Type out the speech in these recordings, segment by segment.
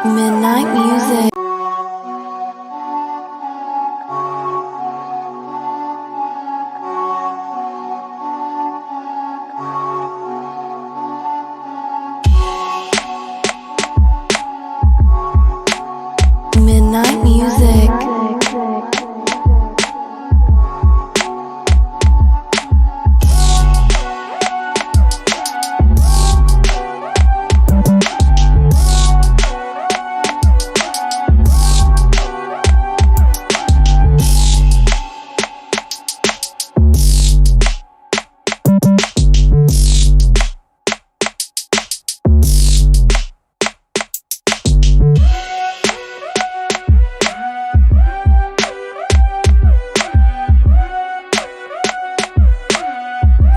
Midnight music. Midnight music.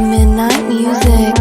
Midnight music.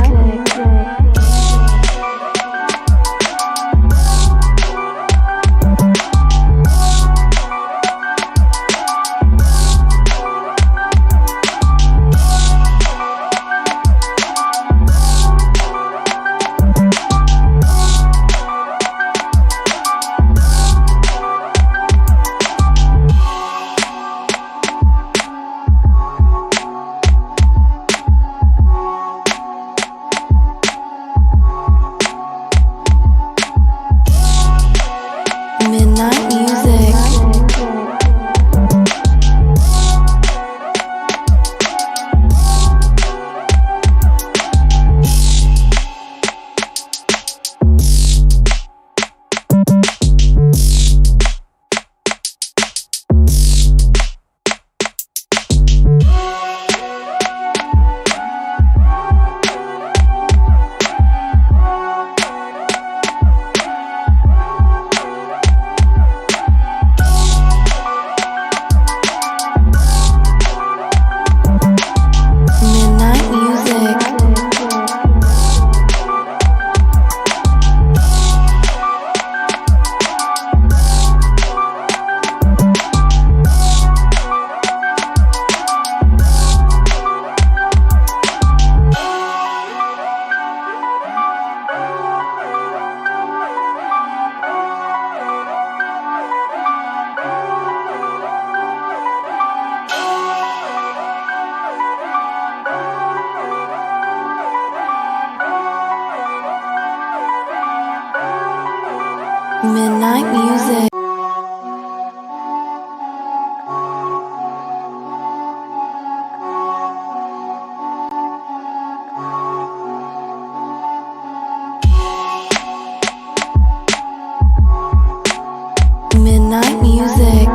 Midnight music. Midnight music. Midnight music.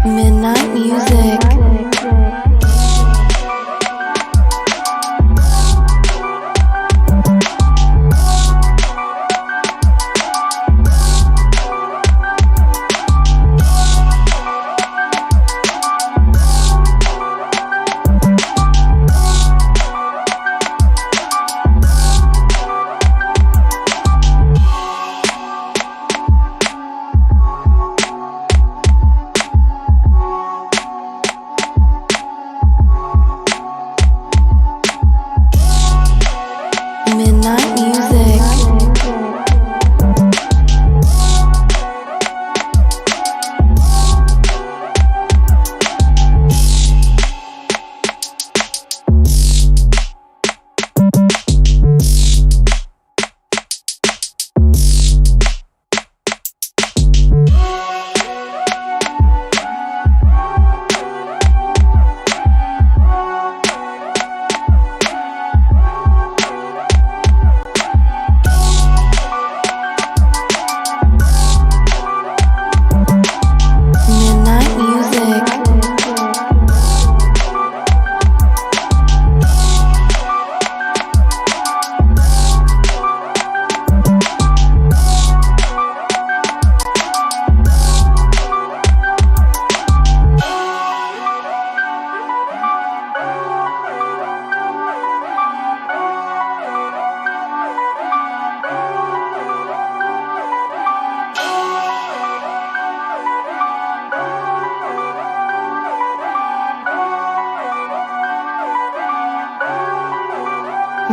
Midnight music.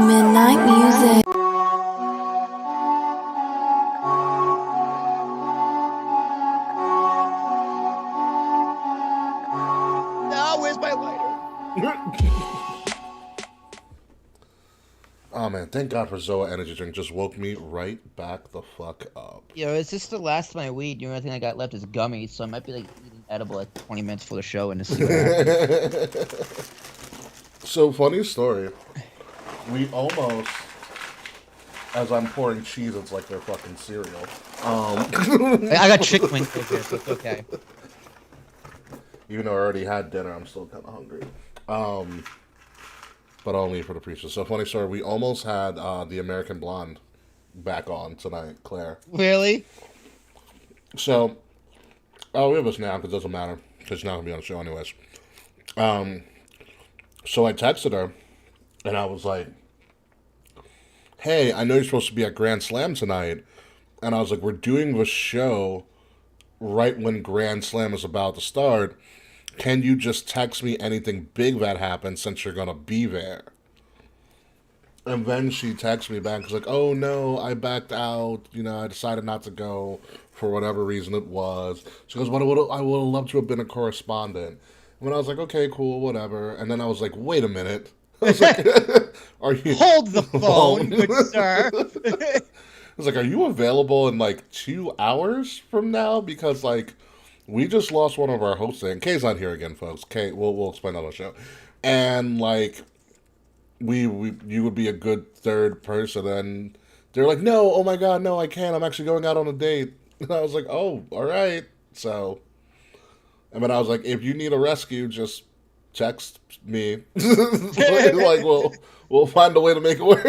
Midnight music. No, where's my lighter? Oh man, thank God for Zoa Energy Drink. Just woke me right back the fuck up. Yo, it's just the last of my weed. The only thing I got left is gummies, so I might be like eating edible like 20 minutes before the show and to see what happens. So, funny story. We almost, as I'm pouring cheese, it's like they're fucking cereal. I got chicken wings over here, so it's okay. Even though I already had dinner, I'm still kind of hungry. But only for the pre-show. So, funny story. We almost had the American Blonde back on tonight, Claire. Really? So, we have us now because it doesn't matter because she's not gonna be on the show anyways. So I texted her, and I was like, "Hey, I know you're supposed to be at Grand Slam tonight," and I was like, "We're doing the show right when Grand Slam is about to start. Can you just text me anything big that happens since you're gonna be there?" And then she texted me back. She's like, "Oh no, I backed out. You know, I decided not to go for whatever reason it was." She goes, "What? I would have loved to have been a correspondent." And then I was like, "Okay, cool, whatever." And then I was like, "Wait a minute." I was like, "Are you Hold the phone, good sir. I was like, "Are you available in like 2 hours from now?" Because like, we just lost one of our hosts. And Kay's not here again, folks. Kay, we'll explain on the show. And like, you would be a good third person. And they're like, "No, oh my god, no, I can't. I'm actually going out on a date." And I was like, "Oh, all right." So, and then I was like, "If you need a rescue, just text me." Like, we'll find a way to make it work.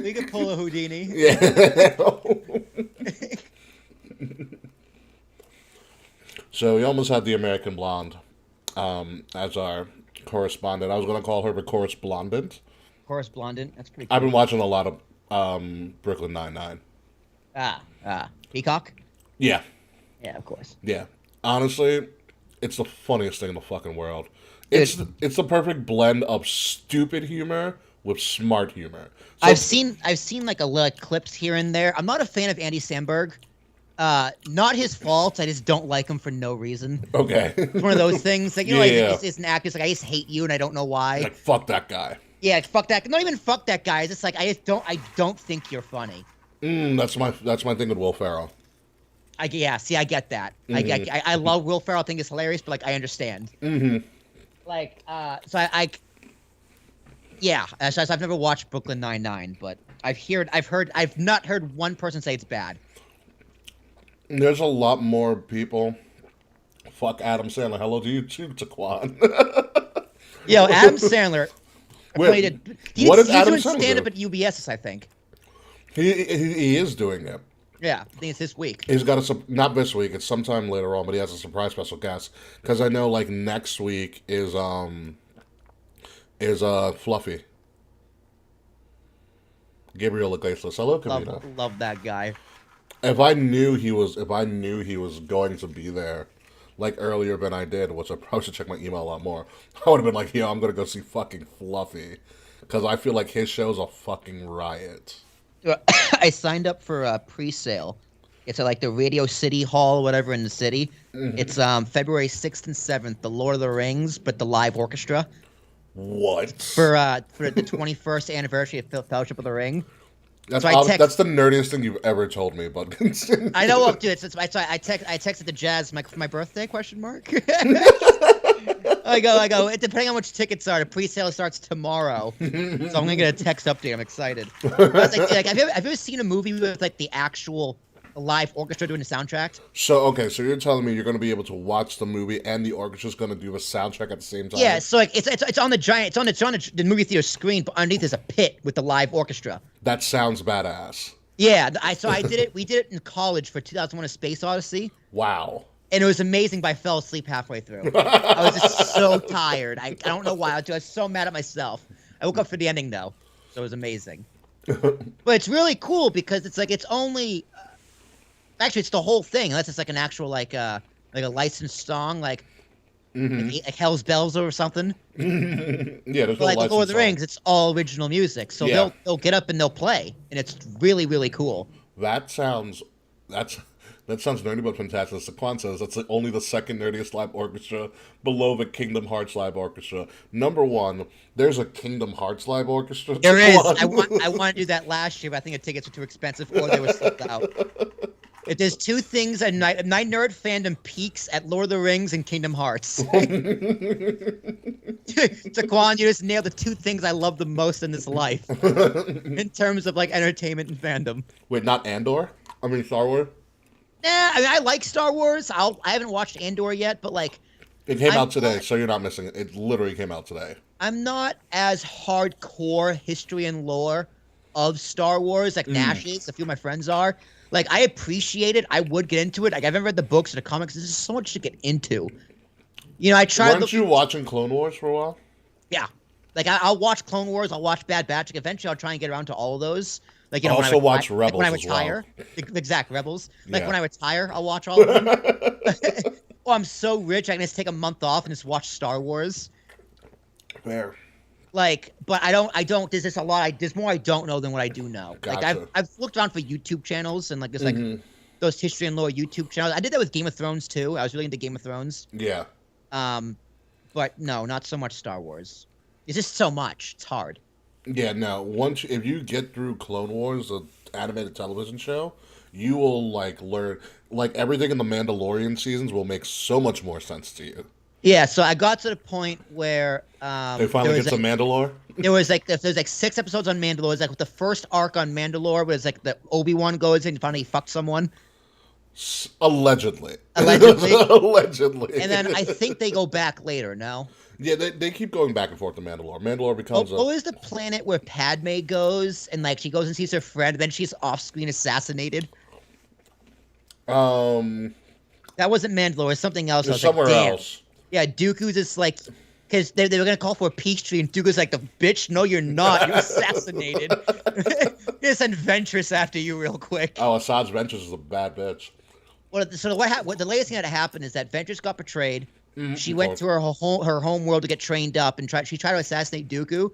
We can pull a Houdini. Yeah. So we almost had the American Blonde as our correspondent. I was going to call her the correspondent. Correspondent. That's pretty cool. I've been watching a lot of Brooklyn Nine-Nine. Peacock? Yeah. Yeah, of course. Yeah. Honestly, it's the funniest thing in the fucking world. It's the perfect blend of stupid humor with smart humor. So, I've seen like a little clips here and there. I'm not a fan of Andy Samberg. Not his fault. I just don't like him for no reason. Okay. It's one of those things. Like, you know, Yeah. like, it's an actor. It's like, I just hate you and I don't know why. Like, fuck that guy. Yeah, fuck that. Not even fuck that guy. It's just like, I don't think you're funny. That's my thing with Will Ferrell. I get that. Mm-hmm. I love Will Ferrell. I think it's hilarious, but like, I understand. Mm-hmm. Like, so yeah. So I've never watched Brooklyn Nine-Nine, but I've not heard one person say it's bad. There's a lot more people. Fuck Adam Sandler. Hello to you too, Taquan. Yo, Adam Sandler. Wait, He's what did Adam doing Sandler stand-up do? at UBS, I think. He is doing it. Yeah, I think it's this week. He's got not this week. It's sometime later on, but he has a surprise special guest. Because I know, like, next week is Fluffy. Gabriel Iglesias. I love Camino. Love that guy. If I knew he was going to be there, like earlier than I did, which I probably should check my email a lot more, I would have been like, "Yo, I'm gonna go see fucking Fluffy," because I feel like his show's a fucking riot. I signed up for a pre-sale. It's at like the Radio City Hall or whatever in the city. Mm-hmm. It's February 6th and 7th, the Lord of the Rings, but the live orchestra. What? For the 21st anniversary of Fellowship of the Ring. That's so that's the nerdiest thing you've ever told me, but I know, dude. I texted the Jazz for my birthday ? I go. Depending on which tickets are, the pre-sale starts tomorrow, so I'm gonna get a text update. I'm excited. I was like, have you ever seen a movie with like the actual live orchestra doing the soundtrack? So you're telling me you're gonna be able to watch the movie and the orchestra's gonna do a soundtrack at the same time? Yeah. So like it's on the giant. It's on the movie theater screen, but underneath there's a pit with the live orchestra. That sounds badass. Yeah. I did it. We did it in college for 2001: A Space Odyssey. Wow. And it was amazing, but I fell asleep halfway through. I was just so tired. I don't know why. I was so mad at myself. I woke up for the ending, though. So it was amazing. But it's really cool because it's like, it's only... actually, it's the whole thing. Unless it's like an actual, like a licensed song. Like, like Hell's Bells or something. Yeah, there's But no like with Lord of license the song. Rings, it's all original music. So Yeah. they'll get up and they'll play, and it's really really cool. That sounds that sounds nerdy but fantastic. Saquon says that's only the second nerdiest live orchestra below the Kingdom Hearts live orchestra. Number one, there's a Kingdom Hearts live orchestra. There is. Saquon. I want to do that last year, but I think the tickets were too expensive or they were sold out. If there's two things a night nerd fandom peaks at Lord of the Rings and Kingdom Hearts. Taquan, you just nailed the two things I love the most in this life in terms of like entertainment and fandom. Wait, not Andor? I mean Star Wars? Nah, I mean I like Star Wars. I haven't watched Andor yet, but like It came I'm out today, not- so you're not missing it. It literally came out today. I'm not as hardcore history and lore of Star Wars like Nash is. A few of my friends are. Like I appreciate it. I would get into it. Like I've never read the books or the comics. There's just so much to get into. You know, I tried. Weren't you watching Clone Wars for a while? Yeah, like I'll watch Clone Wars. I'll watch Bad Batch. Like, eventually, I'll try and get around to all of those. Like you know, Also watch like, when I Rebels as well. retire. Exact Rebels. Like Yeah. when I retire, I'll watch all of them. Oh, I'm so rich. I can just take a month off and just watch Star Wars. Fair. Like, but I don't. There's just a lot. There's more I don't know than what I do know. Like Gotcha. I've looked around for YouTube channels and like there's like those history and lore YouTube channels. I did that with Game of Thrones too. I was really into Game of Thrones. Yeah. But no, not so much Star Wars. It's just so much. It's hard. Yeah, no. If you get through Clone Wars, the animated television show, you will like learn like everything in the Mandalorian seasons will make so much more sense to you. Yeah, so I got to the point where They finally get to Mandalore. there's like 6 episodes on Mandalore. It's like with the first arc on Mandalore was like the Obi-Wan goes in and finally fucked someone. Allegedly. Allegedly. Allegedly. And then I think they go back later, no? Yeah, they keep going back and forth to Mandalore. Mandalore becomes What is the planet where Padme goes and like she goes and sees her friend and then she's off-screen assassinated? That wasn't Mandalore, it's something else. I was somewhere like, damn. else. Yeah, Dooku's just like, because they were gonna call for a peace treaty, and Dooku's like, the bitch, no, you're not. You're assassinated. Just send Ventress after you real quick. Oh, Asajj Ventress is a bad bitch. What the latest thing that happened is that Ventress got betrayed. She of went course. to her home world to get trained up, and she tried to assassinate Dooku.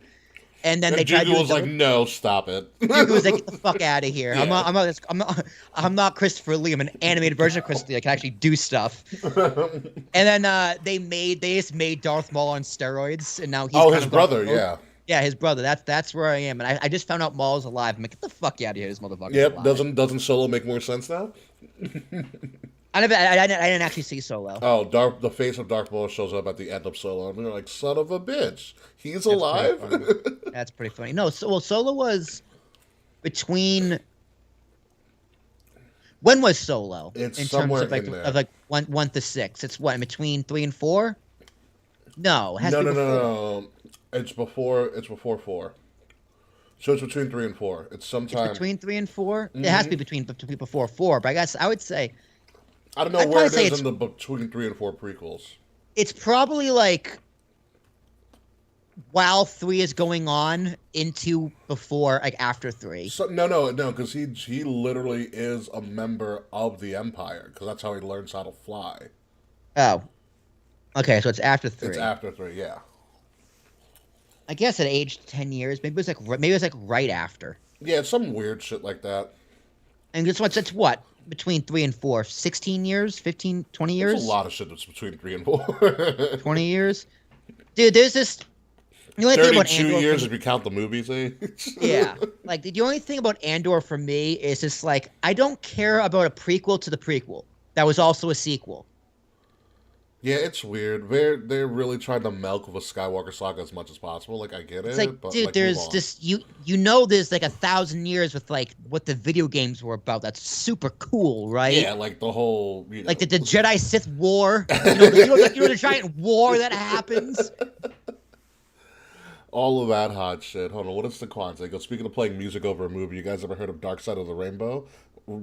And then And they tried Dooku to was like, "No, stop it." Dooku was like, "Get the fuck out of here! Yeah. I'm not Christopher Lee. I'm an animated version of Christopher Lee. I can actually do stuff." And then they just made Darth Maul on steroids, and now he's His brother, yeah. Yeah, his brother. That's where I am, and I just found out Maul's alive. I'm like, get the fuck out of here, this motherfucker. Yep. Doesn't Solo make more sense now? I didn't actually see Solo. Oh, the face of Darth Maul shows up at the end of Solo, and they're like, "Son of a bitch, he's alive." That's pretty funny. No, Solo was between. When was Solo? It's in somewhere terms of like in there. of like 1 to 6. It's what, in between 3 and 4? No, it has to be before. No. It's before 4. So it's between 3 and 4. It's sometime. It's between 3 and 4. It has to be between before 4. But I guess I would say I don't know I'd where probably it say is it's- in the between 3 and 4 prequels. it's probably like while 3 is going on into before, like after 3. So, no, because he literally is a member of the Empire, because that's how he learns how to fly. Oh, okay, so it's after 3. It's after 3, yeah. I guess at age 10 years, maybe it was like right after. Yeah, it's some weird shit like that. And it's what between 3 and 4, 16 years, 15, 20 years. There's a lot of shit that's between 3 and 4. 20 years, dude. There's this. The only thing about 32 Andor years for if you count the movies, eh? yeah, like the only thing about Andor for me is just like I don't care about a prequel to the prequel that was also a sequel. Yeah, it's weird. They're really trying to milk the Skywalker saga as much as possible. Like, I get it. It's like, but, dude, like, there's move on. this there's like 1,000 years with like what the video games were about. That's super cool, right? Yeah, like the whole. Like the Jedi Sith War. The giant war that happens. All of that hot shit. Hold on, what is the Kwanzaa? Go. Speaking of playing music over a movie, you guys ever heard of Dark Side of the Rainbow?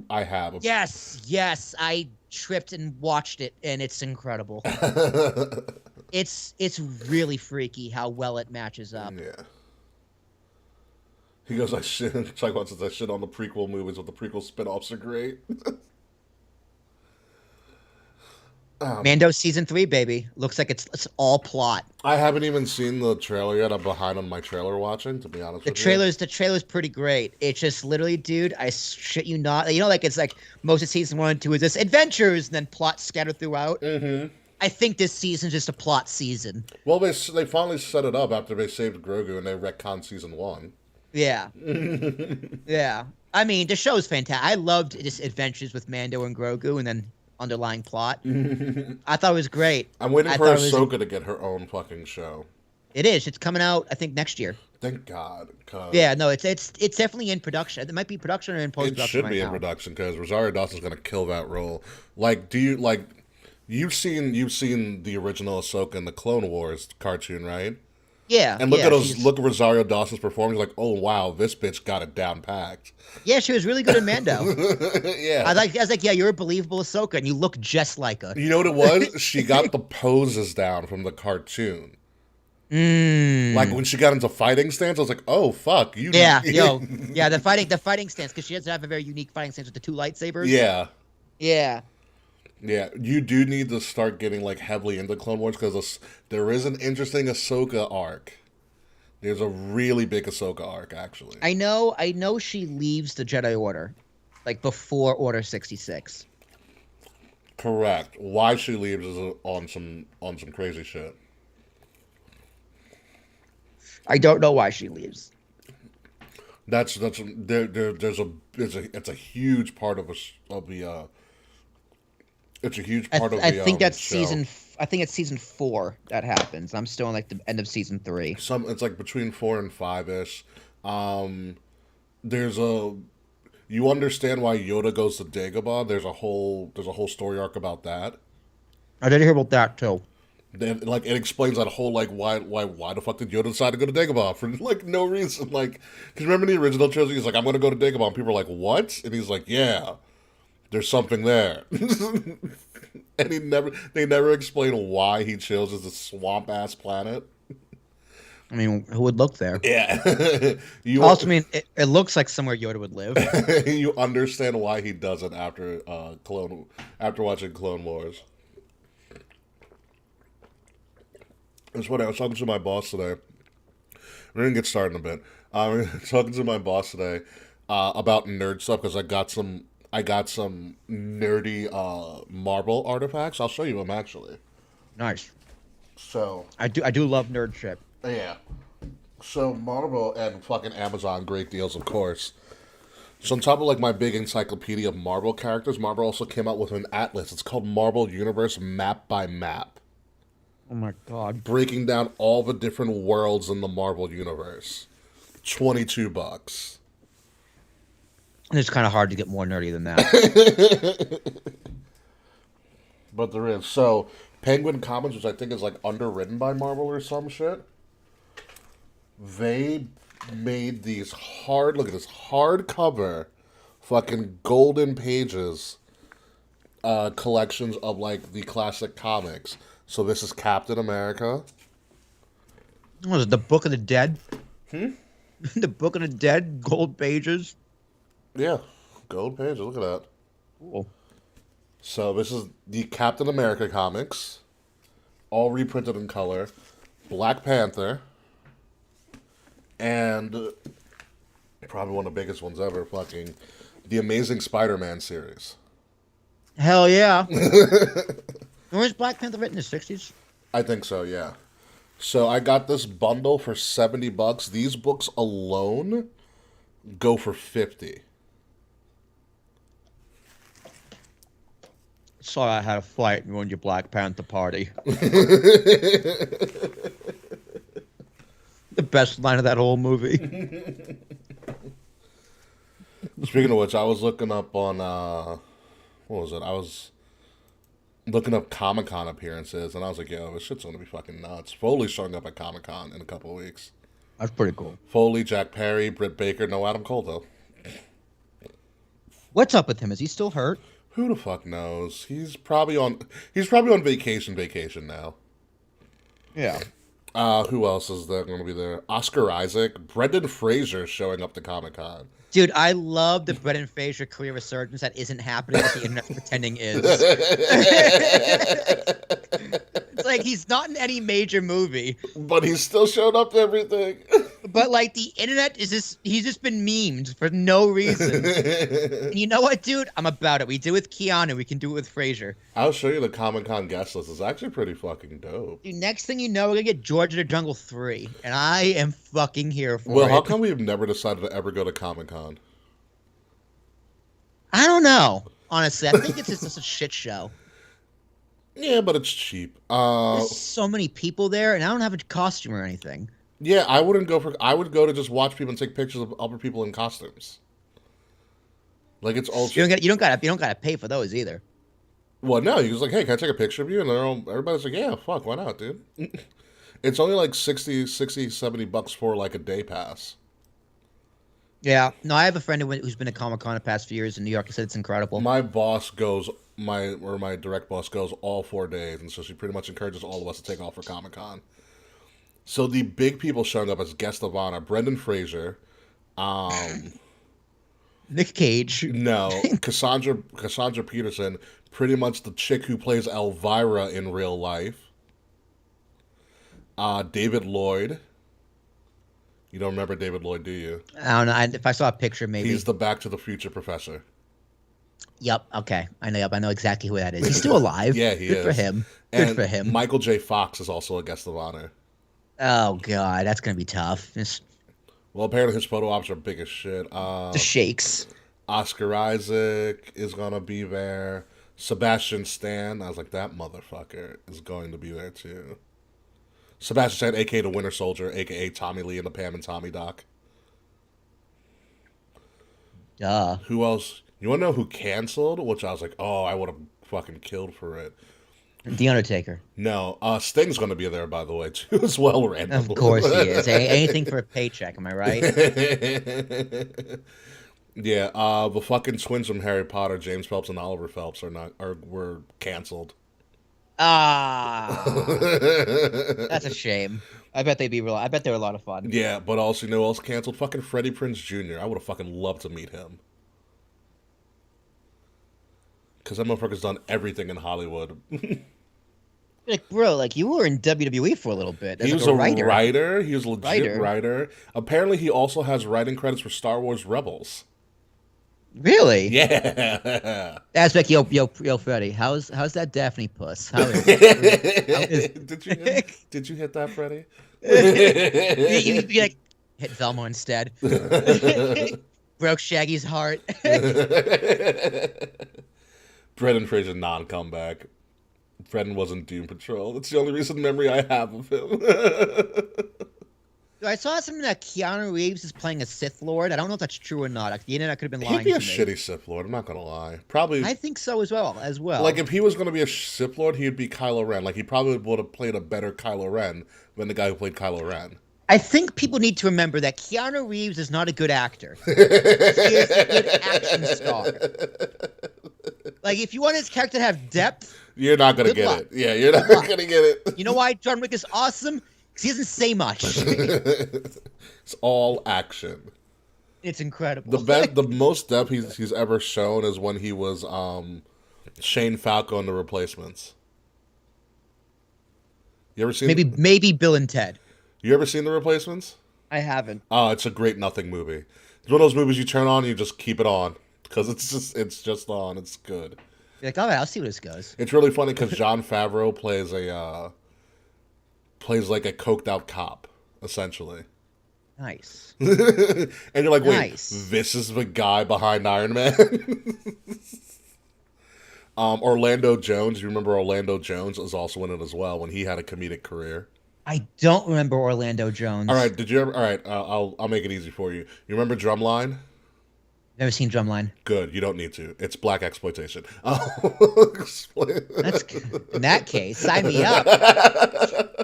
I have. Yes, I tripped and watched it, and it's incredible. It's really freaky how well it matches up. Yeah. He goes, I shit. Chuck says, I shit on the prequel movies, but the prequel spin-offs are great. Mando season 3, baby. Looks like it's all plot. I haven't even seen the trailer yet. I'm behind on my trailer watching, to be honest with you. The trailer's pretty great. It's just literally, dude, I shit you not. You know, like it's like most of season 1 and 2 is this adventures and then plot scattered throughout. Mm-hmm. I think this season's just a plot season. Well, they finally set it up after they saved Grogu and they retconned season 1. Yeah. Yeah. I mean, the show's fantastic. I loved just adventures with Mando and Grogu and then underlying plot. I thought it was great. I'm waiting for Ahsoka to get her own fucking show. It is. It's coming out, I think, next year. Thank God. Yeah, no, it's definitely in production. It might be production or in post-production. It should be in production because Rosario Dawson's gonna kill that role. Like, you've seen the original Ahsoka in the Clone Wars cartoon, right? Yeah. And look at Rosario Dawson's performance. Like, oh wow, this bitch got it down packed. Yeah, she was really good in Mando. Yeah. I was like, yeah, you're a believable Ahsoka, and you look just like her. You know what it was? She got the poses down from the cartoon. Like when she got into fighting stance, I was like, "Oh fuck, you!" Yeah, the fighting stance, because she does have a very unique fighting stance with the 2 lightsabers. Yeah. You do need to start getting like heavily into Clone Wars because there is an interesting Ahsoka arc. There's a really big Ahsoka arc, actually. I know she leaves the Jedi Order, like before Order 66. Correct. Why she leaves is on some crazy shit. I don't know why she leaves. It's a huge part of the. It's a huge part of the. I think that's show. I think it's season 4 that happens. I'm still in like the end of season 3. It's like between 4 and 5-ish. You understand why Yoda goes to Dagobah. There's a whole story arc about that. I did hear about that too. Then, like, it explains that whole like why the fuck did Yoda decide to go to Dagobah for like no reason. Like, because remember in the original trilogy, he's like, I'm gonna go to Dagobah, and people are like, what? And he's like, yeah, there's something there. And they never explain why he chose a swamp ass planet. I mean, who would look there? Yeah. I mean, it looks like somewhere Yoda would live. You understand why he does it after watching Clone Wars. It's funny. I was talking to my boss today. We're gonna get started in a bit. Talking to my boss today about nerd stuff because I got some nerdy marble artifacts. I'll show you them actually. Nice. So I do love nerd shit. Yeah. So Marvel and fucking Amazon, great deals, of course. So on top of like my big encyclopedia of Marvel characters, Marvel also came out with an atlas. It's called Marvel Universe Map by Map. Oh my god. Breaking down all the different worlds in the Marvel Universe. $22. And it's kind of hard to get more nerdy than that. But there is. So Penguin Comics, which I think is like underwritten by Marvel or some shit, they made these hardcover fucking golden pages collections of like the classic comics. So this is Captain America. Was it the Book of the Dead? The Book of the Dead, gold pages. Yeah, gold pages. Look at that. Cool. So this is the Captain America comics, all reprinted in color. Black Panther, and probably one of the biggest ones ever, fucking the Amazing Spider-Man series. Hell yeah. Was Black Panther written in the 60s? I think so, yeah. So I got this bundle for $70. These books alone go for $50. Sorry I had a fight and ruined your Black Panther party. The best line of that whole movie. Speaking of which, I was looking up on, what was it? I was looking up Comic-Con appearances, and I was like, yo, this shit's going to be fucking nuts. Foley's showing up at Comic-Con in a couple of weeks. That's pretty cool. Foley, Jack Perry, Britt Baker, no Adam Cole, though. What's up with him? Is he still hurt? Who the fuck knows? He's probably on vacation now. Yeah. Who else is there going to be there? Oscar Isaac, Brendan Fraser showing up to Comic Con. Dude, I love the Brendan Fraser career resurgence that isn't happening, that the internet's pretending is. It's like he's not in any major movie, But he's still showing up to everything. but like the internet is he's just been memed for no reason. And you know what, dude? I'm about it. We do it with Keanu, we can do it with Fraser. I'll show you the Comic Con guest list. It's actually pretty fucking dope. Dude, next thing you know, we're gonna get George of the Jungle 3, and I am fucking here for Well, it. how come we've never decided to ever go to Comic Con? I don't know. Honestly, I think it's just a shit show. Yeah, but it's cheap. There's so many people there, and I don't have a costume or anything. Yeah, I wouldn't go for. I would go to just watch people and take pictures of other people in costumes. Like it's all. You don't gotta pay for those either. Well, no, he was like, "Hey, can I take a picture of you?" And everybody's like, "Yeah, fuck, why not, dude?" It's only like 60, $70 for like a day pass. Yeah, no, I have a friend who's been to Comic-Con the past few years in New York. He said it's incredible. My boss goes, my direct boss goes all 4 days, and so she pretty much encourages all of us to take off for Comic Con. So the big people showing up as guest of honor: Brendan Fraser, Nick Cage. no, Cassandra Peterson, pretty much the chick who plays Elvira in real life. David Lloyd. You don't remember David Lloyd, do you? I don't know. If I saw a picture, maybe. He's the Back to the Future professor. Yep. Okay. I know exactly who that is. He's still alive. Yeah, he Good is. for him. And Good for him. Michael J. Fox is also a guest of honor. Oh God, that's gonna be tough. Just Well, apparently his photo ops are big as shit. the shakes. Oscar Isaac is gonna be there. Sebastian Stan, I was like, that motherfucker is going to be there too. Sebastian Stan, aka the Winter Soldier, aka Tommy Lee in the Pam and Tommy doc. Duh. Who else? You want to know who canceled? Which I was like, oh, I would have fucking killed for it. The Undertaker. No, Sting's going to be there, by the way, too, as well, randomly. Of course he is. Anything for a paycheck, am I right? Yeah, the fucking twins from Harry Potter, James Phelps and Oliver Phelps, were canceled. Ah, that's a shame. I bet they were a lot of fun. Yeah, but also, you know who else canceled? Fucking Freddie Prinze Jr. I would have fucking loved to meet him. Because that motherfucker's done everything in Hollywood. Like, bro, like you were in WWE for a little bit. He was like a writer. He was a legit writer. Apparently, he also has writing credits for Star Wars Rebels. Really? Yeah. That's like, yo, Freddie. How's that Daphne puss? How is it? Did you hit that, Freddie? You like hit Velma instead. Broke Shaggy's heart. Brendan Fraser non-comeback. Brendan wasn't Doom Patrol. That's the only recent memory I have of him. I saw something that Keanu Reeves is playing a Sith Lord. I don't know if that's true or not. The internet could have been lying He'd be to a me. shitty Sith Lord. I'm not gonna lie. Probably. I think so as well. Like if he was gonna be a Sith Lord, he'd be Kylo Ren. Like he probably would have played a better Kylo Ren than the guy who played Kylo Ren. I think people need to remember that Keanu Reeves is not a good actor. He is a good action star. Like, if you want his character to have depth, you're not gonna get luck. it. Yeah, you're not gonna get it. You know why John Wick is awesome? Because he doesn't say much. It's all action. It's incredible. The most depth he's ever shown is when he was Shane Falco in The Replacements. You ever seen maybe Bill and Ted. You ever seen The Replacements? I haven't. Oh, it's a great nothing movie. It's one of those movies you turn on and you just keep it on because it's just on. It's good. You're like, all right, I'll see where this goes. It's really funny because Jon Favreau plays like a coked out cop, essentially. Nice. And you're like, wait, Nice. This is the guy behind Iron Man? Orlando Jones, you remember Orlando Jones was also in it as well when he had a comedic career. I don't remember Orlando Jones. All right, did you ever? All right, I'll make it easy for you. You remember Drumline? Never seen Drumline. Good, you don't need to. It's black exploitation. That's good. In that case, sign me up. I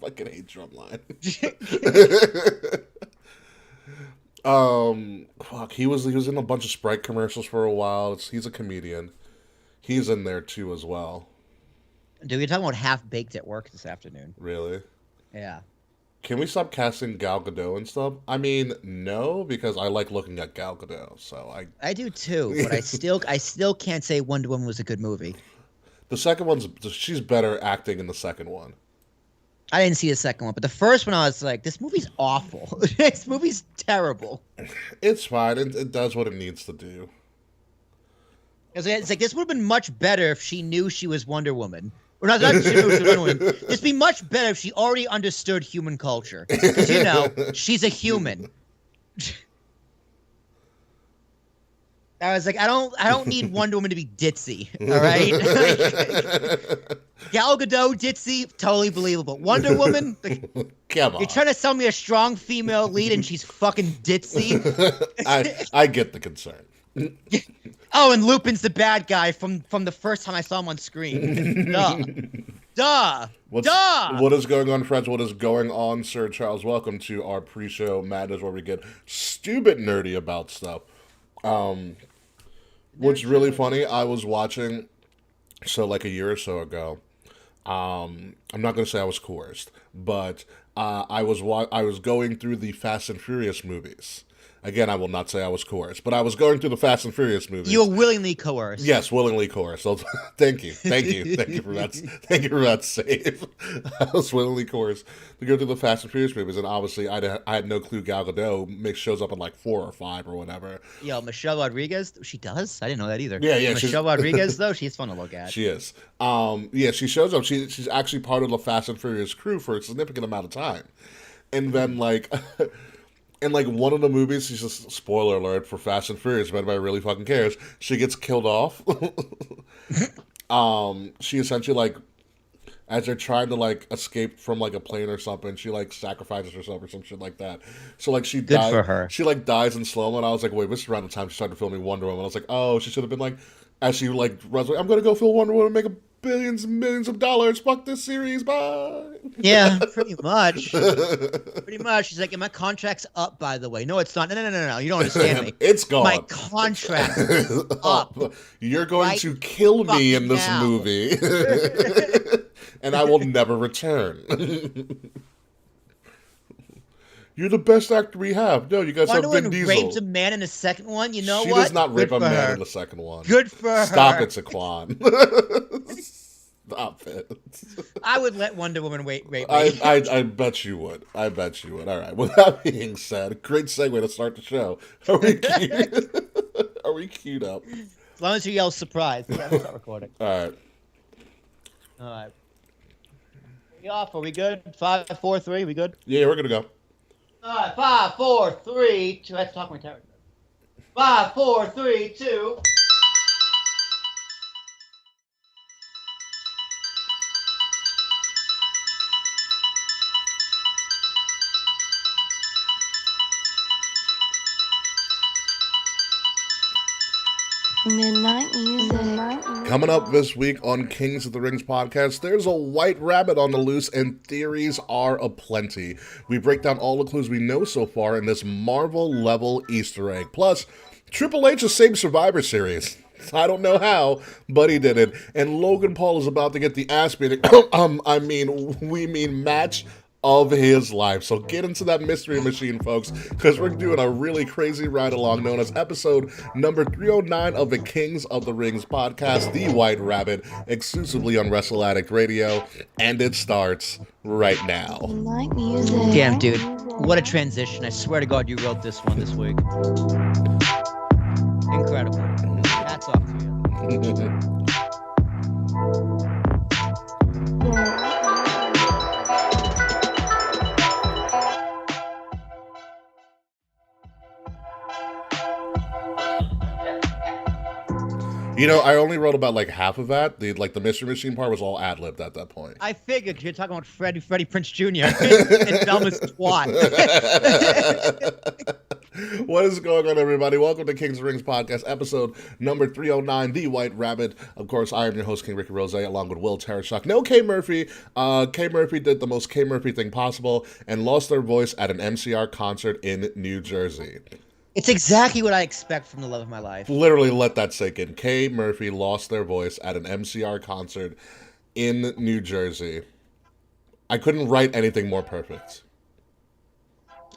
fucking hate Drumline. Fuck, he was in a bunch of Sprite commercials for a while. He's a comedian. He's in there too as well. Dude, we're talking about Half Baked at work this afternoon. Really? Yeah. Can we stop casting Gal Gadot and stuff? I mean, no, because I like looking at Gal Gadot. So I do too, but I still can't say Wonder Woman was a good movie. the second one's she's better acting in the second one. I didn't see the second one, but the first one I was like, this movie's awful. This movie's terrible. It's fine. It does what it needs to do. It's like this would have been much better if she knew she was Wonder Woman. Or not she knew she was Wonder Woman. This would be much better if she already understood human culture. Because, she's a human. I was like, I don't need Wonder Woman to be ditzy, all right? Gal Gadot, ditzy, totally believable. Wonder Woman, Come on. you're trying to sell me a strong female lead and she's fucking ditzy? I get the concern. Oh, and Lupin's the bad guy from the first time I saw him on screen. Duh. What is going on, friends? What is going on, Sir Charles? Welcome to our pre-show madness where we get stupid nerdy about stuff. What's really funny, I was watching, like a year or so ago, I'm not going to say I was coerced, but I was going through the Fast and Furious movies. Again, I will not say I was coerced, but I was going through the Fast and Furious movies. You were willingly coerced. Yes, willingly coerced. So, thank you for that. Thank you for that save. I was willingly coerced to go through the Fast and Furious movies, and obviously, I had no clue Gal Gadot shows up in like 4 or 5 or whatever. Yo, Michelle Rodriguez, she does. I didn't know that either. Yeah. Michelle Rodriguez though, she's fun to look at. She is. She shows up. She's actually part of the Fast and Furious crew for a significant amount of time, and then in one of the movies, she's just spoiler alert for Fast and Furious, if anybody really fucking cares, she gets killed off. She essentially as they're trying to escape from a plane or something, she sacrifices herself or some shit like that. So she Good dies. for her. She dies in slow mo, and I was like, wait, this is around the time she started filming Wonder Woman. I was like, oh, she should have been as she runs, I'm gonna go film Wonder Woman, make billions and millions of dollars. Fuck this series, bye. Yeah, pretty much. She's like, my contract's up, by the way. No, it's not. No. You don't understand me. It's gone. My contract is up. You're going to kill me in this movie. And I will never return. You're the best actor we have. No, you guys have Vin Diesel. Raped a man in the second one. You know what? She does not rape a man in the second one. Good for her. Stop it, Saquon. Stop it. I would let Wonder Woman rape me. I bet you would. All right. With that being said, great segue to start the show. Are we queued? Are we queued up? As long as you yell surprise, we gotta start recording. All right. We off? Are we good? 5, 4, 3. We good? Yeah, we're gonna go. All right. 5, 4, 3, 2. I have to talk my territory. 5, 4, 3, 2. Midnight music. Coming up this week on Kings of the Rings podcast, there's a white rabbit on the loose and theories are aplenty. We break down all the clues we know so far in this Marvel-level Easter egg. Plus, Triple H has saved Survivor Series. I don't know how, but he did it. And Logan Paul is about to get the ass beating, match of his life. So get into that mystery machine, folks, because we're doing a really crazy ride-along known as episode number 309 of the Kings of the Rings podcast, The White Rabbit, exclusively on Wrestle Addict Radio, and it starts right now. Midnight music. Damn, dude. What a transition. I swear to God you wrote this one this week. Incredible. Hats off to you. I only wrote about half of that. The mystery machine part was all ad-libbed at that point. I figured, 'cause you're talking about Freddie Prinze Jr. and dumbest twat. What is going on, everybody? Welcome to Kings of Rings podcast, episode number 309, The White Rabbit. Of course, I am your host, King Ricky Rose, along with Will Tereshuk. No K. Murphy. K. Murphy did the most K. Murphy thing possible and lost their voice at an MCR concert in New Jersey. It's exactly what I expect from the love of my life. Literally, let that sink in. K. Murphy lost their voice at an MCR concert in New Jersey. I couldn't write anything more perfect.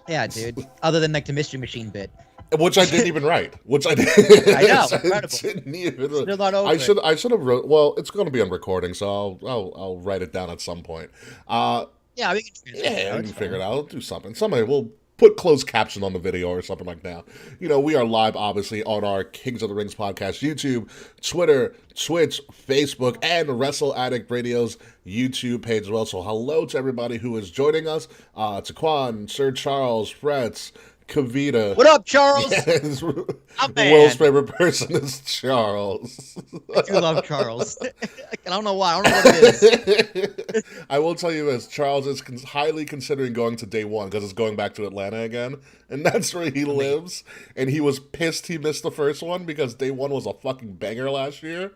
Yeah, dude. Other than like the Mystery Machine bit. Which I didn't even write. Which I did. I know, incredible. Didn't even. Still not over I should have wrote. Well, it's going to be on recording, so I'll write it down at some point. Yeah, we can transfer it. Yeah, we can figure it out. I'll do something. Somebody will put closed caption on the video or something like that. You know, we are live, obviously, on our Kings of the Rings podcast, YouTube, Twitter, Twitch, Facebook, and Wrestle Addict Radio's YouTube page as well. So hello to everybody who is joining us. To Quan, Sir Charles, Fretz, Kavita. What up, Charles? Yes, Oh, the world's favorite person is Charles. I do love Charles. I don't know why. I don't know what it is. I will tell you this. Charles is highly considering going to day one because it's going back to Atlanta again. And that's where he lives. And he was pissed he missed the first one because day one was a fucking banger last year.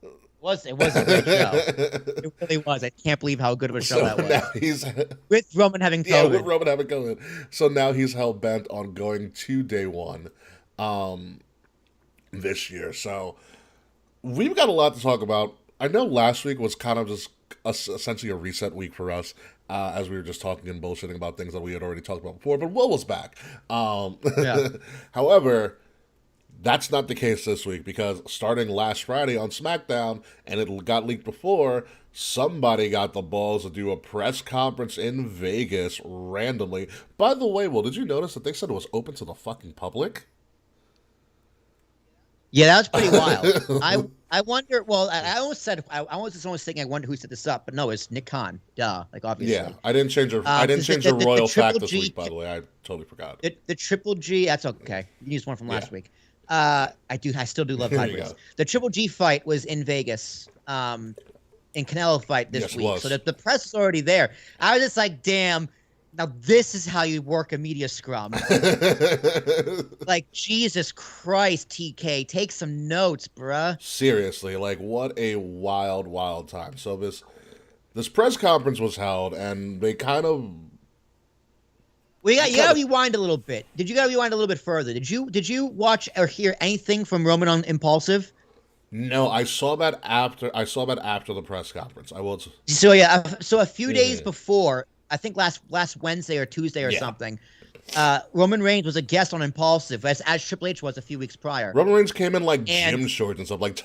It was a great show. It really was. I can't believe how good of a show that was. Now he's, with Roman having COVID. Yeah, with Roman having COVID. So now he's hell-bent on going to day one this year. So we've got a lot to talk about. I know last week was kind of just essentially a reset week for us, as we were just talking and bullshitting about things that we had already talked about before, but Will was back. Yeah. However, that's not the case this week because starting last Friday on SmackDown, and it got leaked before, somebody got the balls to do a press conference in Vegas randomly. By the way, Will, did you notice that they said it was open to the fucking public? Yeah, that was pretty wild. I wonder. Well, I almost said I was just almost thinking I wonder who set this up, but no, it's Nick Khan. Duh, like obviously. Yeah, I didn't change the royal fact this week. By the way, I totally forgot. The Triple G. That's okay. You used one from last week. I still do love hybrids. The Triple G fight was in Vegas, in Canelo fight this week. So the press is already there. I was just like, damn. Now this is how you work a media scrum. Like, Jesus Christ, TK, take some notes, bruh. Seriously, like, what a wild, wild time. So this press conference was held, and they kind of. You gotta rewind a little bit. You gotta rewind a little bit further? Did you watch or hear anything from Roman on Impulsive? No, I saw that after the press conference. I will. So yeah, so a few days before. I think last Wednesday or Tuesday or something, Roman Reigns was a guest on Impulsive, as Triple H was a few weeks prior. Roman Reigns came in like gym shorts and stuff, like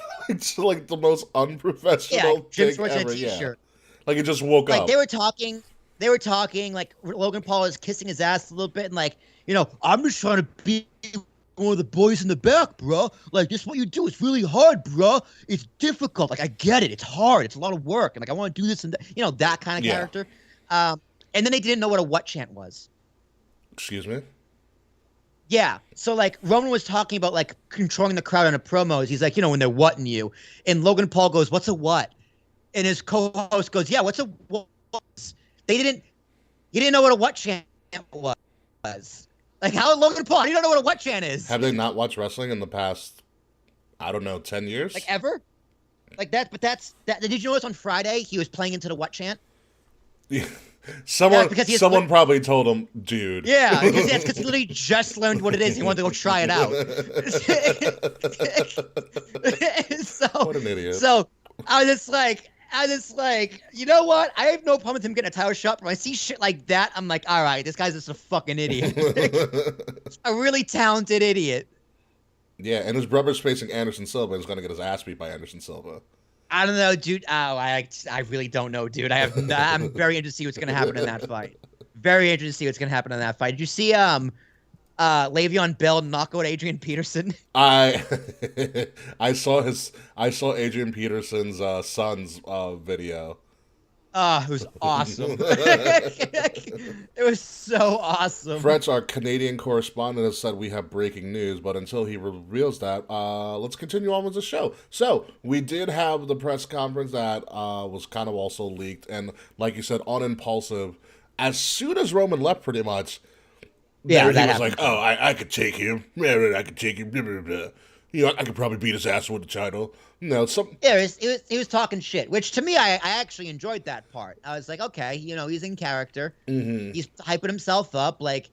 like the most unprofessional gym shorts ever. And a t-shirt. Like he just woke up. They were talking. Like Logan Paul is kissing his ass a little bit, and like, you know, I'm just trying to be one of the boys in the back, bro. Like, this is what you do. It's really hard, bro. It's difficult. Like, I get it. It's hard. It's a lot of work, and like I want to do this and that. You know, that kind of character. And then they didn't know what a what chant was. Excuse me? Yeah. So, like, Roman was talking about, like, controlling the crowd on the promos. He's like, you know, when they're whatting you. And Logan Paul goes, what's a what? And his co-host goes, yeah, what's a what? He didn't know what a what chant was. Like, how Logan Paul, you don't know what a what chant is? Have they not watched wrestling in the past, I don't know, 10 years? Like, ever? Like, that, but that's, that. Did you notice on Friday he was playing into the what chant? Yeah. Someone probably told him, dude. Yeah, because he literally just learned what it is. He wanted to go try it out. What an idiot. So I was just like, you know what? I have no problem with him getting a title shot, but when I see shit like that, I'm like, all right, this guy's just a fucking idiot. A really talented idiot. Yeah, and his brother's facing Anderson Silva and he's going to get his ass beat by Anderson Silva. I don't know, dude. Oh, I really don't know, dude. I'm very interested to see what's going to happen in that fight. Very interested to see what's going to happen in that fight. Did you see Le'Veon Bell knock out Adrian Peterson? I saw Adrian Peterson's son's video. Oh, it was awesome. It was so awesome. Fretz, our Canadian correspondent, has said we have breaking news, but until he reveals that, let's continue on with the show. So, we did have the press conference that was kind of also leaked, and like you said, on Impulsive, as soon as Roman left, pretty much, he was like, oh, I could take him. I could take him. Blah, blah, blah. You know, I could probably beat his ass with the title. No, he was talking shit, which to me, I actually enjoyed that part. I was like, okay, you know, he's in character. Mm-hmm. He's hyping himself up. Like,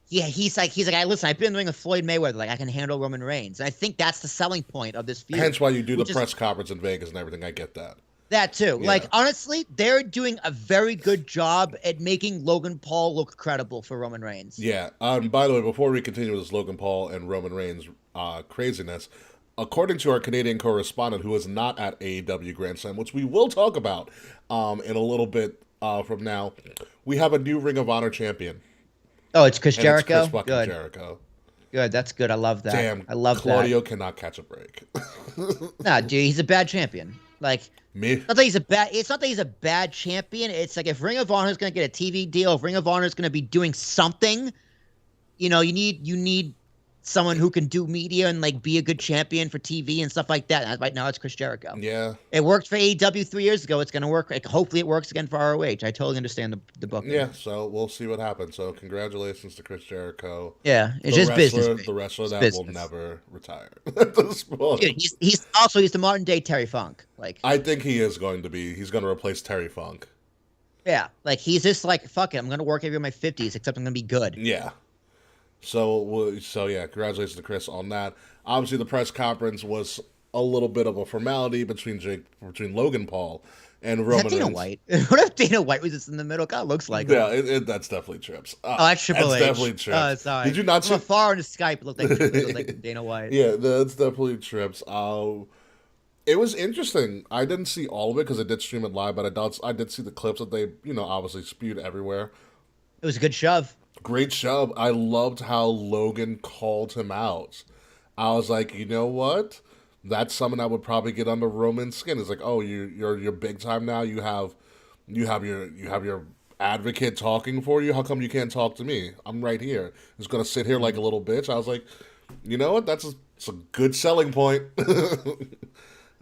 yeah, he's like, listen, I've been doing with Floyd Mayweather. Like, I can handle Roman Reigns. And I think that's the selling point of this feud. Hence why you do the press conference in Vegas and everything. I get that. That too. Yeah. Like, honestly, they're doing a very good job at making Logan Paul look credible for Roman Reigns. Yeah. By the way, before we continue with this Logan Paul and Roman Reigns craziness, according to our Canadian correspondent, who is not at AEW Grand Slam, which we will talk about in a little bit from now, we have a new Ring of Honor champion. Oh, it's Chris And Jericho? it's Chris fucking Good. Jericho. Good. That's good. I love that. Damn, I love Claudio cannot catch a break. Nah, dude, he's a bad champion. Like, Me? not that he's a bad. It's not that he's a bad champion. It's like if Ring of Honor is going to get a TV deal, if Ring of Honor is going to be doing something, you need someone who can do media and like be a good champion for TV and stuff like that. And right now, it's Chris Jericho. Yeah. It worked for AEW 3 years ago. It's going to work. Like, hopefully, it works again for ROH. I totally understand the booking. Yeah, so we'll see what happens. So congratulations to Chris Jericho. Yeah, it's The just wrestler, business. the wrestler It's that business. will never retire at this point. Dude, he's the modern day Terry Funk. Like, I think he is going to be. He's going to replace Terry Funk. yeah, like he's just like, fuck it, I'm going to work every in my 50s, except I'm going to be good. Yeah. So yeah, congratulations to Chris on that. Obviously, the press conference was a little bit of a formality between Logan Paul and Is Roman that Dana Reigns. White? What if Dana White was just in the middle? God, looks like him. Yeah, that's definitely Trips. Oh, that's Triple H. Definitely Trips. Oh, sorry. Did you not From see? afar on the Skype, it looked like Dana White. Yeah, that's definitely Trips. It was interesting. I didn't see all of it because I did stream it live, but I did see the clips that they, obviously spewed everywhere. It was a good shove. Great shove. I loved how Logan called him out. I was like, you know what? That's something that would probably get under Roman's skin. It's like, oh, you're big time now. You have your advocate talking for you. How come you can't talk to me? I'm right here. He's gonna sit here like a little bitch. I was like, you know what? It's a good selling point.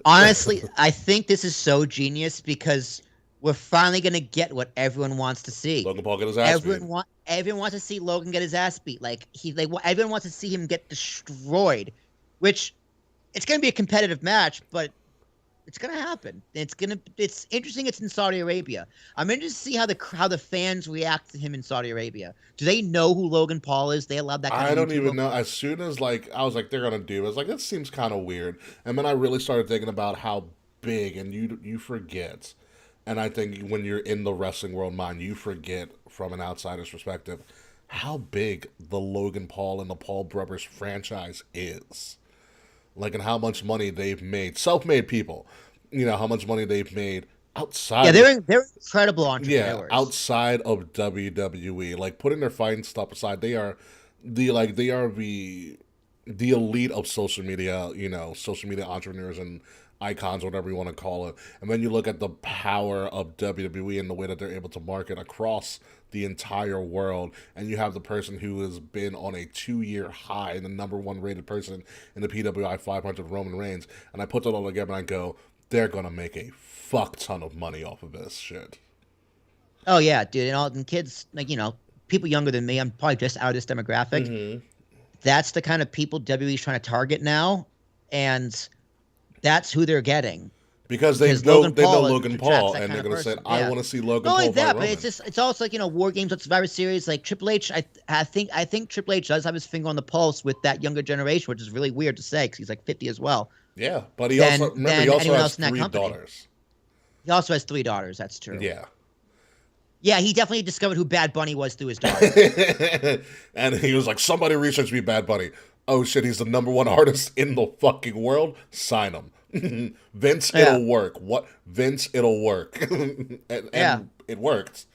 Honestly, I think this is so genius because we're finally gonna get what everyone wants to see. Logan Paul get his ass beat. Everyone wants to see Logan get his ass beat. Like everyone wants to see him get destroyed, which it's gonna be a competitive match, but it's gonna happen. It's interesting. It's in Saudi Arabia. I'm interested to see how the fans react to him in Saudi Arabia. Do they know who Logan Paul is? They allowed that. Kind I of don't YouTuber? even know. As soon as I was like, they're gonna do it. I was like, that seems kind of weird. And then I really started thinking about how big, and you forget. And I think when you're in the wrestling world mind, you forget from an outsider's perspective how big the Logan Paul and the Paul Brothers franchise is. Like, and how much money they've made. Self-made people. How much money they've made outside. Yeah, they're incredible entrepreneurs. Yeah, outside of WWE. Like, putting their fighting stuff aside, they are the elite of social media, social media entrepreneurs and icons, whatever you want to call it. And then you look at the power of WWE and the way that they're able to market across the entire world. And you have the person who has been on a 2-year high, the number one rated person in the PWI 500, Roman Reigns. And I put that all together and I go, they're going to make a fuck ton of money off of this shit. Oh yeah, dude, and kids, like, people younger than me. I'm probably just out of this demographic. Mm-hmm. That's the kind of people WWE's trying to target now, and that's who they're getting. Because they know Logan attracts Paul, that and kind they're of going to say, person. I Yeah. want to see Logan Not Paul only fight that, but Roman. it's also like War Games, with Survivor Series. Like Triple H, I think Triple H does have his finger on the pulse with that younger generation, which is really weird to say because he's like 50 as well. Yeah, but he than also anyone has else in that 3 company. daughters. He also has 3 daughters. That's true. Yeah. Yeah, he definitely discovered who Bad Bunny was through his daughter. And he was like, somebody research me Bad Bunny. Oh shit, he's the number one artist in the fucking world. Sign him. Vince, Yeah. it'll work. What? Vince, it'll work. and it worked.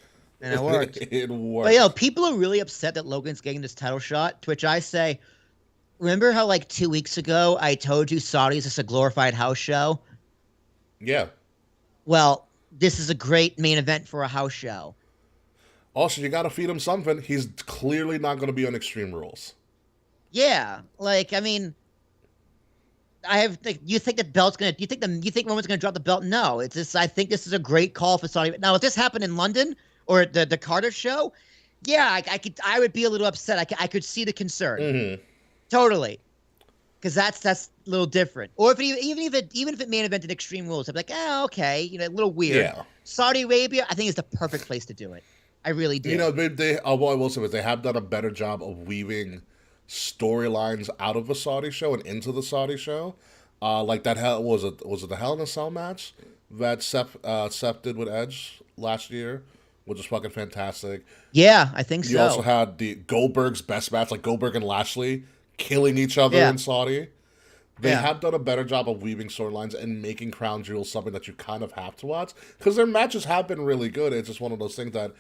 And it worked. It worked. But people are really upset that Logan's getting this title shot, to which I say, remember how like 2 weeks ago I told you Saudi's just a glorified house show? Yeah. Well, this is a great main event for a house show. Also, you gotta feed him something. He's clearly not gonna be on Extreme Rules. Yeah, like, I mean, you think Roman's gonna drop the belt? No, it's just, I think this is a great call for Saudi. Now, if this happened in London or the Carter show, yeah, I would be a little upset. I could see the concern. Mm-hmm. Totally. Because that's a little different. Or if it main evented Extreme Rules, I'd be like, okay, a little weird. Yeah. Saudi Arabia, I think, is the perfect place to do it. I really do. What I will say is they have done a better job of weaving storylines out of the Saudi show and into the Saudi show. Like that was it the Hell in a Cell match that Seth did with Edge last year, which was fucking fantastic. Yeah, I think You also so. had the Goldberg's best match, like Goldberg and Lashley killing each other Yeah, in Saudi. They yeah. have done a better job of weaving storylines and making Crown Jewel something that you kind of have to watch because their matches have been really good. It's just one of those things that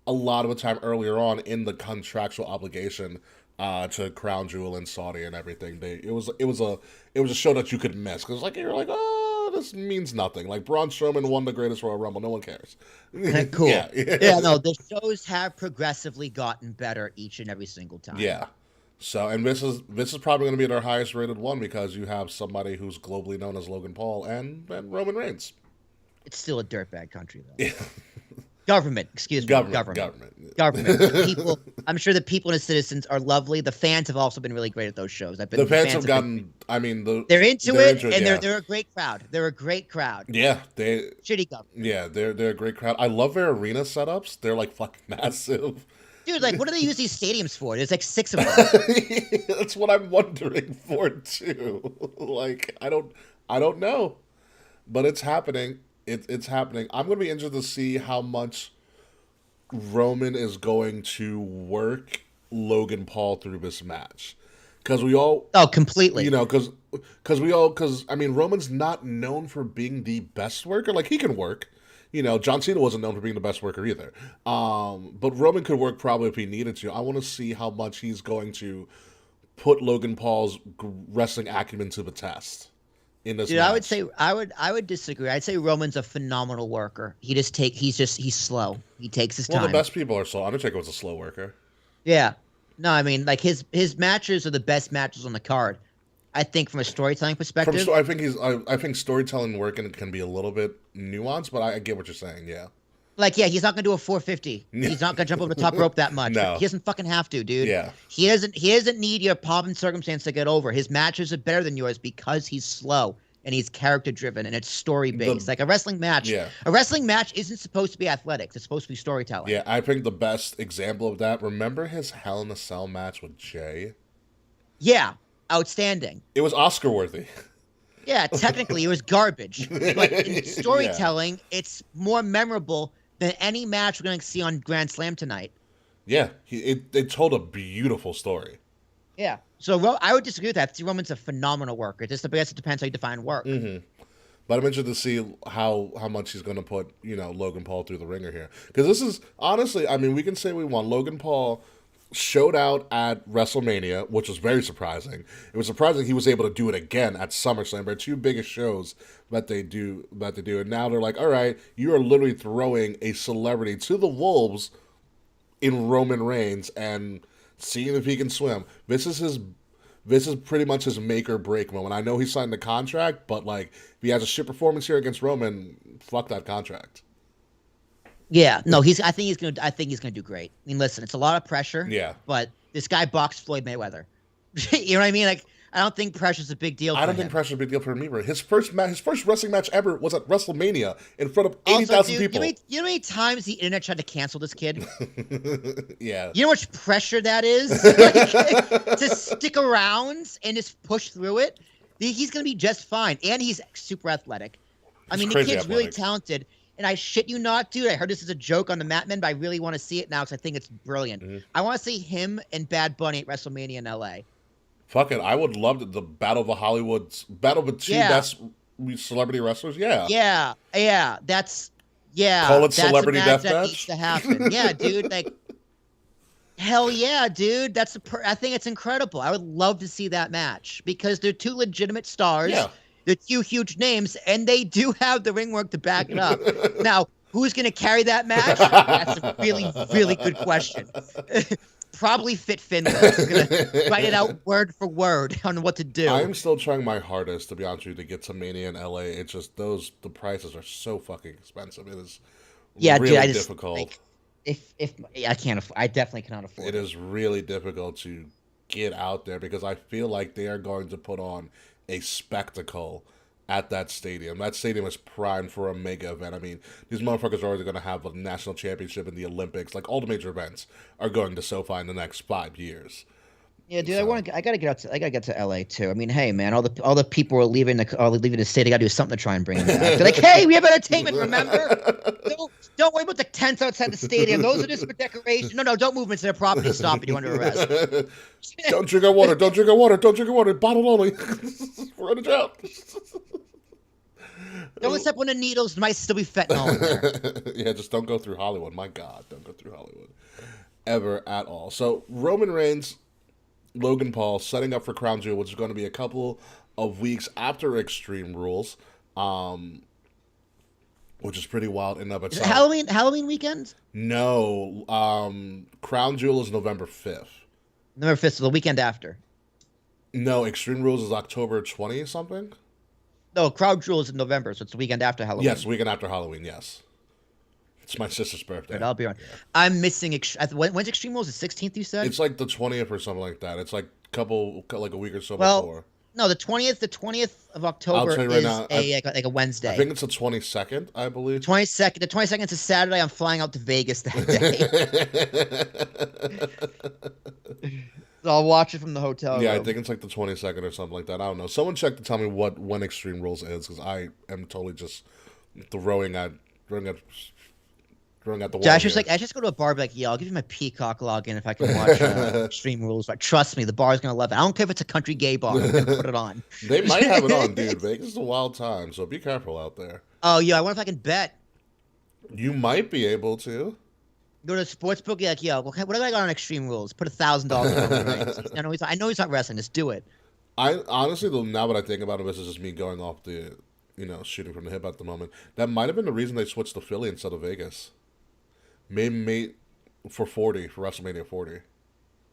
a lot of the time earlier on in the contractual obligation to Crown Jewel and Saudi and everything, it was a show that you could miss because like you're like, oh, this means nothing. Like Braun Strowman won the Greatest Royal Rumble, no one cares. Cool. Yeah, Yeah, no, the shows have progressively gotten better each and every single time. yeah. So, and this is probably going to be their highest rated one because you have somebody who's globally known as Logan Paul and Roman Reigns. It's still a dirtbag country, though. Yeah. Government, excuse me. Government. The people, I'm sure the people and the citizens are lovely. The fans have also been really great at those shows. The fans have gotten. I mean, they're into it, and yeah. they're a great crowd. They're a great crowd. Yeah, Shitty government. Yeah, they're a great crowd. I love their arena setups. They're like fucking massive. Dude, like, what do they use these stadiums for? There's like 6 of them. That's what I'm wondering for too. Like, I don't know, but it's happening. It's happening. I'm gonna be interested to see how much Roman is going to work Logan Paul through this match, because we all, Oh, completely. because I mean Roman's not known for being the best worker. Like he can work. John Cena wasn't known for being the best worker either. But Roman could work probably if he needed to. I want to see how much he's going to put Logan Paul's wrestling acumen to the test in this Dude, match. I would disagree. I'd say Roman's a phenomenal worker. He's slow. He takes his Well, time. the best people are slow. Undertaker was a slow worker. Yeah. No, I mean, like his matches are the best matches on the card. I think from a storytelling perspective. I think storytelling working can be a little bit nuanced, but I get what you're saying. Yeah. Like, yeah, he's not gonna do a 450. He's not gonna jump over the top rope that much. No. He doesn't fucking have to, dude. Yeah. He doesn't need your pomp and circumstance to get over. His matches are better than yours because he's slow and he's character driven and it's story based. Like a wrestling match. Yeah. A wrestling match isn't supposed to be athletics. It's supposed to be storytelling. Yeah, I think the best example of that. Remember his Hell in a Cell match with Jay? Yeah. Outstanding. It was Oscar worthy. Yeah, technically it was garbage. But in storytelling, it's more memorable than any match we're going to see on Grand Slam tonight. Yeah, it told a beautiful story. Yeah. So I would disagree with that. Roman's a phenomenal worker. I guess it depends how you define work. Mm-hmm. But I'm interested to see how much he's going to put, Logan Paul through the ringer here. Because this is, honestly, I mean, we can say we want. Logan Paul showed out at WrestleMania, which was very surprising. It was surprising he was able to do it again at SummerSlam. Their two biggest shows that they do. And now they're like, all right, you are literally throwing a celebrity to the wolves in Roman Reigns and seeing if he can swim. This is pretty much his make or break moment. I know he signed the contract, but like if he has a shit performance here against Roman, fuck that contract. Yeah, no, I think he's gonna do great. I mean, listen, it's a lot of pressure. Yeah. But this guy boxed Floyd Mayweather. You know what I mean? Like, I don't think pressure's a big deal. I don't think pressure's a big deal for him either. His first wrestling match ever was at WrestleMania in front of 80,000 people. You know how many times the internet tried to cancel this kid? Yeah. You know how much pressure that is like, to stick around and just push through it. He's gonna be just fine, and he's super athletic. I mean, the kid's really talented. And I shit you not, dude. I heard this as a joke on the Mat Men, but I really want to see it now because I think it's brilliant. Mm-hmm. I want to see him and Bad Bunny at WrestleMania in LA. Fuck it. I would love the Battle of the two best celebrity wrestlers. Yeah. Yeah. Yeah. Call it celebrity deathmatch. That needs to happen. Yeah, dude. Like, hell yeah, dude. I think it's incredible. I would love to see that match because they're two legitimate stars. Yeah. They're two huge names, and they do have the ring work to back it up. Now, who's going to carry that match? That's a really, really good question. Probably Fit Finlay. Who's going to write it out word for word on what to do. I'm still trying my hardest, to be honest with you, to get to Mania in LA. It's just the prices are so fucking expensive. It is really difficult. Like, if I can't afford, I definitely cannot afford it. It is really difficult to get out there because I feel like they are going to put on a spectacle at that stadium. That stadium is primed for a mega event. I mean, these motherfuckers are already going to have a national championship in the Olympics. Like, all the major events are going to SoFi in the next 5 years. Yeah, dude, So. I gotta get I gotta get to LA too. I mean, hey, man, all the people are leaving the state. They gotta do something to try and bring them back. They're like, hey, we have entertainment. Remember? Don't worry about the tents outside the stadium. Those are just for decoration. No, don't move into their property. Stop it. You're under arrest. Don't drink our water. Don't drink our water. Don't drink our water. Bottled only. We're in a drought. Don't step on the needles. There might still be fentanyl in there. Yeah, just don't go through Hollywood. My God, don't go through Hollywood ever at all. So Roman Reigns, Logan Paul setting up for Crown Jewel, which is going to be a couple of weeks after Extreme Rules, which is pretty wild in and of itself. Halloween weekend? No, Crown Jewel is November 5th. November 5th, so the weekend after. No, Extreme Rules is October 20 something. No, Crown Jewel is in November, so it's the weekend after Halloween. Yes, weekend after Halloween. Yes, it's my sister's birthday. Right, I'll be on. Yeah. I'm missing. When's Extreme Rules? The 16th, you said? It's like the 20th or something like that. It's like a week or so Well, before. No, the 20th. The 20th of October I'll tell you right is now, like a Wednesday. I think it's the 22nd, I believe. 22nd. The 22nd is a Saturday. I'm flying out to Vegas that day. So I'll watch it from the hotel Yeah, room. I think it's like the 22nd or something like that. I don't know. Someone check to tell me when Extreme Rules is, because I am totally just throwing at the wall. Yeah, I here. just go to a bar, and be like, yeah, I'll give you my Peacock login if I can watch Extreme Rules. But trust me, the bar's gonna love it. I don't care if it's a country gay bar. I'm gonna put it on. They might have it on, dude. Vegas is a wild time, so be careful out there. Oh yeah, I wonder if I can bet. You might be able to. Go to a sports book, you're like, yo, what do I got on Extreme Rules? Put $1,000 on it. I know he's not wrestling. Just do it. I honestly, though, now that I think about it, this is just me going off the, shooting from the hip at the moment. That might have been the reason they switched to Philly instead of Vegas. Maybe for WrestleMania 40.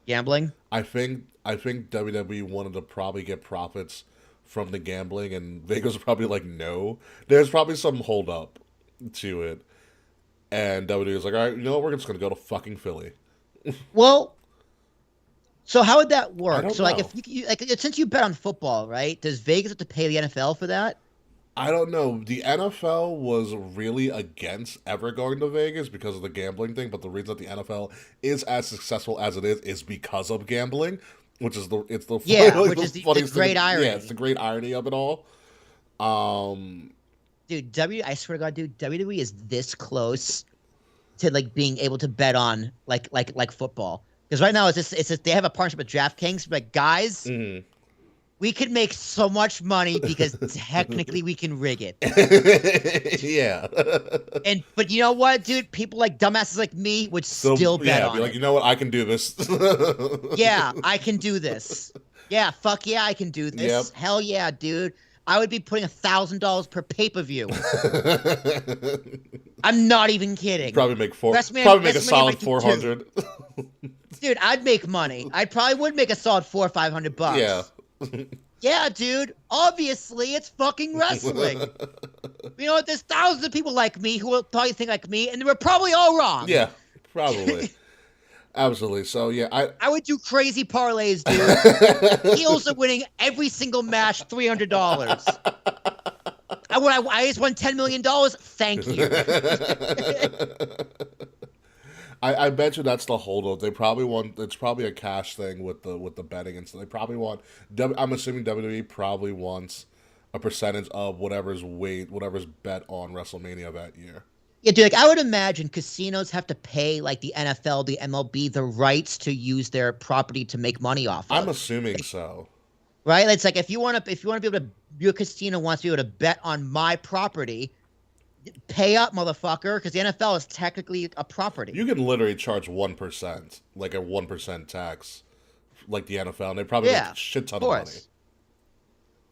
Gambling? I think WWE wanted to probably get profits from the gambling, and Vegas was probably like, no. There's probably some hold up to it. And WWE was like, all right, you know what? We're just going to go to fucking Philly. Well, so how would that I work? don't So, like, know. if you since you bet on football, right? Does Vegas have to pay the NFL for that? I don't know. The NFL was really against ever going to Vegas because of the gambling thing, but the reason that the NFL is as successful as it is because of gambling, which is the which is the funniest great thing. irony. Yeah, it's the great irony of it all. Dude, I swear to God, dude, WWE is this close to like being able to bet on like football. Because right now it's just they have a partnership with DraftKings. Like, guys, we could make so much money because technically we can rig it. Yeah. But you know what, dude? People like dumbasses like me would still bet on be like, it. you know what? I can do this. Yeah, I can do this. Yeah, fuck yeah, I can do this. Yep. Hell yeah, dude. I would be putting $1,000 per pay-per-view. I'm not even kidding. Probably make WrestleMania a solid might do 400. Dude, I'd make money. I probably would make a solid $400 or $500. Yeah. Yeah, dude. Obviously, it's fucking wrestling. You know what? There's thousands of people like me who will probably think like me, and they were probably all wrong. Yeah, probably. Absolutely. So yeah, I would do crazy parlays, dude. Heels are winning every single match, $300. I just won $10 million. Thank you. I bet you that's the holdup. They probably want. It's probably a cash thing with the betting and stuff. They probably want. I'm assuming WWE probably wants a percentage of whatever's bet on WrestleMania that year. Yeah, dude, like I would imagine casinos have to pay like the NFL, the MLB, the rights to use their property to make money off of. I'm assuming so. Right? It's like if you want to be able to, your casino wants to be able to bet on my property, pay up, motherfucker, because the NFL is technically a property. You can literally charge 1%, like a 1% tax, like the NFL, and they probably make a shit ton of money.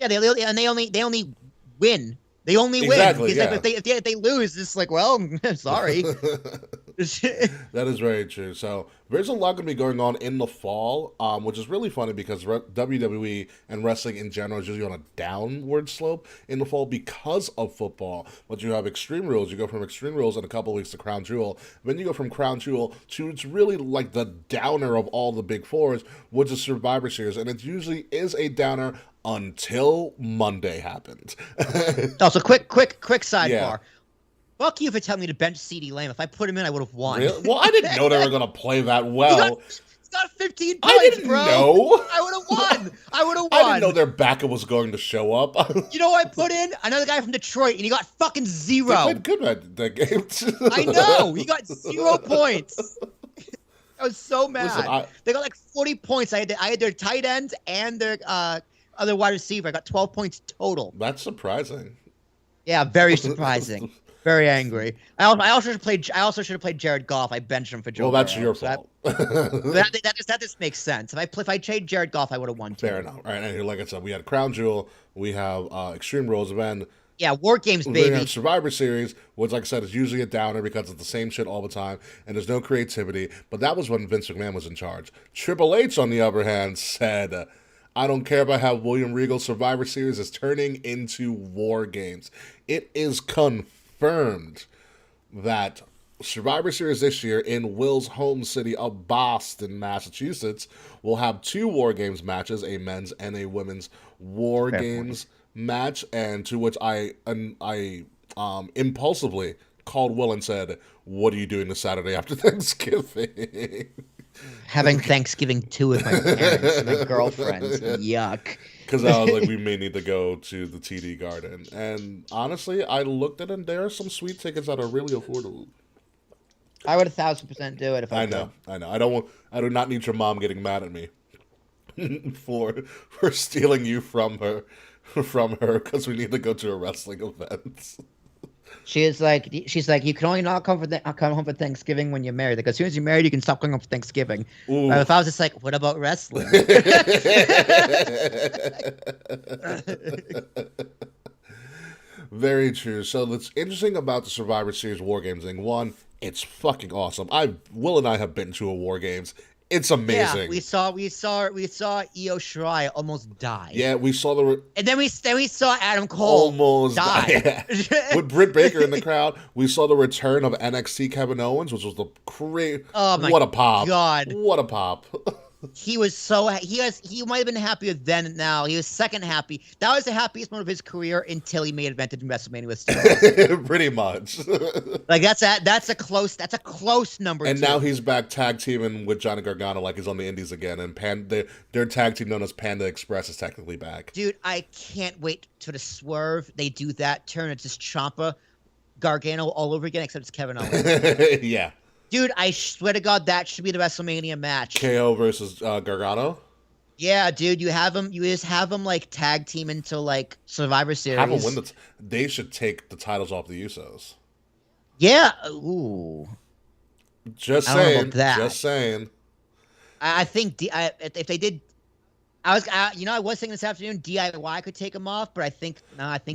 Yeah, they only win. They only Exactly, win. yeah. If they lose, it's like, well, sorry. That is very true. So there's a lot going to be going on in the fall, which is really funny because WWE and wrestling in general is usually on a downward slope in the fall because of football. But you have Extreme Rules. You go from Extreme Rules in a couple of weeks to Crown Jewel. Then you go from Crown Jewel to it's really like the downer of all the big fours, which is Survivor Series. And it usually is a downer until Monday happens. Also, quick sidebar. Yeah. Fuck you for telling me to bench CD Lamb. If I put him in, I would have won. Really? Well, I didn't know they were going to play that well. got 15 points, I didn't bro. know. I would have won. I would have won. I didn't know their backup was going to show up. You know what I put in? Another guy from Detroit, and he got fucking They 0. played good that game. I know. He got 0 points. I was so mad. Listen, They got like 40 points. I had their tight ends and their other wide receiver. I got 12 points total. That's surprising. Yeah, very surprising. Very angry. I also should have played Jared Goff. I benched him for Joe. Well, that's Burrow, your so fault. that just makes sense. If I played Jared Goff, I would have won too. Fair enough. All right, and like I said, we had Crown Jewel, we have Extreme Rules, and then Yeah, War Games, we baby. have Survivor Series, which, like I said, is usually a downer because it's the same shit all the time, and there's no creativity. But that was when Vince McMahon was in charge. Triple H, on the other hand, said, I don't care about how William Regal's Survivor Series is turning into War Games. It is confirmed that Survivor Series this year in Will's home city of Boston, Massachusetts, will have 2 War Games matches, a men's and a women's War Games match, and to which I impulsively called Will and said, "What are you doing this Saturday after Thanksgiving?" Having Thanksgiving too with my parents and my girlfriends. Yuck. Because I was like, we may need to go to the TD Garden. And honestly, I looked at it and there are some sweet tickets that are really affordable. I would 1,000% do it if I could. I know. I do not need your mom getting mad at me for stealing you from her because we need to go to a wrestling event. She's like, you can only not come home for Thanksgiving when you're married. Like, as soon as you're married, you can stop coming home for Thanksgiving. If I was just like, what about wrestling? Very true. So what's interesting about the Survivor Series War Games thing, one, it's fucking awesome. Will and I have been to a War Games. It's amazing. Yeah, we saw Io Shirai almost die. Yeah, we saw and then we saw Adam Cole almost die. With Britt Baker in the crowd. We saw the return of NXT Kevin Owens, which was the great. Oh my what a pop! God, what a pop! He was he might have been happier then and now. He was second happy. That was the happiest moment of his career until he made advantage in WrestleMania with Steve. Pretty much. Like that's a close number. And 2. now he's back tag teaming with Johnny Gargano like he's on the Indies again. And their tag team known as Panda Express is technically back. Dude, I can't wait for the swerve. They do that turn. It's just Ciampa, Gargano all over again, except it's Kevin Owens. Yeah. Dude, I swear to God, that should be the WrestleMania match. KO versus Gargano? Yeah, dude, you just have them like tag team into like Survivor Series. Have them win they should take the titles off the Usos. Yeah, ooh. Just saying. I don't know about that. Just saying. I think if they did, I was thinking this afternoon DIY could take them off, but I think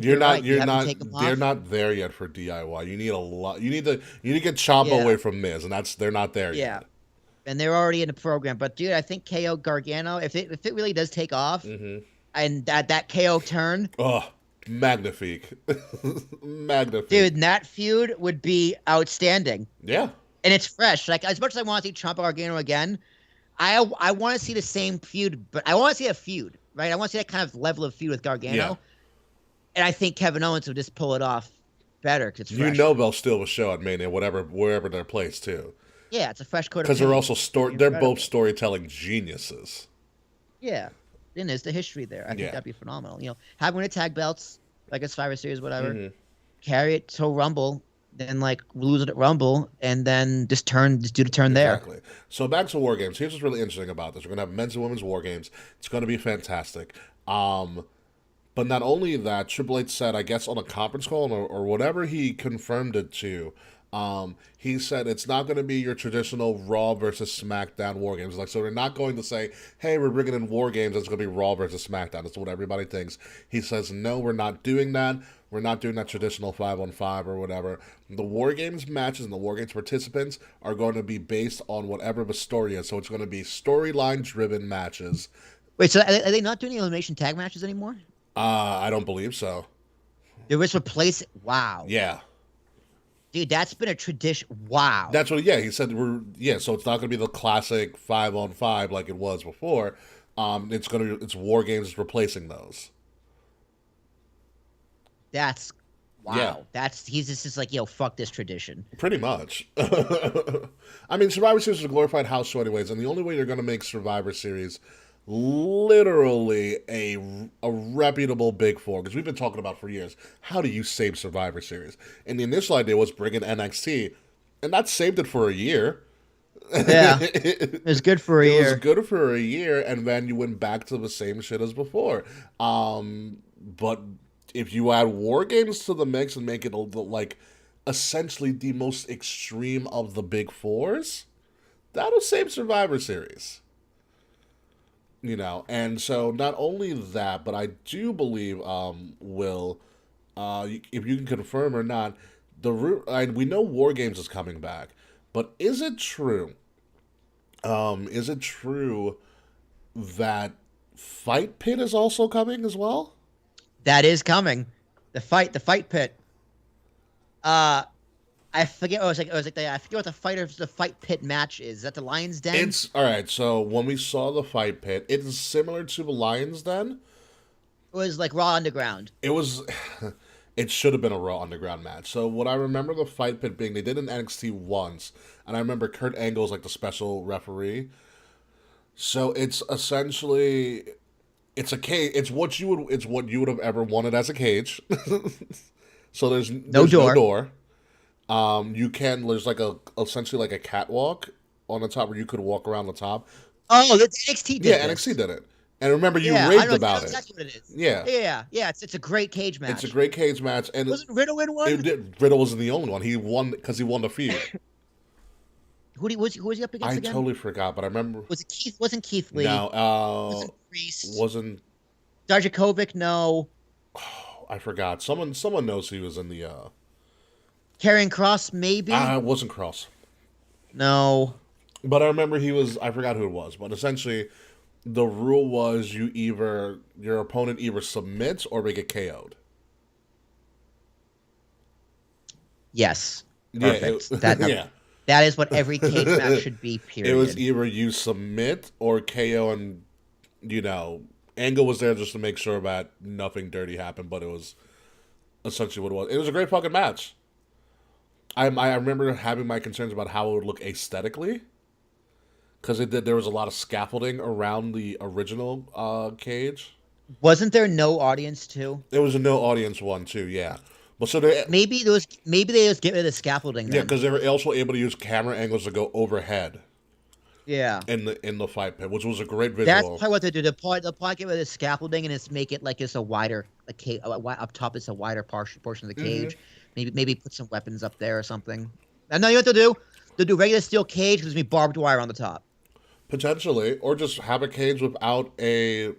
you're not. They're not there yet for DIY. You need a lot. You need to get Ciampa away from Miz, and they're not there yet. And they're already in the program. But dude, I think KO Gargano, if it really does take off, and that KO turn, oh, magnifique, magnifique, dude, that feud would be outstanding. Yeah, and it's fresh. Like, as much as I want to see Ciampa Gargano again, I want to see the same feud, but I want to see a feud, right? I want to see that kind of level of feud with Gargano. Yeah. And I think Kevin Owens would just pull it off better because it's fresh. They'll steal the show at Mania, wherever they're placed too. Yeah, it's a fresh coat of paint. Because they're both storytelling geniuses. Yeah, and there's the history there. I think that'd be phenomenal. Have winning tag belts like a Survivor Series, whatever. Carry it to Rumble. Then lose it at Rumble, and then just do the turn there. Exactly. So back to War Games. Here's what's really interesting about this: we're gonna have men's and women's War Games. It's gonna be fantastic. But not only that, Triple H said, I guess on a conference call or whatever he confirmed it to, he said it's not going to be your traditional Raw versus SmackDown War Games. So they're not going to say, hey, we're bringing in War Games. It's going to be Raw versus SmackDown. That's what everybody thinks. He says, no, we're not doing that. We're not doing that traditional 5-on-5 or whatever. The War Games matches and the War Games participants are going to be based on whatever the story is. So it's going to be storyline-driven matches. Wait, so are they not doing the elimination tag matches anymore? I don't believe so. They was replacing. Wow. Yeah. Dude, that's been a tradition. Wow. That's what. Yeah, he said. So it's not going to be the classic 5-on-5 like it was before. It's War Games replacing those. That's Wow, Yeah. he's just like, yo, fuck this tradition. Pretty much. I mean, Survivor Series is a glorified house show, anyways, and the only way you're going to make Survivor Series literally a reputable Big Four, because we've been talking about for years, how do you save Survivor Series? And the initial idea was bring in NXT, and that saved it for a year. Yeah, it was good for a year. It was good for a year, and then you went back to the same shit as before. But if you add War Games to the mix and make it like essentially the most extreme of the Big Fours, that'll save Survivor Series. You know, and so not only that, but I do believe, Will, if you can confirm or not, we know War Games is coming back, but is it true? Is it true that Fight Pit is also coming as well? That is coming. The fight pit. I forget. I forget what the fight pit match is. Is that the Lion's Den? It's all right. So when we saw the Fight Pit, it is similar to the Lion's Den. It was like Raw Underground. It was. It should have been a Raw Underground match. So what I remember the Fight Pit being, they did an NXT once, and I remember Kurt Angle's like the special referee. So it's essentially, it's a cage. It's what you would have ever wanted as a cage. So there's no door. There's like essentially like a catwalk on the top where you could walk around the top. Oh, that's NXT did NXT did it. And remember, you raved about it. Exactly what it is. Yeah. It's a great cage match. It's a great cage match. And wasn't Riddle in one? Riddle wasn't the only one. He won because he won the feud. Who was he up against again? I totally forgot, but I remember. Was it Keith? Wasn't Keith Lee? No. Wasn't Priest? Wasn't. Dijakovic? No. Oh, I forgot. Someone knows he was in the. Karrion Kross, maybe? It wasn't Cross. No. But I remember he was. I forgot who it was, but essentially, the rule was your opponent either submits or they get KO'd. Yes. Perfect. Yeah. That is what every cage match should be, period. It was either you submit or KO, and, Angle was there just to make sure that nothing dirty happened, but it was essentially what it was. It was a great fucking match. I remember having my concerns about how it would look aesthetically, because there was a lot of scaffolding around the original cage. Wasn't there no audience too? There was a no audience one too, yeah. But so maybe they just get rid of the scaffolding. Yeah, because they were also able to use camera angles to go overhead. Yeah. In the fight pit, which was a great visual. That's probably what they do. They'll probably get rid of the scaffolding and just make it like it's a wider, up top. It's a wider portion of the cage. Mm-hmm. Maybe put some weapons up there or something. And now you know what to do? They'll do regular steel cage. There's gonna be barbed wire on the top. Potentially, or just have a cage without a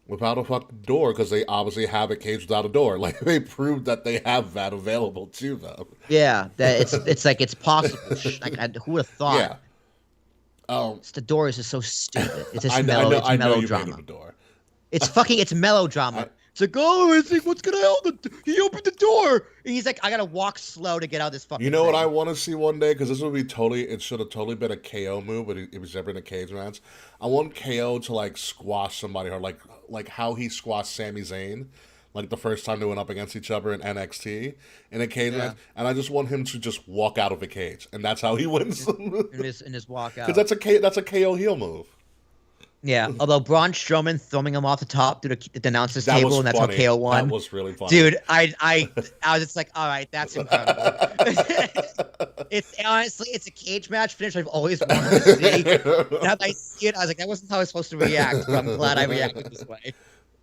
fucking door, because they obviously have a cage without a door. Like, they proved that they have that available to them. Yeah, that it's possible. Like, who would have thought? Yeah. The door is just so stupid. It's just I know melodrama. It's melodrama. It's like, what's gonna help? He opened the door, and he's like, I gotta walk slow to get out of this fucking. You know thing. what I want to see one day? Because this would be it should have totally been a KO move, but it was ever in a cage match. I want KO to like squash somebody, or like how he squashed Sami Zayn, like the first time they went up against each other in NXT in a cage match, and I just want him to just walk out of a cage, and that's how he wins. in his walk out. Because that's a KO heel move. Yeah, although Braun Strowman throwing him off the top through the announcer's table, and that's how KO won. That was really funny. Dude, I was just like, all right, that's incredible. It's honestly, it's a cage match finish I've always wanted to see. Now that I see it, I was like, that wasn't how I was supposed to react, but I'm glad I reacted this way.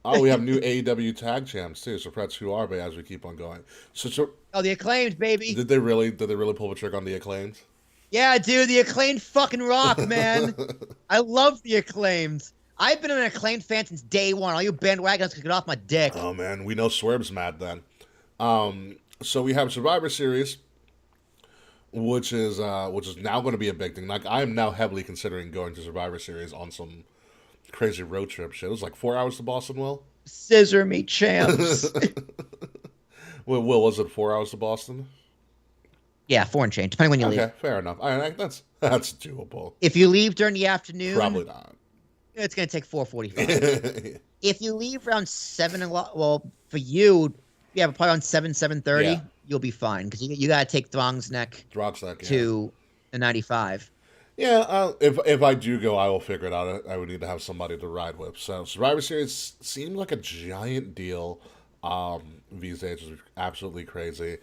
Oh, we have new AEW tag champs too. So perhaps who are they as we keep on going? So the Acclaimed, baby. Did they really pull the trick on the Acclaimed? Yeah, dude, the Acclaimed fucking rock, man. I love the Acclaimed. I've been an Acclaimed fan since day one. All you bandwagons can get off my dick. Oh man, we know Swerve's mad then. So we have Survivor Series, which is now going to be a big thing. Like, I am now heavily considering going to Survivor Series on some crazy road trip shit. It was like 4 hours to Boston, Will? Scissor me, champs. Will, was it 4 hours to Boston? Yeah, 4 and change, depending when you leave. Okay, fair enough. That's doable. If you leave during the afternoon, probably not. It's gonna take 4:45. If you leave around 7 o'clock, well, for you, Yeah, but probably on 7:30, Yeah. you'll be fine because you got to take Throng's neck Droxneck, yeah. to the 95. Yeah, if I do go, I will figure it out. I would need to have somebody to ride with. So Survivor Series seems like a giant deal these days, which is absolutely crazy.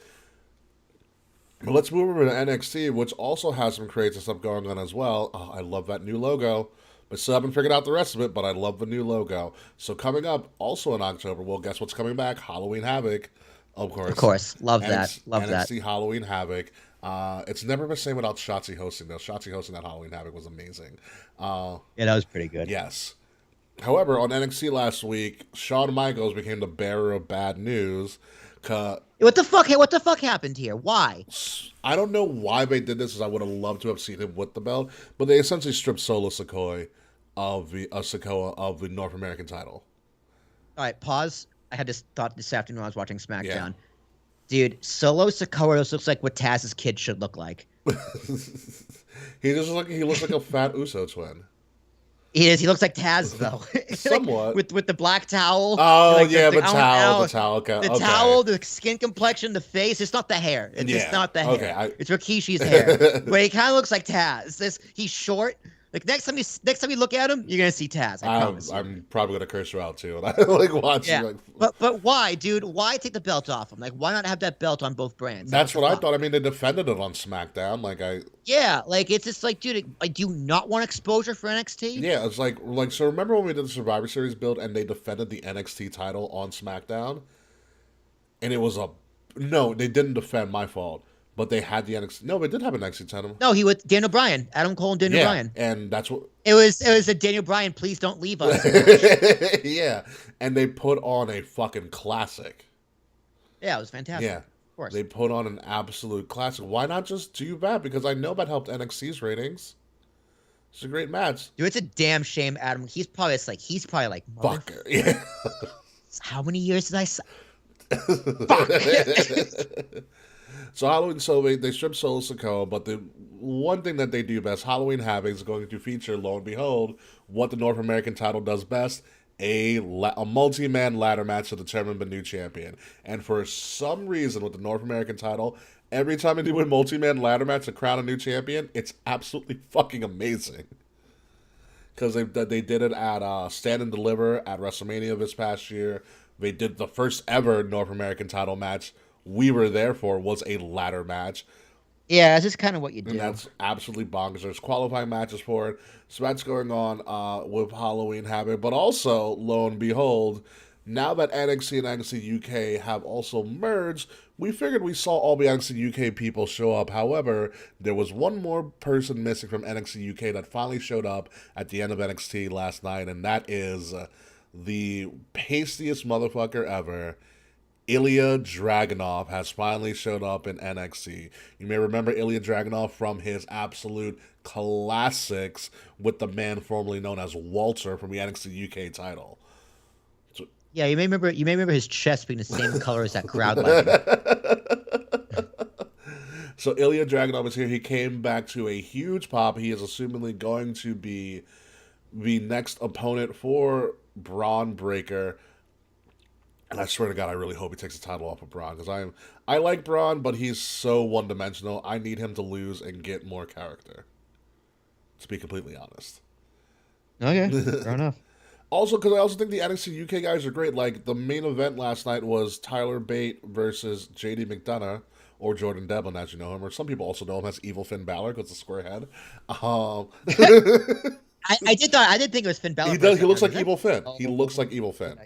But let's move over to NXT, which also has some crazy stuff going on as well. Oh, I love that new logo. But still haven't figured out the rest of it, but I love the new logo. So coming up, also in October, well, guess what's coming back? Halloween Havoc, of course. Of course, love that. Love NXT that. Halloween Havoc. It's never the same without Shotzi hosting, though. Shotzi hosting that Halloween Havoc was amazing. Yeah, that was pretty good. Yes. However, on NXT last week, Shawn Michaels became the bearer of bad news. What the fuck? What the fuck happened here? Why? I don't know why they did this, as I would have loved to have seen him with the belt, but they essentially stripped Solo Sikoa of the North American title. All right, pause. I had this thought this afternoon when I was watching SmackDown. Yeah. Dude, Solo Sikoa looks like what Taz's kid should look like. He looks like a fat Uso twin. He is. He looks like Taz though. Somewhat. Like, with the black towel. Oh like yeah, the towel. towel. Okay. The towel, the skin complexion, the face. It's not the hair. It's just not the hair. Okay, it's Rikishi's hair. But he kind of looks like Taz. He's short. Like next time you look at him, you're gonna see Taz. I promise. I'm probably gonna curse you out too. And I like watching. Yeah. Like, but why, dude? Why take the belt off him? Like, why not have that belt on both brands? That's what I thought. I mean, they defended it on SmackDown. Yeah, like it's just like, dude, I do not want exposure for NXT. Yeah, it's like so. Remember when we did the Survivor Series build and they defended the NXT title on SmackDown, and it was no, they didn't defend. My fault. But they had the NXT. No, they did have an NXT title. No, he was Daniel Bryan, Adam Cole, and Daniel Bryan. And that's what it was. It was a Daniel Bryan. Please don't leave us. Yeah, and they put on a fucking classic. Yeah, it was fantastic. Yeah, of course. They put on an absolute classic. Why not just do that? Because I know that helped NXT's ratings. It's a great match. Dude, it's a damn shame, Adam. He's probably like fucker. Yeah. How many years did I? Fuck. So Halloween, they stripped Solo Sikoa, but the one thing that they do best, Halloween Havoc, is going to feature, lo and behold, what the North American title does best, a multi-man ladder match to determine the new champion. And for some reason, with the North American title, every time they do a multi-man ladder match to crown a new champion, it's absolutely fucking amazing. Because they did it at Stand and Deliver at WrestleMania this past year. They did the first ever North American title match we were there for was a ladder match. Yeah, that's just kind of what you do. And that's absolutely bonkers. There's qualifying matches for it. So that's going on with Halloween Havoc. But also, lo and behold, now that NXT and NXT UK have also merged, we figured we saw all the NXT UK people show up. However, there was one more person missing from NXT UK that finally showed up at the end of NXT last night, and that is the pastiest motherfucker ever. Ilya Dragunov has finally showed up in NXT. You may remember Ilya Dragunov from his absolute classics with the man formerly known as Walter from the NXT UK title. Yeah, you may remember his chest being the same color as that crowd lighting. So Ilya Dragunov is here. He came back to a huge pop. He is assumingly going to be the next opponent for Braun Breaker. And I swear to God, I really hope he takes the title off of Braun, because I like Braun, but he's so one-dimensional. I need him to lose and get more character, to be completely honest. Okay, fair enough. Also, because I also think the NXT UK guys are great. Like, the main event last night was Tyler Bate versus JD McDonough, or Jordan Devlin, as you know him, or some people also know him as Evil Finn Balor, because it's a square head. I did think it was Finn Balor. He looks like Evil Finn. He looks like Evil Finn.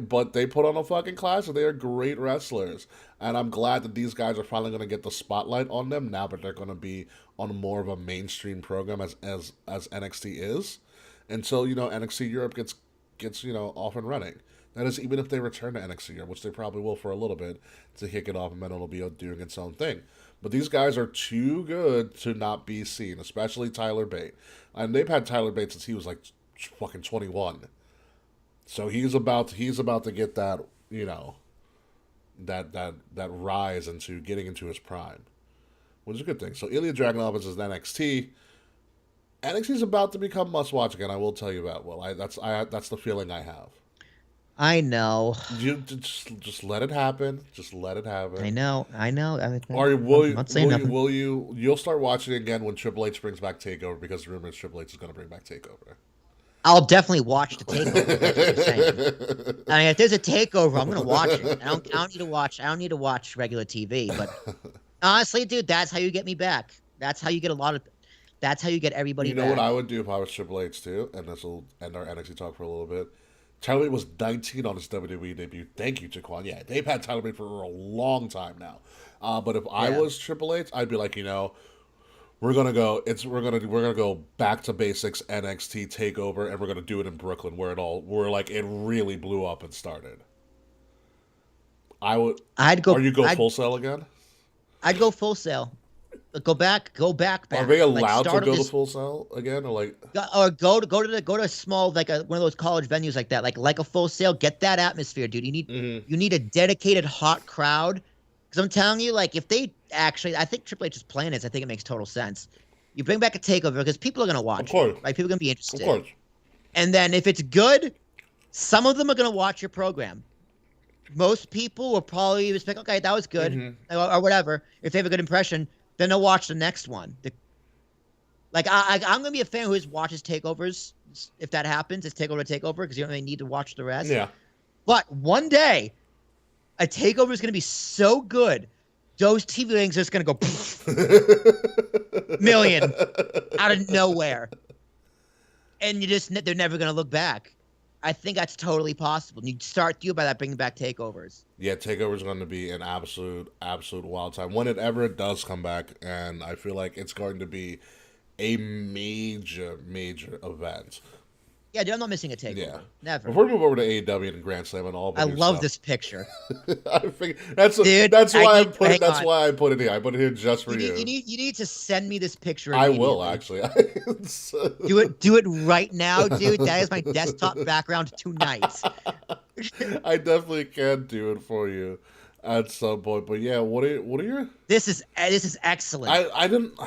But they put on a fucking class, and they are great wrestlers. And I'm glad that these guys are finally going to get the spotlight on them now that they're going to be on more of a mainstream program as NXT is. Until, NXT Europe gets off and running. That is, even if they return to NXT Europe, which they probably will for a little bit, to kick it off, and then it'll be doing its own thing. But these guys are too good to not be seen, especially Tyler Bate. And they've had Tyler Bate since he was like fucking 21. So he's about to get that, that rise into getting into his prime, which is a good thing. So Ilya Dragunov is NXT. NXT is about to become must watch again. I will tell you that. Well, that's the feeling I have. I know. You just let it happen. Just let it happen. I know. I know. Or I'm not saying nothing. you'll start watching again when Triple H brings back Takeover because the rumor is Triple H is going to bring back Takeover. I'll definitely watch the takeover. That's what you're saying. I mean, if there's a takeover, I'm gonna watch it. I don't need to watch. I don't need to watch regular TV. But honestly, dude, that's how you get me back. That's how you get a lot of. That's how you get everybody. You know back. what I would do if I was Triple H too, and this will end our NXT talk for a little bit. Tyler Bate was 19 on his WWE debut. Thank you, Jaquan. Yeah, they've had Tyler Bate for a long time now. But if I was Triple H, I'd be like, we're gonna go back to basics NXT takeover, and we're gonna do it in Brooklyn where it really blew up and started. I'd go. Or you go full sale again? I'd go full sale. Go back. Are they allowed to go to full sale again, or go to a small one of those college venues like that, like a Full Sail? Get that atmosphere, dude. You need a dedicated hot crowd. Because I'm telling you, like, if they actually, I think Triple H's plan is, I think it makes total sense. You bring back a takeover because people are going to watch. Of course. Right? People are going to be interested. Of course. And then if it's good, some of them are going to watch your program. Most people will probably just think, okay, that was good, or whatever. If they have a good impression, then they'll watch the next one. I'm going to be a fan who just watches takeovers. If that happens, it's takeover to takeover because you don't really need to watch the rest. Yeah. But one day, a takeover is going to be so good, those TV ratings are just going to go million out of nowhere, and they're never going to look back. I think that's totally possible. You start by that bringing back takeovers. Yeah, takeover is going to be an absolute wild time whenever it does come back, and I feel like it's going to be a major event. Yeah, dude, I'm not missing a takeover. Yeah, never. Before we move over to AEW and Grand Slam and all, I love this picture. I think that's why I put it here. I put it here just for you. You need to send me this picture. I will actually. Do it right now, dude. That is my desktop background tonight. I definitely can do it for you at some point. But yeah, what are your? This is excellent. I didn't.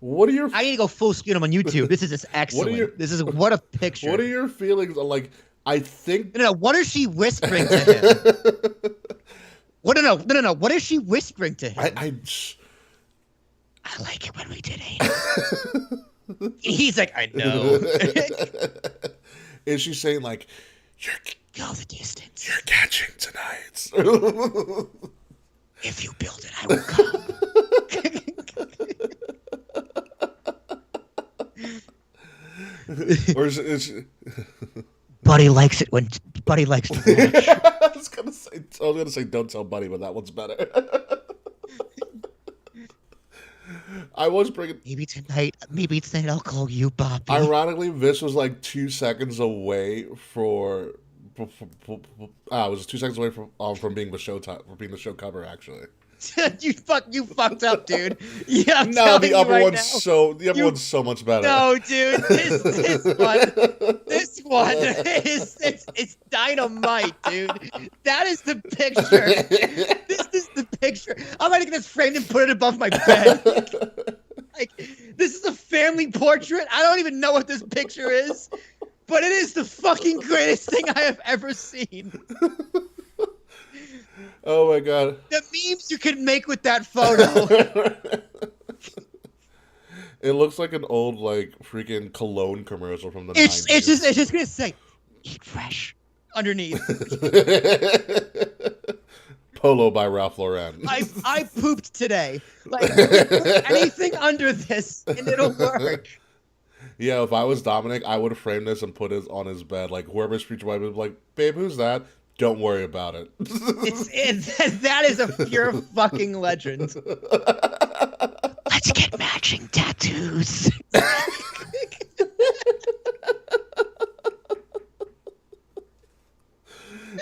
What are your? I need to go full screen on YouTube. This is just excellent. What a picture. What are your feelings? Like, I think. No. What is she whispering to him? No. What is she whispering to him? I like it when we did it. He's like, I know. Is she saying like, go the distance? You're catching tonight. If you build it, I will come. Or is Buddy likes it when Buddy likes to watch. I was gonna say don't tell Buddy, but that one's better. I was bringing. Maybe tonight I'll call you Bobby. Ironically, this was like 2 seconds away it was 2 seconds away from being the show cover actually. you fucked up, dude. Yeah, no, the upper one's now. So much better. No, dude, this one it's dynamite, dude. That is the picture. This is the picture. I'm gonna get this framed and put it above my bed. Like, this is a family portrait. I don't even know what this picture is, but it is the fucking greatest thing I have ever seen. Oh my god. The memes you could make with that photo. It looks like an old freaking cologne commercial from the 90s. It's just gonna say eat fresh underneath. Polo by Ralph Lauren. I pooped today. Like, anything under this and it'll work. Yeah, if I was Dominic, I would have framed this and put it on his bed. Like, whoever's future wife was like, babe, who's that? Don't worry about it. That is a pure fucking legend. Let's get matching tattoos.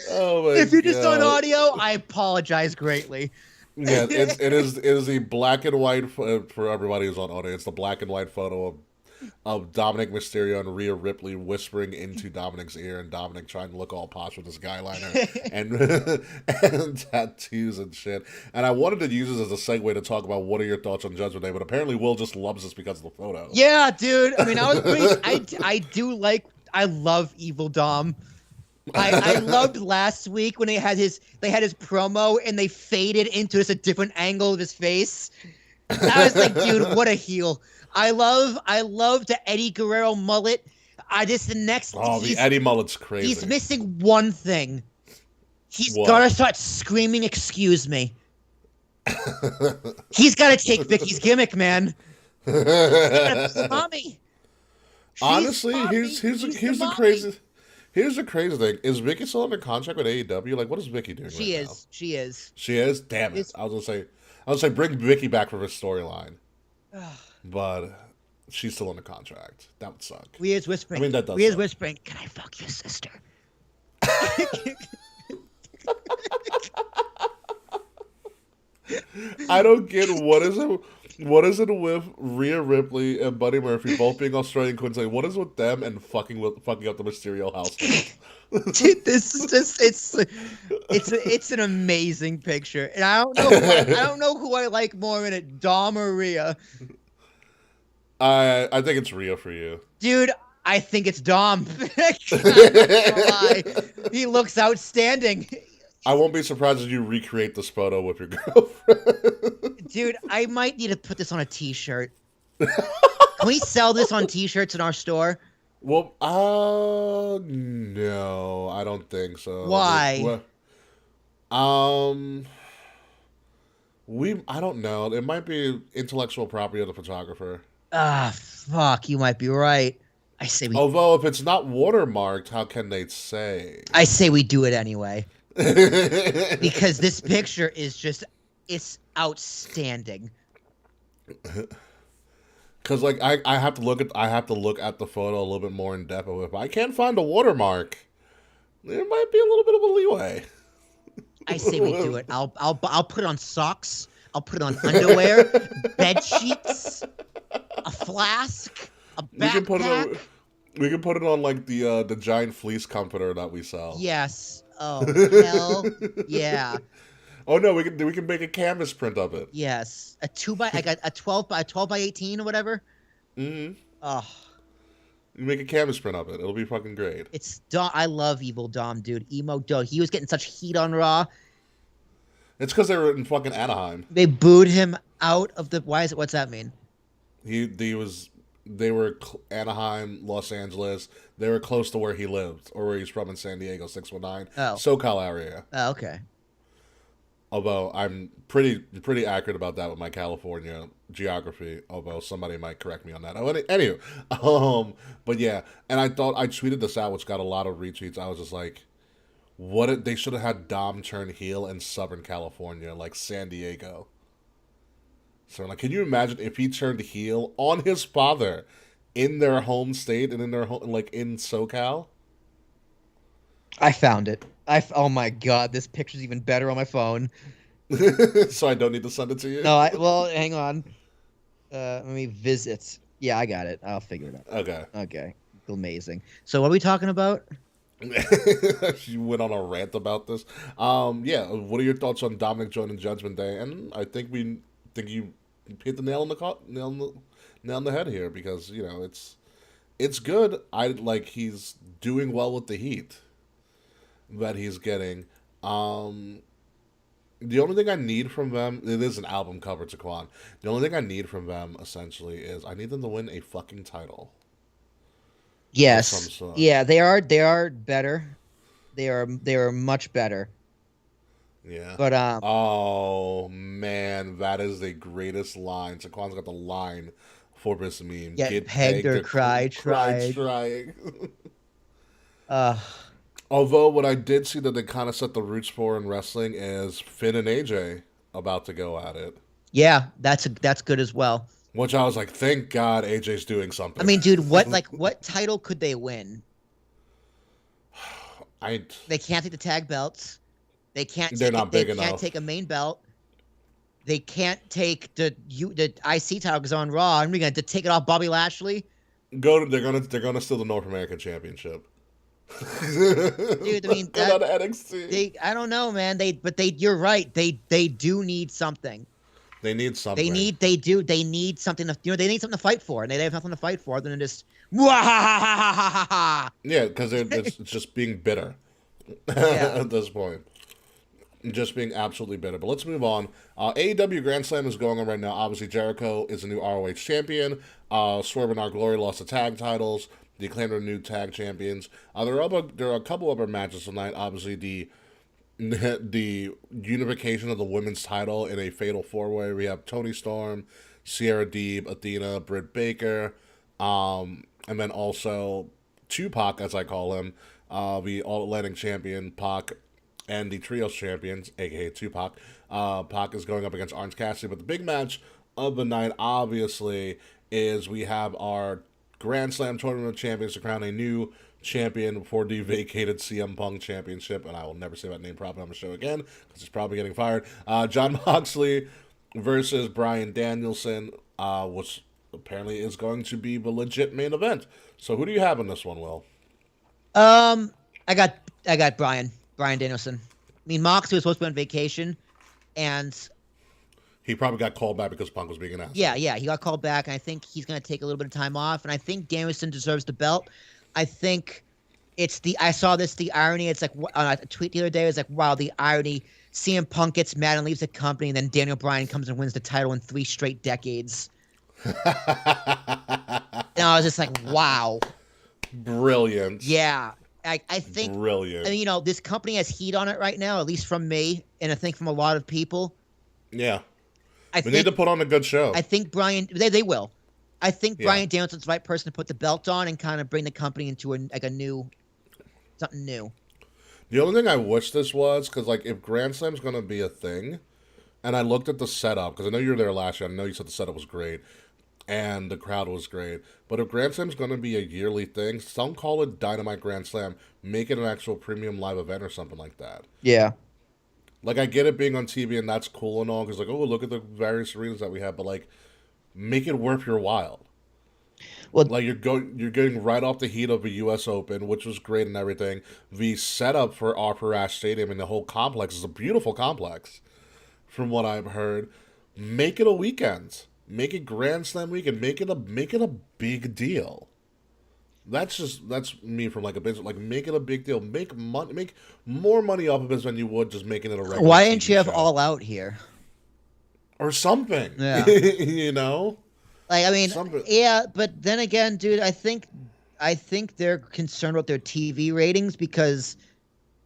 Oh my if you're just God. on audio, I apologize greatly. Yeah, it is the black and white for everybody who's on audio. It's the black and white photo of Dominic Mysterio and Rhea Ripley whispering into Dominic's ear, and Dominic trying to look all posh with his guy liner and tattoos and shit. And I wanted to use this as a segue to talk about what are your thoughts on Judgment Day, but apparently Will just loves this because of the photo. Yeah, dude. I mean, I love Evil Dom. I loved last week when they had his promo and they faded into just a different angle of his face. I was like, dude, what a heel. I love the Eddie Guerrero mullet. The Eddie mullet's crazy. He's missing one thing. He's What? gotta start screaming, "Excuse me." He's gotta take Vicky's gimmick, man. Mommy. Honestly, here's the crazy thing. Is Vicky still under contract with AEW? Like, what is Vicky doing? She right now? She is. She is. Damn it! I was gonna say bring Vicky back for her storyline, but she's still under contract. That would suck. Weir's whispering. I mean, that does. Weir's suck. whispering. Can I fuck your sister? I don't get what is it with Rhea Ripley and Buddy Murphy both being Australian queens? Like, what is with them and fucking up the Mysterio household? Dude, this is just it's an amazing picture. And I don't know who I like more in it, Dom or Rhea. I think it's Rhea for you. Dude, I think it's Dom. I'm not gonna lie. He looks outstanding. I won't be surprised if you recreate this photo with your girlfriend. Dude, I might need to put this on a t-shirt. Can we sell this on t-shirts in our store? Well, no, I don't think so. Why? I don't know. It might be intellectual property of the photographer. Fuck, you might be right. Although, if it's not watermarked, how can they say? I say we do it anyway. Because this picture is it's outstanding. Because like I have to look at the photo a little bit more in depth of it. But I can't find a watermark. There might be a little bit of a leeway. I say we do it. I'll put it on socks. I'll put it on underwear, bed sheets, a flask, a backpack. We can put it on like the giant fleece comforter that we sell. Yes. Oh hell yeah. Oh no, we can make a canvas print of it. Yes, I got a 12 by 18 or whatever. Mm-hmm. Oh, you make a canvas print of it. It'll be fucking great. It's Dom. I love Evil Dom, dude. Emo Dom. He was getting such heat on Raw. It's because they were in fucking Anaheim. They booed him out of the. What's that mean? They were Anaheim, Los Angeles. They were close to where he lived or where he's from in San Diego, 619. Oh. SoCal area. Oh, okay. Although I'm pretty accurate about that with my California geography. Although somebody might correct me on that. Anyway, but yeah, and I tweeted this out, which got a lot of retweets. I was just like, they should have had Dom turn heel in Southern California, like San Diego. So, like, can you imagine if he turned heel on his father in their home state and in their home, like in SoCal? I found it. Oh my god, this picture's even better on my phone. So I don't need to send it to you? No, well, hang on. Let me visit. Yeah, I got it. I'll figure it out. Okay. Amazing. So what are we talking about? You went on a rant about this. Yeah, what are your thoughts on Dominic joining Judgment Day? And I think you hit the nail on the head here, because it's good. He's doing well with the heat that he's getting. The only thing I need from them, it is an album cover, Taquan. The only thing I need from them essentially is I need them to win a fucking title. Yes. Yeah, they are better. They are much better. Yeah. But oh man, that is the greatest line. Saquon's got the line for this meme. Get pegged or cry trying. Although what I did see that they kind of set the roots for in wrestling is Finn and AJ about to go at it. Yeah, that's good as well. Which I was like, thank God AJ's doing something. I mean, dude, what title could they win? They can't take the tag belts. They can't. They're not big enough. They can't take a main belt. They can't take the IC title because on Raw. I'm gonna take it off Bobby Lashley. They're gonna steal the North American Championship. Dude, I mean, not NXT. I don't know, man. You're right. They do need something. They need something. They need something to, they need something to fight for, and they have nothing to fight for other than just. Yeah, because it's just being bitter. Yeah. at this point. Just being absolutely bitter. But let's move on. AEW Grand Slam is going on right now. Obviously, Jericho is the new ROH champion. Swerve and Our Glory lost the tag titles. The Acclaimed are new tag champions. There are a couple other matches tonight. Obviously, the unification of the women's title in a fatal four-way. We have Toni Storm, Sierra Deeb, Athena, Britt Baker, and then also Tupac, as I call him, the All-Atlantic champion, Pac, and the Trios champions, aka Tupac. Pac is going up against Orange Cassidy, but the big match of the night, obviously, is we have our Grand Slam Tournament champions to crown a new champion for the vacated CM Punk championship, and I will never say that name properly on the show again, because he's probably getting fired. Jon Moxley versus Bryan Danielson, which apparently is going to be the legit main event. So who do you have in this one, Will? I got Bryan Danielson. I mean, Moxley was supposed to be on vacation, and He probably got called back because Punk was being an ass. yeah, he got called back, and I think he's going to take a little bit of time off, and I think Danielson deserves the belt. I think I saw the irony. It's like a tweet the other day. It was like, wow, the irony. CM Punk gets mad and leaves the company, and then Daniel Bryan comes and wins the title in 3 straight decades. And I was just like, wow. Brilliant. Yeah. I think, Brilliant. I mean, this company has heat on it right now, at least from me, and I think from a lot of people. Yeah. We need to put on a good show. I think they will. I think Yeah. Bryan Danielson's the right person to put the belt on and kind of bring the company into something new. The only thing I wish this was, because like if Grand Slam's going to be a thing, and I looked at the setup, because I know you were there last year, I know you said the setup was great, and the crowd was great, but if Grand Slam's going to be a yearly thing, don't call it Dynamite Grand Slam, make it an actual premium live event or something like that. Yeah. Like, I get it being on TV, and that's cool and all, because like, oh, look at the various arenas that we have, but like, make it worth your while. Well, Like you're getting right off the heat of a U.S. Open, which was great and everything. The setup for Arthur Ashe Stadium and the whole complex is a beautiful complex, from what I've heard. Make it a weekend. Make it Grand Slam weekend. Make it a big deal. That's me from like a business. Like make it a big deal. Make more money off of it than you would just making it a regular. why didn't TV you have show. All Out here? Or something? Yeah. You know. Like, I mean, Something. yeah, but then again, dude, I think they're concerned about their TV ratings because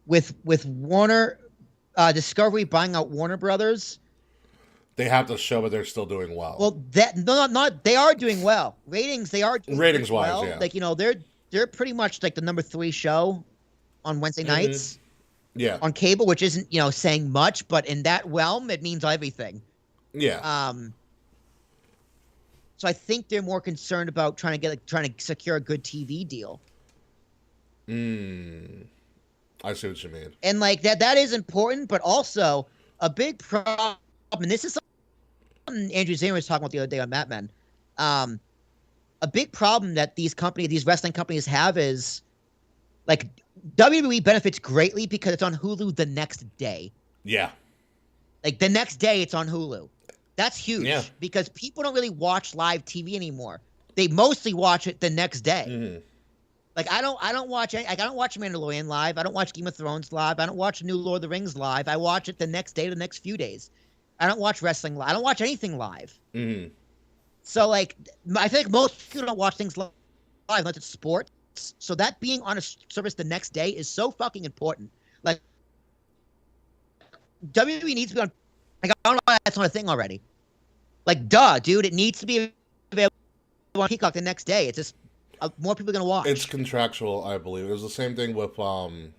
with Warner, Discovery buying out Warner Brothers. They have to show that they're still doing well. Well, not they are doing well. Ratings, they are doing Ratings wise, well. yeah. Like, they're pretty much like the number 3 show on Wednesday nights Yeah. on cable, which isn't saying much, but in that realm, it means everything. Yeah. So I think they're more concerned about trying to secure a good TV deal. I see what you mean. And like that is important, but also a big problem, and this is something Andrew Zinger was talking about the other day on Mad Men. A big problem that these wrestling companies have is like WWE benefits greatly because it's on Hulu the next day. Yeah. Like the next day it's on Hulu. That's huge because people don't really watch live TV anymore. They mostly watch it the next day. Mm-hmm. Like I don't watch Mandalorian live. I don't watch Game of Thrones live. I don't watch New Lord of the Rings live. I watch it the next day, the next few days. I don't watch wrestling live. I don't watch anything live. Mm-hmm. So like I think most people don't watch things live unless it's sports. So that being on a service the next day is so fucking important. Like WWE needs to be on. Like, I don't know why that's not a thing already. Like, duh, dude, it needs to be available on Peacock the next day. It's just more people are gonna watch. It's contractual, I believe. It was the same thing with when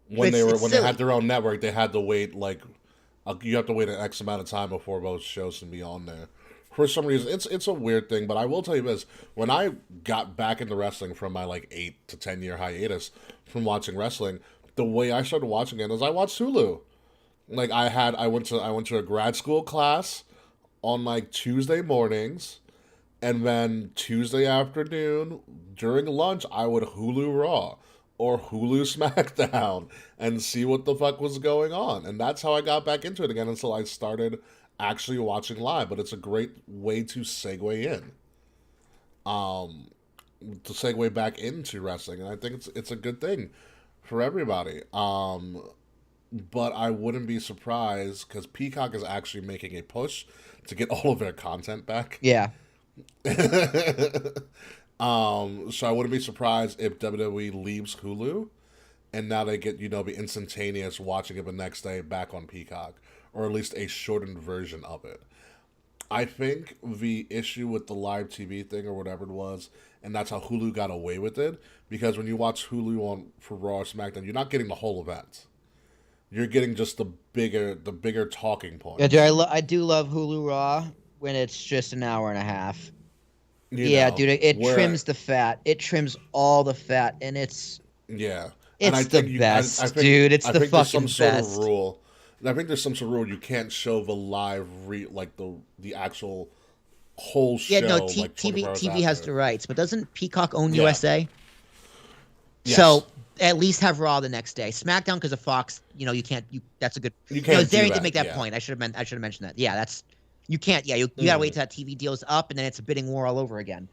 It's they had their own network. They had to wait you have to wait an X amount of time before those shows can be on there. For some reason, it's a weird thing. But I will tell you this: when I got back into wrestling from my 8 to 10 year hiatus from watching wrestling, the way I started watching it is I watched Hulu. Like I went to a grad school class on Tuesday mornings, and then Tuesday afternoon during lunch I would Hulu Raw or Hulu SmackDown and see what the fuck was going on. And that's how I got back into it again until I started actually watching live. But it's a great way to segue in. To segue back into wrestling, and I think it's a good thing for everybody. But I wouldn't be surprised because Peacock is actually making a push to get all of their content back. Yeah. So I wouldn't be surprised if WWE leaves Hulu, and now they get the instantaneous watching it the next day back on Peacock, or at least a shortened version of it. I think the issue with the live TV thing or whatever it was, and that's how Hulu got away with it, because when you watch Hulu on for Raw or SmackDown, you're not getting the whole event. You're getting just the bigger talking points. Yeah, dude, I do love Hulu Raw when it's just an hour and a half. Dude, it trims the fat. It trims all the fat, and it's and I think the best, dude. It's the fucking best. Sort of rule. I think there's some sort of rule you can't show the live the actual whole show. Yeah, no, like TV has the rights, but doesn't Peacock own Yeah. USA? Yes. So at least have Raw the next day. SmackDown because of Fox, you can't. That's a good. You can't. Zary did make that point. I should have mentioned that. Yeah, that's you can't. Yeah, you gotta wait till that TV deal's up, and then it's a bidding war all over again.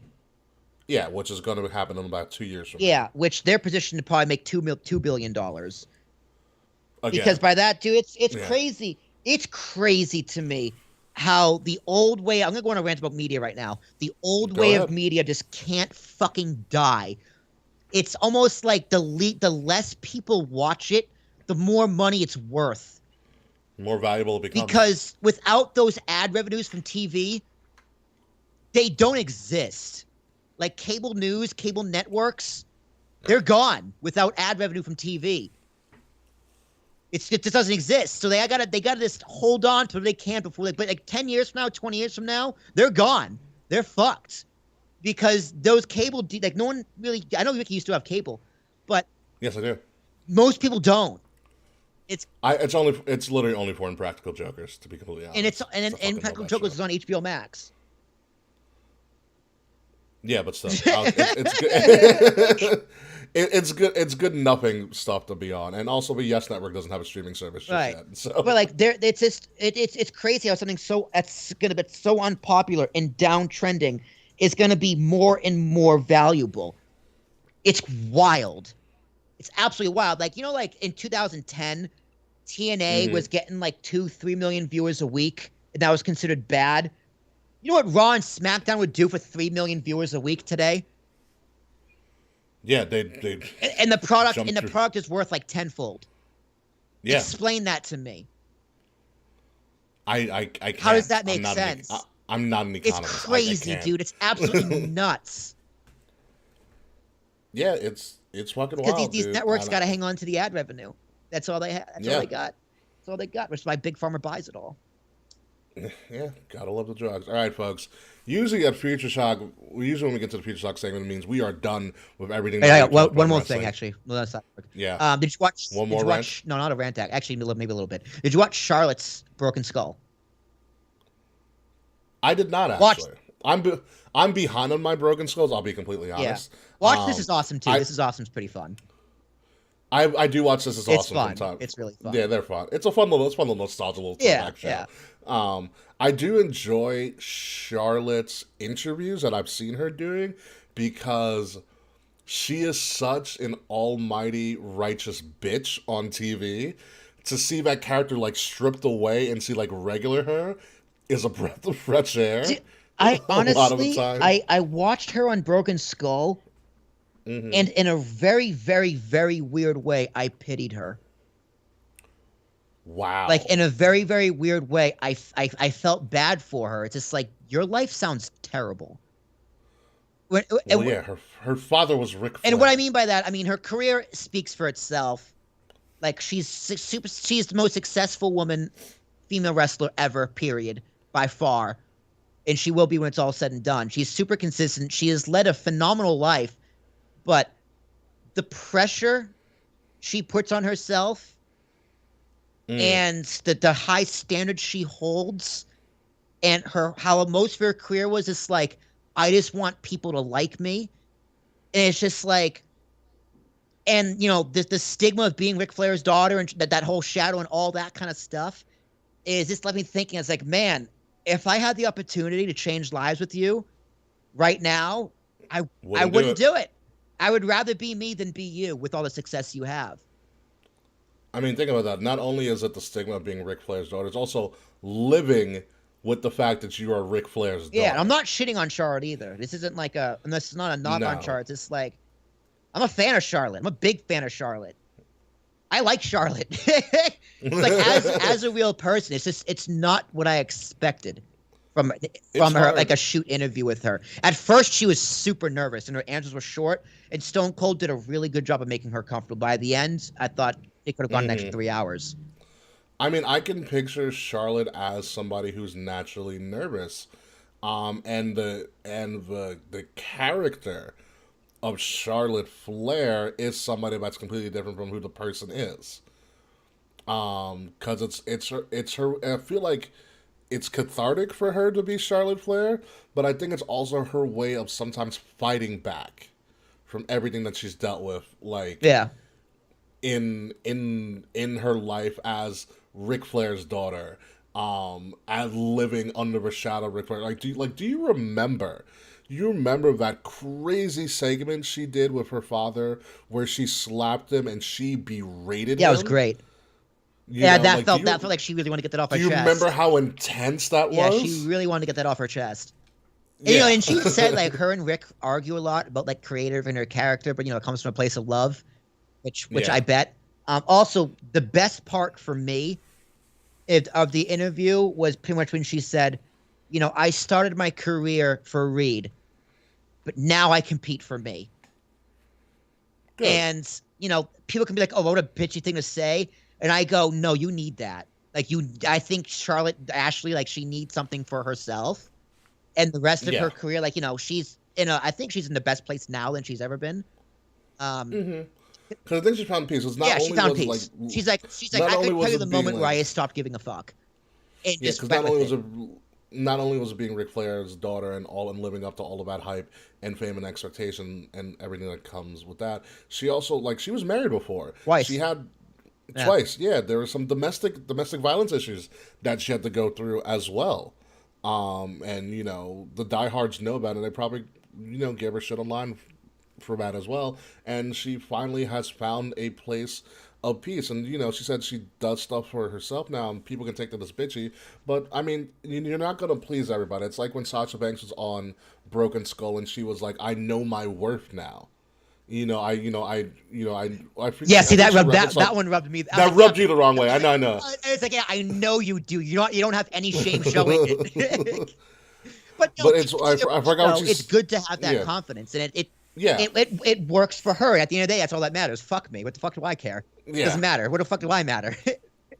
Yeah, which is going to happen in about 2 years from now. Yeah, which they're positioned to probably make $2 billion. Again. Because by that, dude, it's Yeah. crazy. It's crazy to me how the old way. I'm gonna go on a rant about media right now. The old Go way ahead. of media just can't fucking die. It's almost like the less people watch it, the more money it's worth. More valuable it becomes. Because without those ad revenues from TV, they don't exist. Like cable news, cable networks, they're gone without ad revenue from TV. It just doesn't exist. So they gotta just hold on to what they can before but like 10 years from now, 20 years from now, they're gone. They're fucked. Because those cable like no one really I know Ricky used to have cable, but yes, I do. most people don't. It's literally only for Impractical Jokers, to be completely honest. And Impractical Jokers is on HBO Max. Yeah, but still, it's good. It's good. It's good. Nothing stuff to be on, and also the Yes Network doesn't have a streaming service just Right. yet. So, But like it's just it's crazy how something that's gonna be so unpopular and downtrending is gonna be more and more valuable. It's wild. It's absolutely wild. Like like in 2010, TNA was getting like 2-3 million viewers a week, and that was considered bad. You know what Raw and SmackDown would do for 3 million viewers a week today? yeah, they And the product jumped product is worth like tenfold. yeah. Explain that to me. I can't. How does that make sense? I'm not an It's economist. I crazy, can't. dude. It's absolutely nuts. Yeah, it's fucking Because wild. these dude. networks got to hang on to the ad revenue. That's all they have. That's all Yeah. they got. That's all they got. Which is why Big Pharma buys it all. Yeah, gotta love the drugs. All right, folks. Usually at Future Shock, when we get to the Future Shock segment, it means we are done with everything. Hey, that we talked one about more wrestling. thing, actually. No, that's not. Yeah. Did you watch? One more did you watch? No, not a rant. Actually, maybe a little bit. Did you watch Charlotte's Broken Skull? I did not actually. I'm behind on my Broken Skulls. I'll be completely honest. Yeah. Watch This Is Awesome too. This Is Awesome's pretty fun. I do watch This Is It's Awesome fun. sometimes. It's really fun. Yeah, they're fun. It's a fun little nostalgia little throwback show. Yeah. I do enjoy Charlotte's interviews that I've seen her doing because she is such an almighty righteous bitch on TV. To see that character like stripped away and see like regular her is a breath of fresh air. I a lot of the honestly, time. I watched her on Broken Skull, and in a very, very, very weird way, I pitied her. Wow. Like in a very, very weird way, I felt bad for her. It's just like your life sounds terrible. Yeah, her father was Ric Flair. And what I mean by that, I mean her career speaks for itself. Like she's the most successful female wrestler ever, period, by far. And she will be when it's all said and done. She's super consistent. She has led a phenomenal life, but the pressure she puts on herself and the high standards she holds and how most of her career was just like, I just want people to like me. And it's just like, and the stigma of being Ric Flair's daughter and that whole shadow and all that kind of stuff is just left me thinking. It's like, man, if I had the opportunity to change lives with you right now, I wouldn't do it. I would rather be me than be you with all the success you have. I mean, think about that. Not only is it the stigma of being Ric Flair's daughter, it's also living with the fact that you are Ric Flair's Yeah, daughter. and I'm not shitting on Charlotte either. This isn't like and this is not a knock on No. Charlotte. It's like, I'm a fan of Charlotte. I'm a big fan of Charlotte. I like Charlotte. It's like as a real person, it's not what I expected from It's her, hard. like a shoot interview with her. At first, she was super nervous and her answers were short. And Stone Cold did a really good job of making her comfortable. By the end, I thought it could have gone an extra 3 hours. I mean, I can picture Charlotte as somebody who's naturally nervous, and the character of Charlotte Flair is somebody that's completely different from who the person is. Because it's her. I feel like it's cathartic for her to be Charlotte Flair, but I think it's also her way of sometimes fighting back from everything that she's dealt with, like Yeah. in her life as Ric Flair's daughter, as living under the shadow of Ric Flair. Do you remember? You remember that crazy segment she did with her father where she slapped him and she berated him? Yeah, it was great. You Yeah, know, that like, felt like she really wanted to get that off her Do you chest. remember how intense that Yeah, was? she really wanted to get that off her chest. And, Yeah. and she said like her and Rick argue a lot about like creative and her character, but it comes from a place of love, which Yeah. I bet. Also, the best part for me of the interview was pretty much when she said, I started my career for Reed, but now I compete for me. Good. And people can be like, "Oh, what a bitchy thing to say," and I go, "No, you need that. Like I think Charlotte Ashley, like she needs something for herself, and the rest of Yeah. her career, like she's I think she's in the best place now than she's ever been. Because I think she found peace. It's not Yeah, only she found was it, peace. like, She's like, not I only could was tell you it the being, moment where like- I stopped giving a fuck. And Yeah, just because went not only with was it. it not only was it being Ric Flair's daughter and living up to all of that hype and fame and expectation and everything that comes with that, she also she was married before. Twice. She had Yeah. twice. Yeah, there were some domestic violence issues that she had to go through as well. And the diehards know about it. They probably gave her shit online for that as well. And she finally has found a place of peace. And she said she does stuff for herself now, and people can take that as bitchy. But I mean, you're not gonna please everybody. It's like when Sasha Banks was on Broken Skull, and she was like, "I know my worth now." I forget- Yeah, I see think she referenced, that one rubbed me. that rubbed you the wrong way. I know. It's like, yeah, I know you do. You don't have any shame showing it. But no, But I forgot what it's good to have that yeah. confidence, and it Yeah. it works for her. At the end of the day, that's all that matters. Fuck me. What the fuck do I care? It Yeah. doesn't matter. What the fuck do I matter?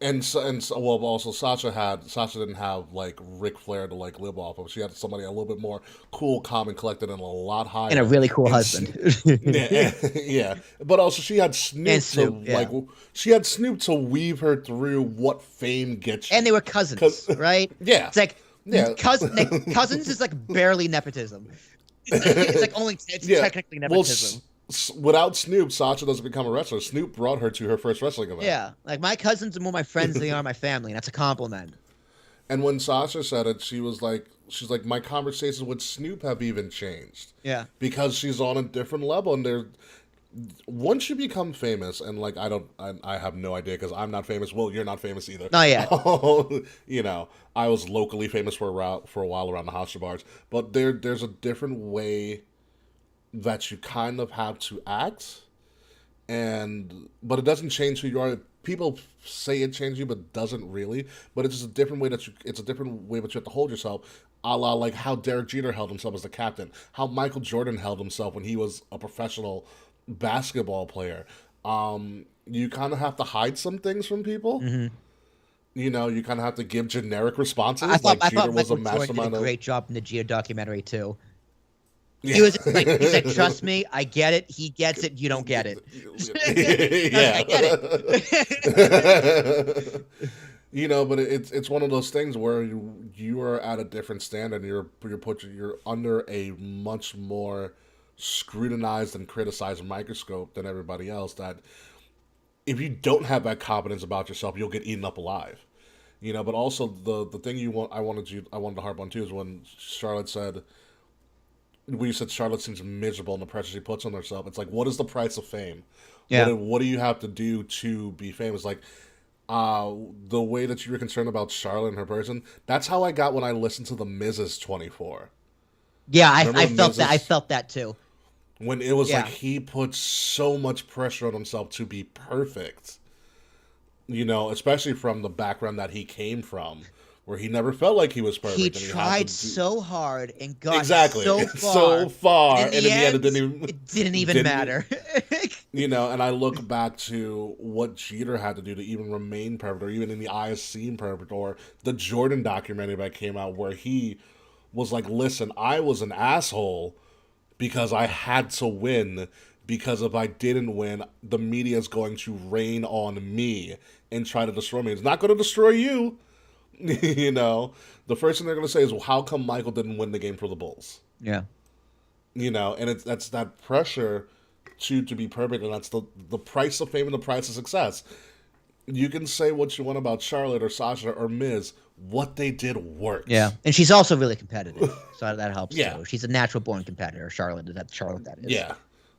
Well, also Sasha didn't have Ric Flair to live off of. She had somebody a little bit more cool, calm, and collected, and a lot higher, And a really cool And husband. yeah. But also she had Snoop, And Snoop, she had Snoop to weave her through what fame gets you. And they were cousins, right? Yeah. It's like Yeah. cousins is like barely nepotism. It's like only technically nepotism. Without Snoop, Sasha doesn't become a wrestler. Snoop brought her to her first wrestling event. Yeah, like my cousins are more my friends than they are my family, and that's a compliment. And when Sasha said it, she's like, my conversations with Snoop have even changed. Yeah. Because she's on a different level, and once you become famous, and I have no idea because I'm not famous. Well, you're not famous either. Not yet. I was locally famous for a while around the house bars, but there's a different way that you kind of have to act, but it doesn't change who you are. People say it changes you, but it doesn't really. But it's just a different way that you have to hold yourself. A la like how Derek Jeter held himself as the captain, how Michael Jordan held himself when he was a professional basketball player. You kind of have to hide some things from people. Mm-hmm. You kind of have to give generic responses. I thought Jeter was a Michael Jordan mastermind did a of. great job in the Geo documentary too. Yeah. He was just like, he said, "Trust me, I get it. He gets it. You don't get it." Yeah. I get it. But it's one of those things where you are at a different standard. And you're under a much more scrutinized and criticized microscope than everybody else. That if you don't have that confidence about yourself, you'll get eaten up alive. But also the thing I wanted to harp on too is when Charlotte said, we said Charlotte seems miserable in the pressure she puts on herself. It's like, what is the price of fame? Yeah. What do you have to do to be famous? Like, the way that you were concerned about Charlotte and her person, that's how I got when I listened to the Miz's 24. Yeah, Remember I when felt that. I Miz's- felt that too. When it was Yeah. like he put so much pressure on himself to be perfect. Especially from the background that he came from, where he never felt like he was perfect. He and had tried to so hard and got exactly so far. so far, And in the end, it didn't even matter. And I look back to what Jeter had to do to even remain perfect, or even in the eyes seem perfect, or the Jordan documentary that came out where he was like, listen, I was an asshole because I had to win, because if I didn't win, the media is going to rain on me and try to destroy me. It's not going to destroy you. The first thing they're going to say is, well, how come Michael didn't win the game for the Bulls? Yeah. And that's that pressure to be perfect, and that's the price of fame and the price of success. You can say what you want about Charlotte or Sasha or Miz. What they did worked. Yeah, and she's also really competitive, so that helps Yeah. too. She's a natural born competitor. Charlotte that is. Yeah.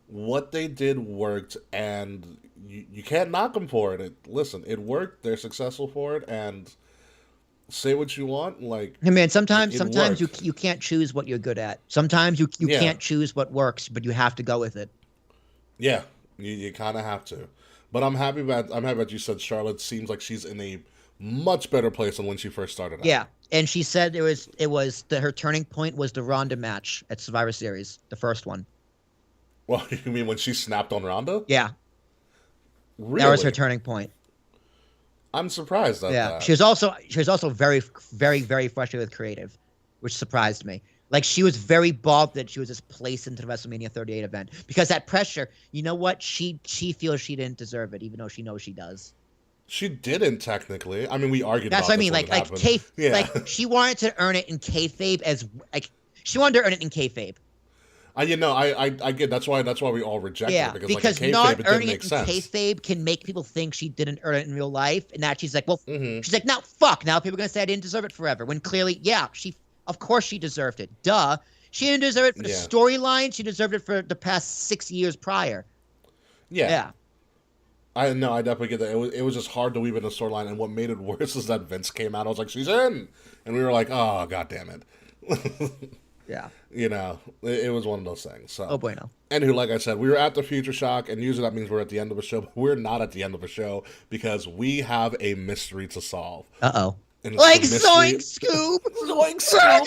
What they did worked, and you can't knock them for it. Listen, it worked. They're successful for it, and say what you want. Like, I mean, sometimes it you can't choose what you're good at. Sometimes you Yeah. can't choose what works, but you have to go with it. yeah, you kind of have to. But I'm happy that you said Charlotte seems like she's in a much better place than when she first started out. Yeah, and she said her turning point was the Ronda match at Survivor Series, the first one. Well, you mean when she snapped on Ronda? Yeah, Really? that was her turning point. I'm surprised at Yeah, that. she was also very, very, very frustrated with creative, which surprised me. Like, she was very bummed that she was just placed into the WrestleMania 38 event because that pressure. You know what? She feels she didn't deserve it, even though she knows she does. She didn't technically. I mean, we argued That's about what I mean. this when Like it happened. K. Yeah. Like, she wanted to earn it in kayfabe she wanted to earn it in kayfabe. I get that's why we all rejected Yeah, it because like, in not kayfabe, it didn't earning make it in sense. kayfabe can make people think she didn't earn it in real life, and that she's like, well, Mhm. she's like, no, fuck. Now people are gonna say I didn't deserve it forever. When clearly, yeah, of course she deserved it. Duh, she didn't deserve it for the Yeah. storyline. She deserved it for the past 6 years prior. Yeah. Yeah, I know, I definitely get that. It was just hard to weave in a storyline, and what made it worse is that Vince came out. I was like, she's in, and we were like, oh, god damn it. yeah. It was one of those things. So, Oh boy, no. Anywho, like I said, we were at the Future Shock, and usually that means we're at the end of a show, but we're not at the end of a show because we have a mystery to solve. Uh-oh. And it's Like the mystery- Zoink Scoop! Zoink Scoop!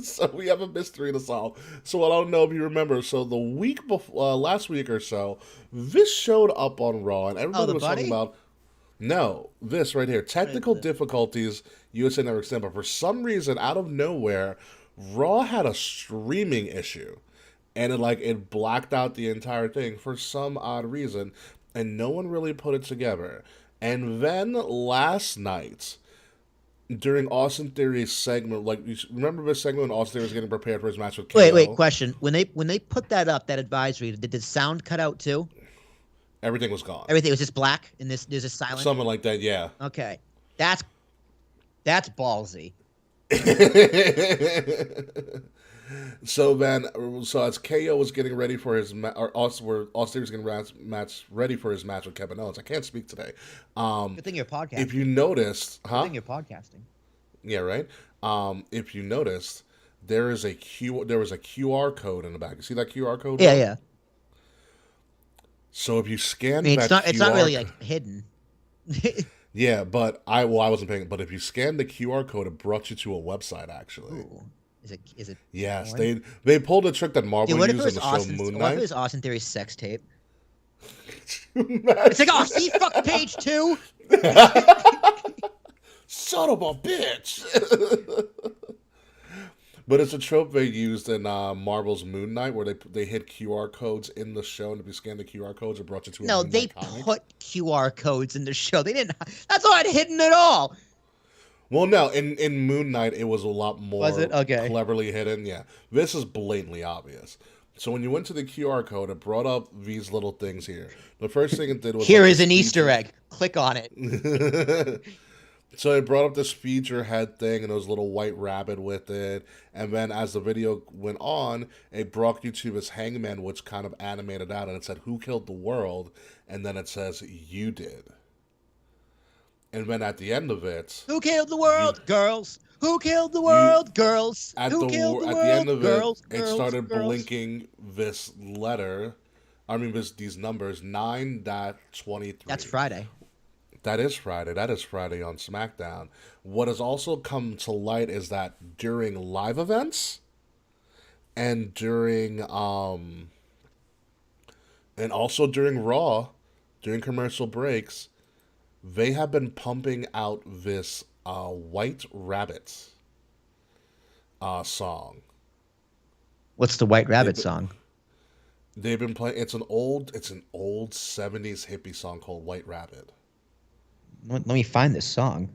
So we have a mystery to solve. So I don't know if you remember. So the week before, last week or so, this showed up on Raw, and everybody the was buddy? talking about. No, this right here. Technical difficulties, USA Network extent, but for some reason, out of nowhere, Raw had a streaming issue. And it blacked out the entire thing for some odd reason, and no one really put it together. And then last night, during Austin Theory's segment, remember this segment when Austin Theory was getting prepared for his match with KO? Wait, question. When they put that up, that advisory, did the sound cut out too? Everything was gone. Everything was just black, and there's a silent. Something like that, yeah. Okay, that's ballsy. So as KO was getting ready for his Austin was getting ready for his match with Kevin Owens. I can't speak today. Good thing you're podcasting. If you noticed, Good thing you're podcasting. Yeah, right. If you noticed, there was a QR code in the back. You see that QR code? Yeah, yeah. So if you scan I mean, that it's not really like hidden. Yeah, but I wasn't paying. But if you scan the QR code, it brought you to a website. Actually, Ooh. Is it? yes, porn? they pulled a trick that Marvel Dude, what if used it in was the show Austin? Moon What if it Knight. was Austin Theory's sex tape? It's like, oh, see, fuck page 2. Son of a bitch! But it's a trope they used in Marvel's Moon Knight, where they hid QR codes in the show, and if you scan the QR codes, it brought you to a No, Moon they Knight comic. put QR codes in the show. They didn't. That's not hidden at all. Well, no, in Moon Knight, it was a lot more Was it? Okay. cleverly hidden. Yeah, this is blatantly obvious. So when you went to the QR code, it brought up these little things here. The first thing it did was Here like is this an Easter feature- egg. Click on it. So it brought up this feature head thing, and there was a little white rabbit with it. And then as the video went on, it brought you to this hangman, which kind of animated out, and it said, "Who killed the world?" And then it says, "You did." And then at the end of it, Who killed the you world, girls? Who killed the you world, girls? at Who the killed the at the end world, of it, girls? it Girls, started girls. blinking this letter. I mean, these numbers 9.23. That's Friday. That is Friday. That is Friday on SmackDown. What has also come to light is that during live events and also during Raw, during commercial breaks, they have been pumping out this White Rabbit song. What's the White Rabbit They've, song? they've been playing. It's an old '70s hippie song called White Rabbit. Let me find this song.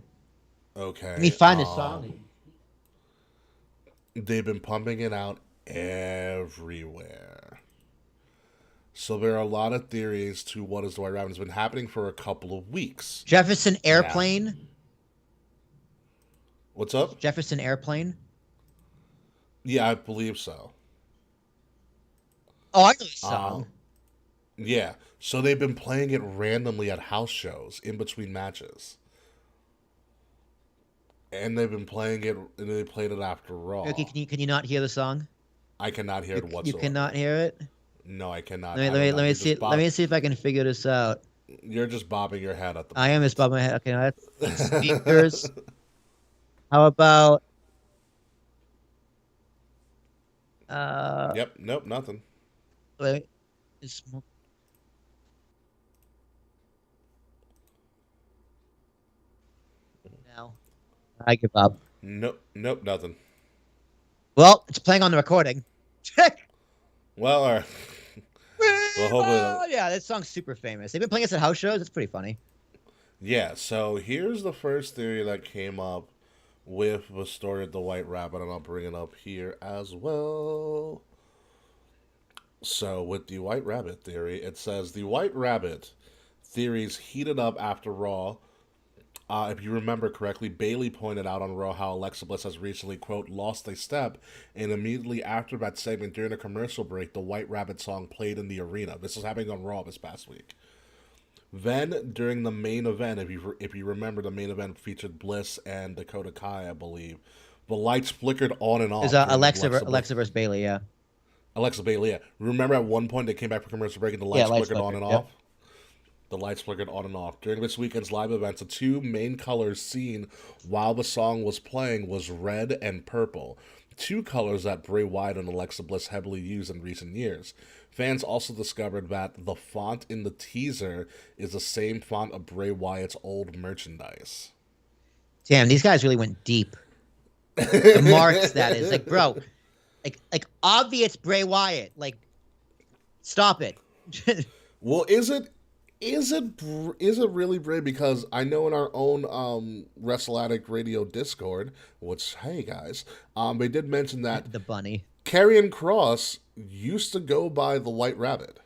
Okay. Let me find this song. They've been pumping it out everywhere. So there are a lot of theories to what is the White Rabbit. It's been happening for a couple of weeks. Jefferson Airplane. What's up? Jefferson Airplane. Yeah, I believe so. Oh, I know this song. Yeah. So they've been playing it randomly at house shows in between matches. And they've been playing it, and they played it after Raw. Okay, can you not hear the song? I cannot hear it whatsoever. You cannot hear it. No, I cannot. Let me see. Let me see if I can figure this out. You're just bobbing your head at the. I am just bobbing my head. Okay, now that's speakers. How about? Yep. Nope. Nothing. Wait. No. I give up. Nope. Nope. Nothing. Well, it's playing on the recording. Well, all right. Well, hopefully. Yeah, this song's super famous. They've been playing this at house shows. It's pretty funny. Yeah. So here's the first theory that came up with the story of the White Rabbit, and I'll bring it up here as well. So with the White Rabbit theory, it says the White Rabbit theories heated up after Raw. If you remember correctly, Bailey pointed out on Raw how Alexa Bliss has recently, quote, lost a step, and immediately after that segment during a commercial break, the White Rabbit song played in the arena. This was happening on Raw this past week. Then, during the main event, if you remember, the main event featured Bliss and Dakota Kai, I believe. The lights flickered on and off. There's Alexa versus Bailey, yeah. Alexa Bailey, yeah. Remember at one point they came back for commercial break and the lights flickered on and off? The lights flickered on and off. During this weekend's live events, the two main colors seen while the song was playing was red and purple, two colors that Bray Wyatt and Alexa Bliss heavily used in recent years. Fans also discovered that the font in the teaser is the same font of Bray Wyatt's old merchandise. Damn, these guys really went deep. The marks, that is. Like, bro, like obvious Bray Wyatt. Like, stop it. Well, is it really Bray? Because I know in our own Wrestle Addict Radio Discord, which, hey guys, they did mention that the bunny. Karrion Kross used to go by the White Rabbit.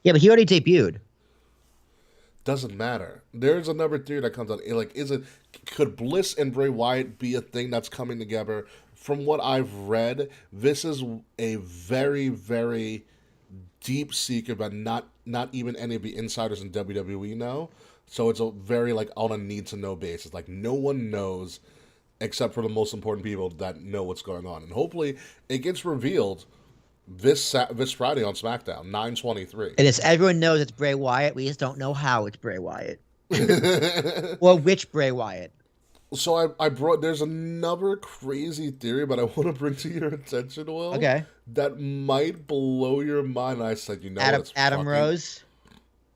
Yeah, but he already debuted. Doesn't matter. There's another theory that comes out. Like, could Bliss and Bray Wyatt be a thing that's coming together? From what I've read, this is a very, very deep secret that not even any of the insiders in WWE know. So it's a very, like, on a need to know basis. Like, no one knows except for the most important people that know what's going on. And hopefully it gets revealed this Friday on SmackDown, 9/23. It is. Everyone knows it's Bray Wyatt. We just don't know how it's Bray Wyatt. Or which Bray Wyatt. So I brought, there's another crazy theory, but I want to bring to your attention, Will. Okay. That might blow your mind. I said, you know, Adam Rose.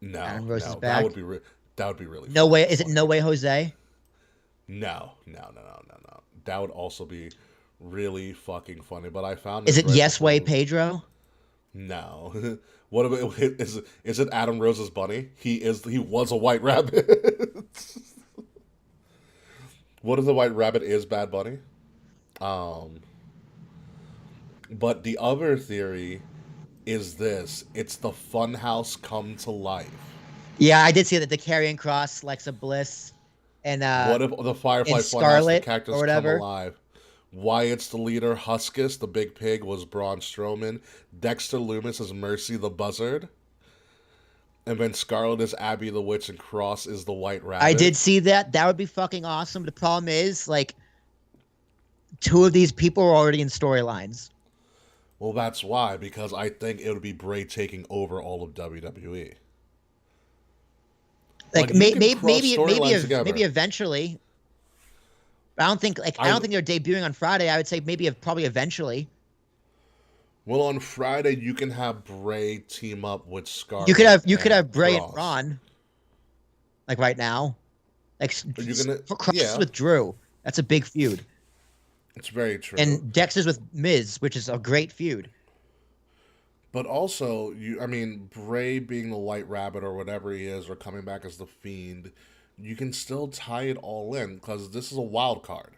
No, Adam Rose is back. That would be really. No way. Is it No Way Jose? No. That would also be really fucking funny. But I found. Is it Yes Way Pedro? No. What about is it Adam Rose's bunny? He was a White Rabbit. What if the White Rabbit is Bad Bunny? But the other theory is this: it's the Funhouse come to life. Yeah, I did see that the Karrion Kross, Alexa Bliss, and What if the Firefly and Funhouse, the Scarlet characters or come whatever. alive? Wyatt's the leader. Huskus, the big pig, was Braun Strowman. Dexter Loomis is Mercy the Buzzard. And then Scarlet is Abby the Witch, and Cross is the White Rabbit. I did see that. That would be fucking awesome. The problem is, like, two of these people are already in storylines. Well, that's why, because I think it would be Bray taking over all of WWE. Like, you can cross maybe storylines together. maybe eventually. I don't think they're debuting on Friday. I would say maybe probably eventually. Well, on Friday you can have Bray team up with Scarlet. You could have Bray and Braun. Like right now, like Cross with Drew. That's a big feud. It's very true. And Dexter's with Miz, which is a great feud. But also, Bray being the White Rabbit or whatever he is, or coming back as the Fiend, you can still tie it all in because this is a wild card.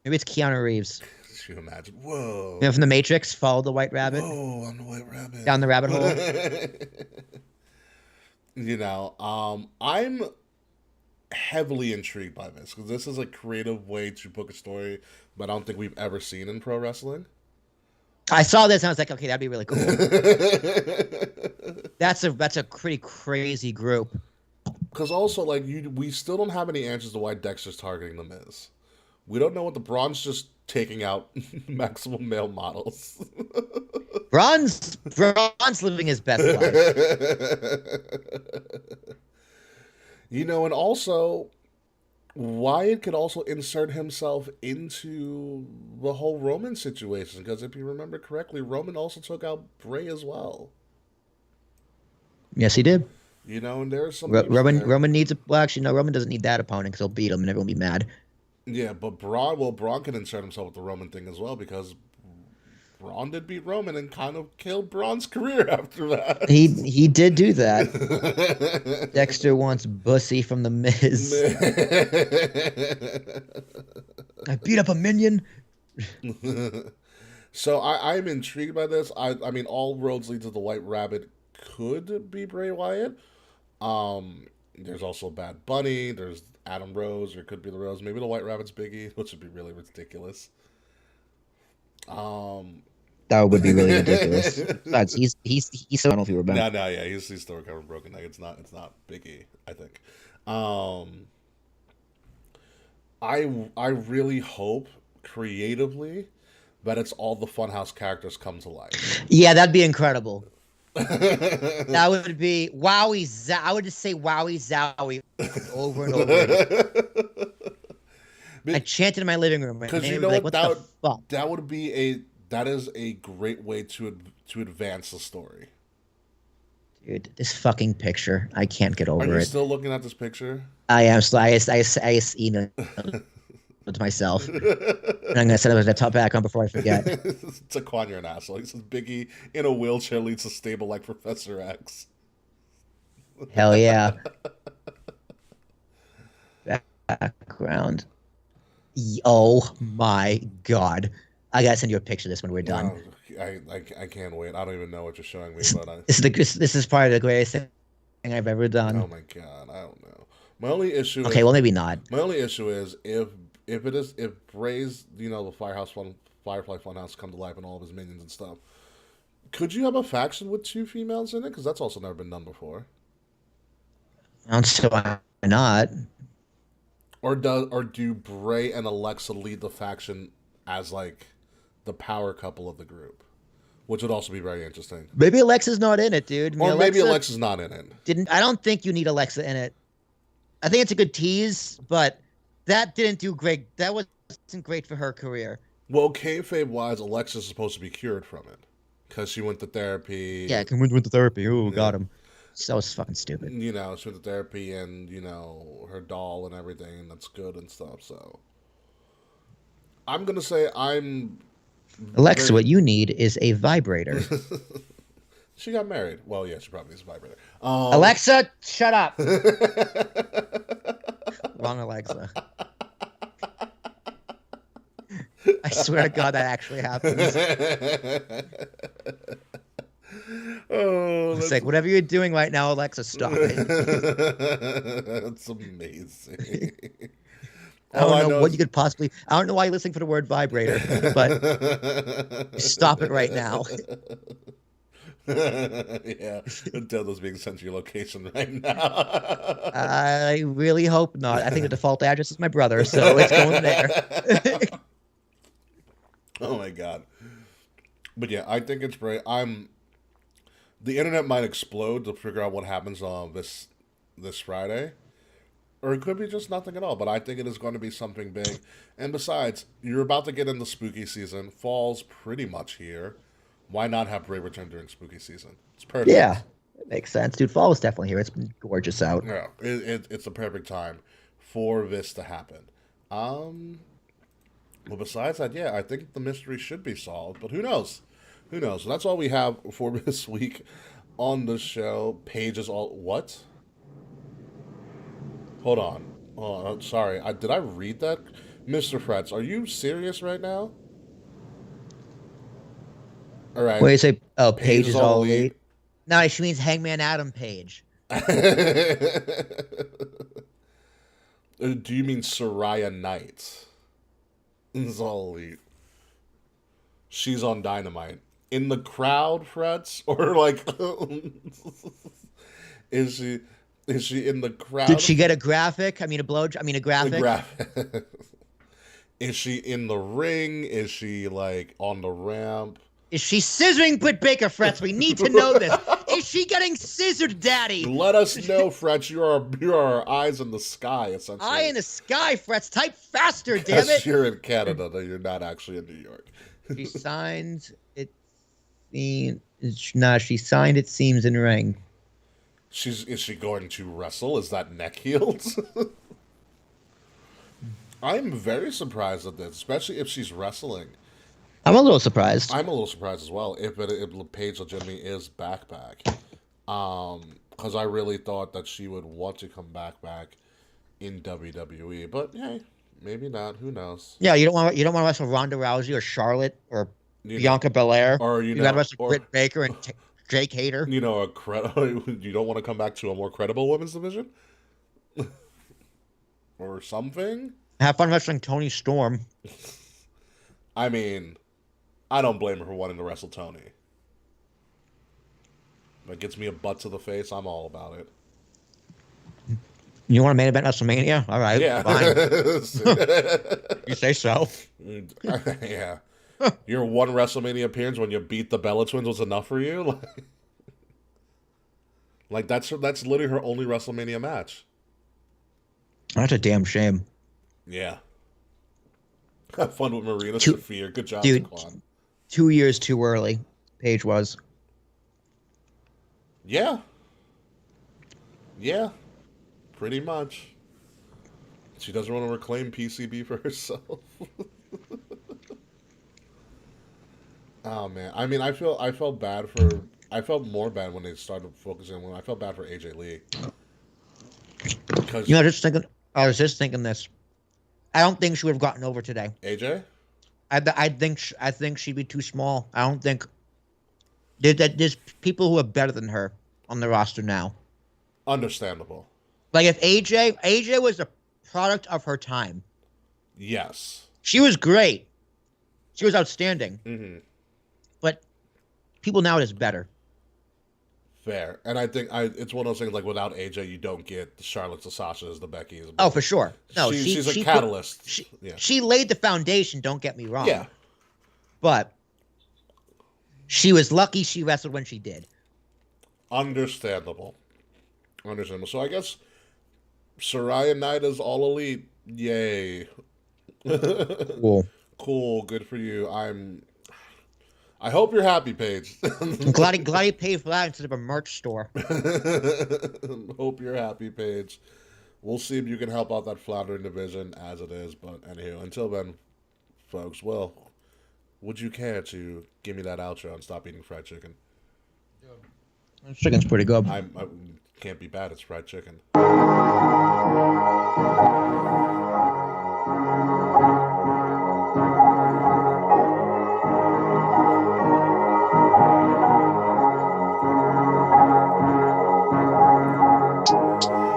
Maybe it's Keanu Reeves. Can you imagine? Whoa. From The Matrix, follow the White Rabbit. Whoa, I'm the White Rabbit. Down the rabbit hole. I'm heavily intrigued by this because this is a creative way to book a story that I don't think we've ever seen in pro wrestling. I saw this and I was like, okay, that'd be really cool. That's a pretty crazy group. Because also, we still don't have any answers to why Dexter's targeting the Miz. We don't know what the Braun's just taking out maximum male models. Braun's living his best life. And also, Wyatt could also insert himself into the whole Roman situation, because if you remember correctly, Roman also took out Bray as well. Yes, he did. And there's some Roman needs Roman doesn't need that opponent because he'll beat him and everyone will be mad. Yeah, but Braun can insert himself with the Roman thing as well, because Braun did beat Roman and kind of killed Braun's career after that. He did do that. Dexter wants Bussy from the Miz. I beat up a minion. So I'm intrigued by this. I mean, all roads lead to the White Rabbit could be Bray Wyatt. There's also Bad Bunny. There's Adam Rose, or it could be the Rose. Maybe the White Rabbit's Biggie, which would be really ridiculous. That would be really ridiculous. Besides, he's so, I don't know if you remember. No, yeah, he's still recovering broken neck. It's not Biggie, I think. I really hope creatively that it's all the Funhouse characters come to life. Yeah, that'd be incredible. That would be Wowie. I would just say Wowie Zowie over and over again. I chanted in my living room. Because you know what the fuck? That is a great way to advance the story. Dude, this fucking picture, I can't get over it. Are you still looking at this picture? I am. So I emailed it to myself. And I'm gonna set it at the top back on before I forget. Taquan, you're an asshole. He says Biggie in a wheelchair leads to stable like Professor X. Hell yeah. Background. Oh my god. I gotta send you a picture of this when we're done. No, I can't wait. I don't even know what you're showing me. This is probably the greatest thing I've ever done. Oh my god, I don't know. My only issue. Okay, well maybe not. My only issue is if Bray's the Firefly Funhouse come to life and all of his minions and stuff. Could you have a faction with 2 females in it? Because that's also never been done before. I don't see why not. Or do Bray and Alexa lead the faction as like the power couple of the group, which would also be very interesting. Maybe Alexa's not in it, dude. Maybe Alexa's not in it. I don't think you need Alexa in it. I think it's a good tease, but that didn't do great. That wasn't great for her career. Well, kayfabe wise, Alexa's supposed to be cured from it because she went to therapy. Yeah, went to therapy. Ooh, got him. So it's fucking stupid. She went to therapy and her doll and everything, and that's good and stuff. So I'm gonna say Alexa, what you need is a vibrator. She got married. Well, yeah, she probably needs a vibrator. Alexa, shut up. Wrong Alexa. I swear to God that actually happens. Oh, It's like, whatever you're doing right now, Alexa, stop it. That's amazing. I All don't I know know what is you could possibly. I don't know why you're listening for the word vibrator, but stop it right now. Yeah, Dildo's being sent to your location right now. I really hope not. I think the default address is my brother, so it's going there. Oh my god. But yeah, I think it's great. The internet might explode to figure out what happens on this Friday. Or it could be just nothing at all, but I think it is going to be something big. And besides, you're about to get into spooky season. Fall's pretty much here. Why not have Brave return during spooky season? It's perfect. Yeah, it makes sense, dude. Fall is definitely here. It's been gorgeous out. Yeah, it's the perfect time for this to happen. Well, besides that, yeah, I think the mystery should be solved, but who knows? Who knows? So that's all we have for this week on the show. Paige is all what? Hold on. Oh, I'm sorry. Did I read that? Mr. Frets, are you serious right now? All right. Wait, you say, oh, Paige Paige is all elite? No, she means Hangman Adam Page. Do you mean Soraya Knight? Is all elite. She's on Dynamite. In the crowd, Frets? Or like is she in the crowd? Did she get a graphic? I mean, a graphic. Is she in the ring? Is she like on the ramp? Is she scissoring Britt Baker, Frets? We need to know this. Is she getting scissored, Daddy? Let us know, Frets. You are our eyes in the sky, essentially. Eye in the sky, Frets. Type faster, damn it. You're in Canada, though. You're not actually in New York. She signed it. No, she signed it seems in ring. Is she going to wrestle? Is that neck healed? I'm very surprised at this, especially if she's wrestling. I'm a little surprised. I'm a little surprised as well if Paige legitimately is back. Because I really thought that she would want to come back in WWE, but hey, maybe not. Who knows? Yeah, you don't want to wrestle Ronda Rousey or Charlotte or Bianca Belair, or you got to wrestle Britt Baker and Jake Hader. You know, you don't want to come back to a more credible women's division, or something. Have fun wrestling Toni Storm. I mean, I don't blame her for wanting to wrestle Tony. If it gets me a butt to the face, I'm all about it. You want to main event WrestleMania? All right, yeah, fine. You say so. Yeah. Your one WrestleMania appearance when you beat the Bella Twins was enough for you? Like that's literally her only WrestleMania match. That's a damn shame. Yeah. Have fun with Marina Shafir. Good job, dude. Saquon. 2 years too early, Paige was. Yeah. Yeah. Pretty much. She doesn't want to reclaim PCB for herself. Oh man. I mean, I felt more bad when they started focusing I felt bad for AJ Lee. Because I was just thinking this. I don't think she would have gotten over today. AJ? I think she'd be too small. I don't think there's people who are better than her on the roster now. Understandable. Like if AJ was a product of her time. Yes. She was great. She was outstanding. Mm-hmm. But people nowadays better. Fair. And I think it's one of those things like without AJ, you don't get the Charlotte, the Sashas, the Beckys. Oh, for sure. No, she's a catalyst. She laid the foundation, don't get me wrong. Yeah. But she was lucky she wrestled when she did. Understandable. So I guess Soraya Knight is all elite. Yay. Cool. Good for you. I hope you're happy, Paige. I'm glad he paid for that instead of a merch store. Hope you're happy, Paige. We'll see if you can help out that floundering division as it is. But anywho, until then, folks, well, would you care to give me that outro and stop eating fried chicken? That chicken's pretty good. I can't be bad. It's fried chicken.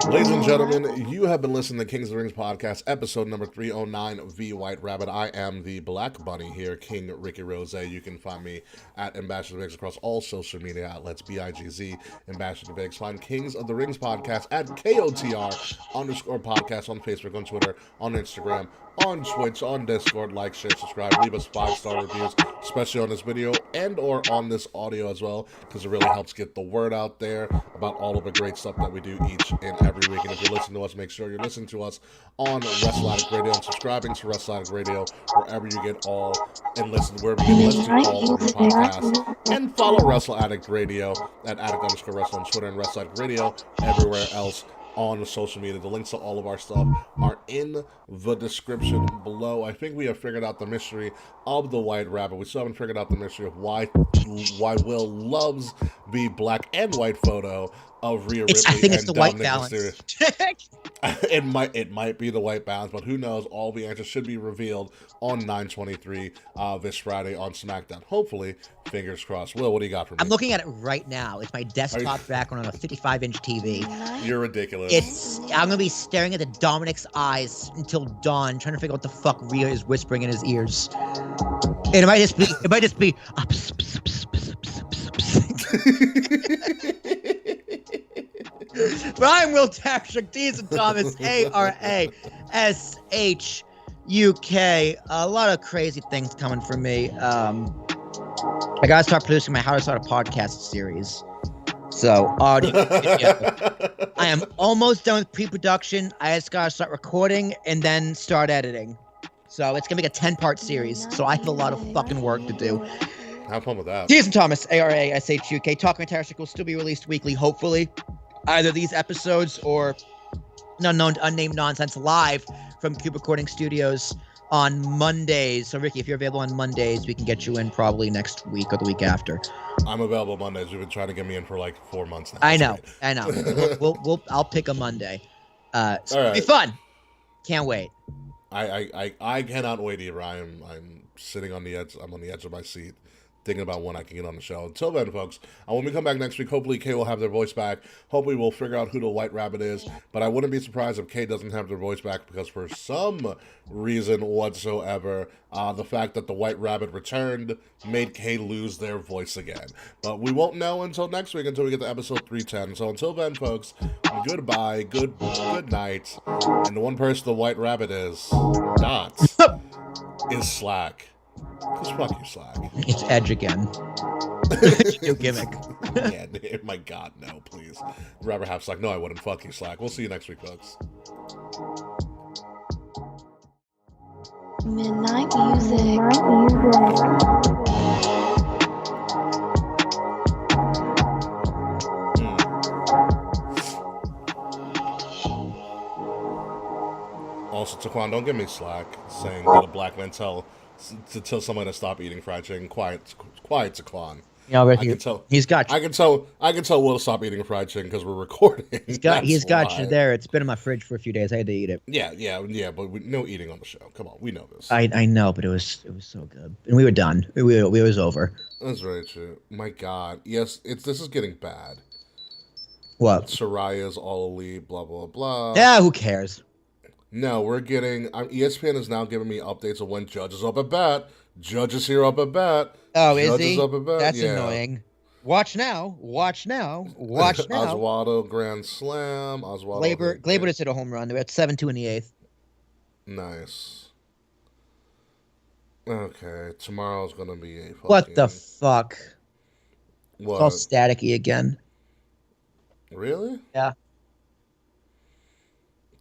Ladies and gentlemen, you have been listening to Kings of the Rings podcast, episode number 309, V White Rabbit. I am the Black Bunny here, King Ricky Rose. You can find me at Ambassador Biggs across all social media outlets, BIGZ, Ambassador Biggs. Find Kings of the Rings podcast at KOTR_podcast on Facebook, on Twitter, on Instagram, on Twitch, on Discord. Like, share, subscribe, leave us 5-star reviews, especially on this video and or on this audio as well, because it really helps get the word out there about all of the great stuff that we do each and every week. And if you're listening to us, make sure you're listening to us on Wrestle Addict Radio and subscribing to Wrestle Addict Radio wherever you get all and listen wherever you listen to all of your podcasts. And follow Wrestle Addict Radio at Addict_Wrestle on Twitter and Wrestle Addict Radio everywhere else on social media. The links to all of our stuff are in the description below. I think we have figured out the mystery of the White Rabbit. We still haven't figured out the mystery of why Will loves the black and white photo of Rhea Ripley. I think it's the white Dominic balance. It might be the white balance, but who knows? All the answers should be revealed on 9/23 this Friday on SmackDown. Hopefully, fingers crossed. Will, what do you got for me? I'm looking at it right now. It's my desktop background on a 55-inch TV. You're ridiculous. I'm gonna be staring at the Dominic's eyes until dawn, trying to figure out what the fuck Rhea is whispering in his ears. And it might just be. But I'm Will Tarshuk, Dees and Thomas, ARASHUK. A lot of crazy things coming from me. I gotta start producing my How to Start a Podcast series. So, audio, video. I am almost done with pre-production. I just gotta start recording and then start editing. So it's gonna be a 10-part series. So I have a lot of fucking work to do. Have fun with that. Dees and Thomas, ARASHUK. Talking with Tarshuk will still be released weekly, hopefully. Either these episodes or unknown, unnamed nonsense live from Cube Recording Studios on Mondays. So, Ricky, if you're available on Mondays, we can get you in probably next week or the week after. I'm available Mondays. You've been trying to get me in for like 4 months now. I know. I'll pick a Monday. So it'll be fun. Can't wait. I cannot wait either. I'm sitting on the edge. I'm on the edge of my seat, thinking about when I can get on the show. Until then, folks, when we come back next week, hopefully Kay will have their voice back. Hopefully we'll figure out who the White Rabbit is. But I wouldn't be surprised if Kay doesn't have their voice back, because for some reason whatsoever, the fact that the White Rabbit returned made Kay lose their voice again. But we won't know until next week, until we get to episode 310. So until then, folks, goodbye, good night. And the one person the White Rabbit is not is Slack. Because fuck you, Slack. It's Edge again. New gimmick. Yeah, my God, no, please. Rather have Slack. No, I wouldn't. Fuck you, Slack. We'll see you next week, folks. Midnight music. Also, Taquan, don't give me Slack saying that a black man tell someone to stop eating fried chicken. Quiet, Taquan. Yeah, I can tell. He's got you. I can tell Will to stop eating fried chicken because we're recording. He's got you there. It's been in my fridge for a few days. I had to eat it. Yeah. But no eating on the show. Come on, we know this. I know, but it was so good, and we were done. It was over. That's very true. My God, yes, this is getting bad. What? Soraya's all elite. Blah blah blah. Yeah, who cares? No, we're getting. ESPN is now giving me updates of when Judge is up at bat. Judge is here up at bat. Oh, Judge is he? Is up at bat. That's annoying. Watch now. Oswaldo grand slam. Oswaldo. Glaber just hit a home run. They're at 7-2 in the 8th. Nice. Okay, tomorrow's gonna be a. What the fuck? What? It's all staticky again. Really? Yeah.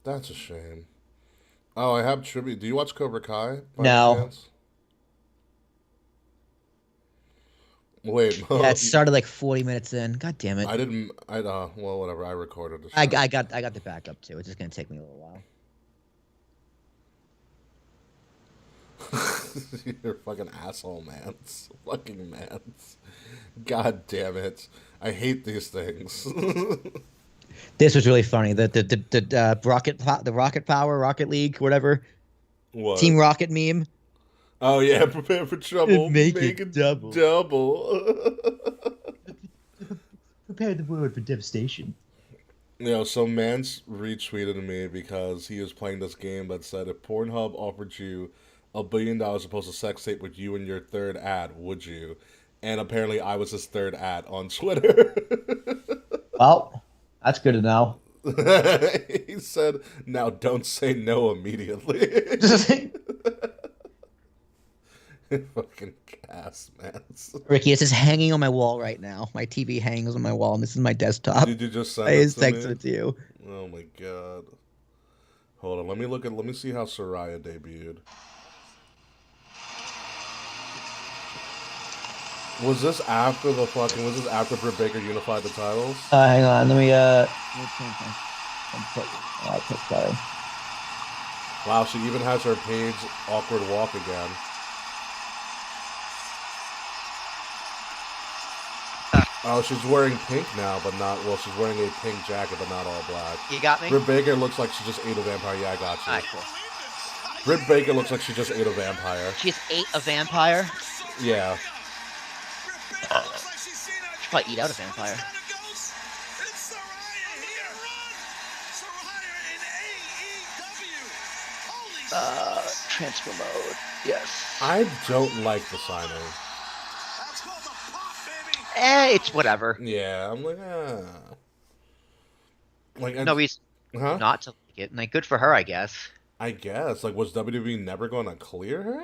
That's a shame. Oh, I have tribute. Do you watch Cobra Kai? No. Wait. Yeah, it started like 40 minutes in. God damn it. I didn't. Well, whatever. I recorded the show. I got the backup too. It's just gonna take me a little while. You're a fucking asshole, man. Fucking man. God damn it. I hate these things. This was really funny. The Rocket Power, Rocket League, whatever. What? Team Rocket meme. Oh yeah, prepare for trouble. Make it double. Double. Prepare the world for devastation. So Mance retweeted me because he was playing this game that said if Pornhub offered you $1 billion to post a sex tape with you and your third ad, would you? And apparently I was his third ad on Twitter. Well, that's good to know. He said, now don't say no immediately. Fucking gas, man. Ricky, this is hanging on my wall right now. My TV hangs on my wall, and this is my desktop. Did you just send I it just to me? texted it to you. Oh my god. Hold on, let me see how Soraya debuted. Was this after Britt Baker unified the titles? Hang on, let me change my output, sorry. Wow, she even has her Paige awkward walk again. Oh, she's wearing pink now, but not, well, she's wearing a pink jacket, but not all black. You got me? Britt Baker looks like she just ate a vampire. Yeah, I got you. Alright, cool. Britt Baker looks like she just ate a vampire. She just ate a vampire? Yeah. She probably eat out a vampire. Transfer mode. Yes. I don't like the signing. It's whatever. Yeah, I'm like, Like, No reason huh? not to like it. Like, good for her, I guess. I guess. Like, was WWE never going to clear her?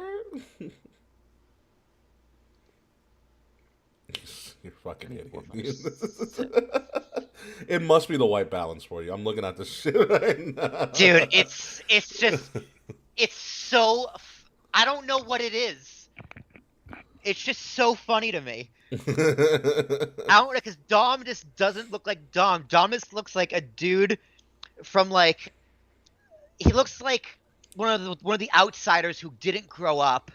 You're fucking idiot. It must be the white balance for you. I'm looking at this shit right now. Dude, it's just, it's so, I don't know what it is. It's just so funny to me. I don't know, because Dom just doesn't look like Dom. Dom just looks like a dude from like, he looks like one of the outsiders who didn't grow up.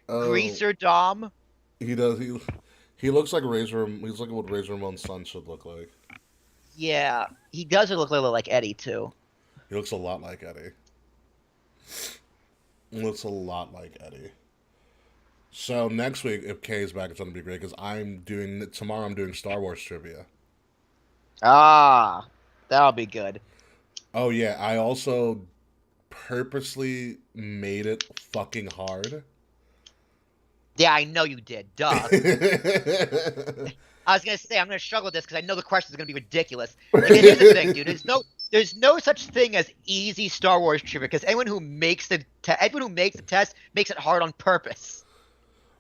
Greaser Dom. He does. He looks like Razor. He's like what Razor Ramon's son should look like. Yeah, he does look a little like Eddie too. He looks a lot like Eddie. He looks a lot like Eddie. So next week, if Kay is back, it's gonna be great because tomorrow. I'm doing Star Wars trivia. Ah, that'll be good. Oh yeah, I also purposely made it fucking hard. Yeah, I know you did. Duh. I was gonna say I'm gonna struggle with this because I know the questions are gonna be ridiculous. Like, here's the thing, dude. There's no such thing as easy Star Wars trivia because anyone who makes the test makes it hard on purpose.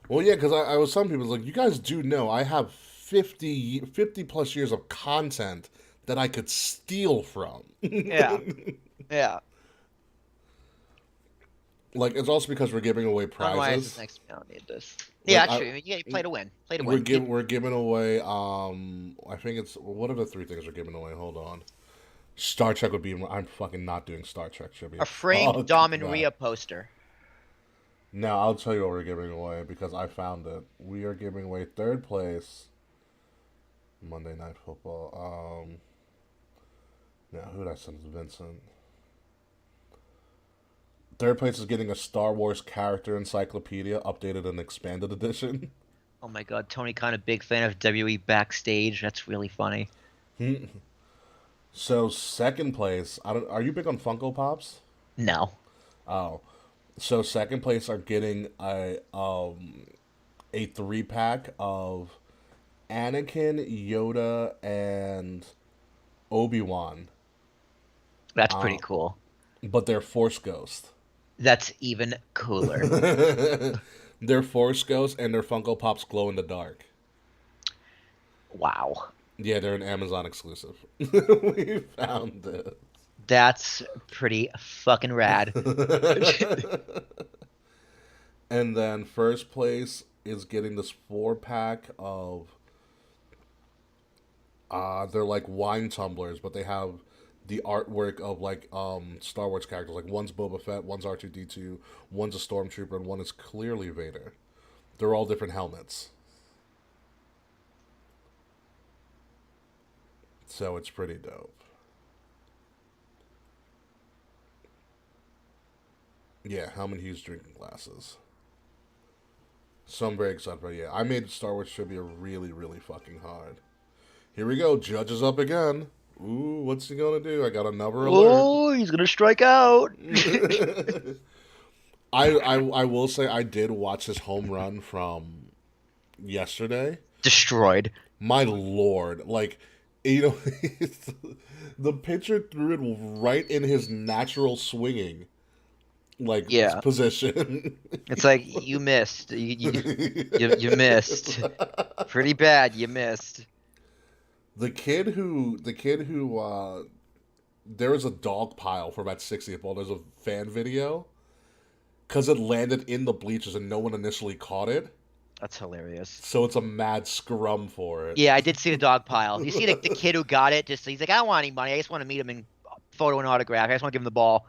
Well, yeah, because I was telling people, like, you guys do know I have 50 plus years of content that I could steal from. Yeah. Yeah. Like, it's also because we're giving away Why is prizes. this next? I don't need this. Yeah, Like, that's true. Yeah, you play to win. Play to We're, win. we're giving away, I think it's, what are the 3 things we're giving away? Hold on. Star Trek would be, I'm fucking not doing Star Trek trivia. A framed Oh, Dom and God. Rhea poster. No, I'll tell you what we're giving away because I found it. We are giving away 3rd place Monday Night Football. Now, who did I send to Vincent? 3rd place is getting a Star Wars character encyclopedia, updated and expanded edition. Oh my god, Tony Khan, a big fan of WWE backstage. That's really funny. So 2nd place, are you big on Funko Pops? No. Oh, so 2nd place are getting a 3-pack of Anakin, Yoda, and Obi-Wan. That's pretty cool. But they're Force Ghost. That's even cooler. They're Force Ghost and their Funko Pops glow in the dark. Wow. Yeah, they're an Amazon exclusive. We found it. That's pretty fucking rad. And then 1st place is getting this 4-pack of they're like wine tumblers, but they have the artwork of like Star Wars characters. Like one's Boba Fett, one's R2-D2, one's a Stormtrooper, and one is clearly Vader. They're all different helmets. So it's pretty dope. Yeah, Helmet Hughes drinking glasses. So I'm very excited, but yeah, I made Star Wars trivia really, really fucking hard. Here we go. Judge is up again. Ooh, what's he gonna do? I got another alert. Oh, he's gonna strike out. I will say I did watch his home run from yesterday. Destroyed. My lord, like the pitcher threw it right in his natural swinging Yeah. position. It's like you missed. You missed. Pretty bad. You missed. The kid who there was a dog pile for about 60th ball. There's a fan video because it landed in the bleachers and no one initially caught it. That's hilarious. So it's a mad scrum for it. Yeah, I did see the dog pile. You see the kid who got it? He's like, I don't want any money. I just want to meet him and photo and autograph. I just want to give him the ball.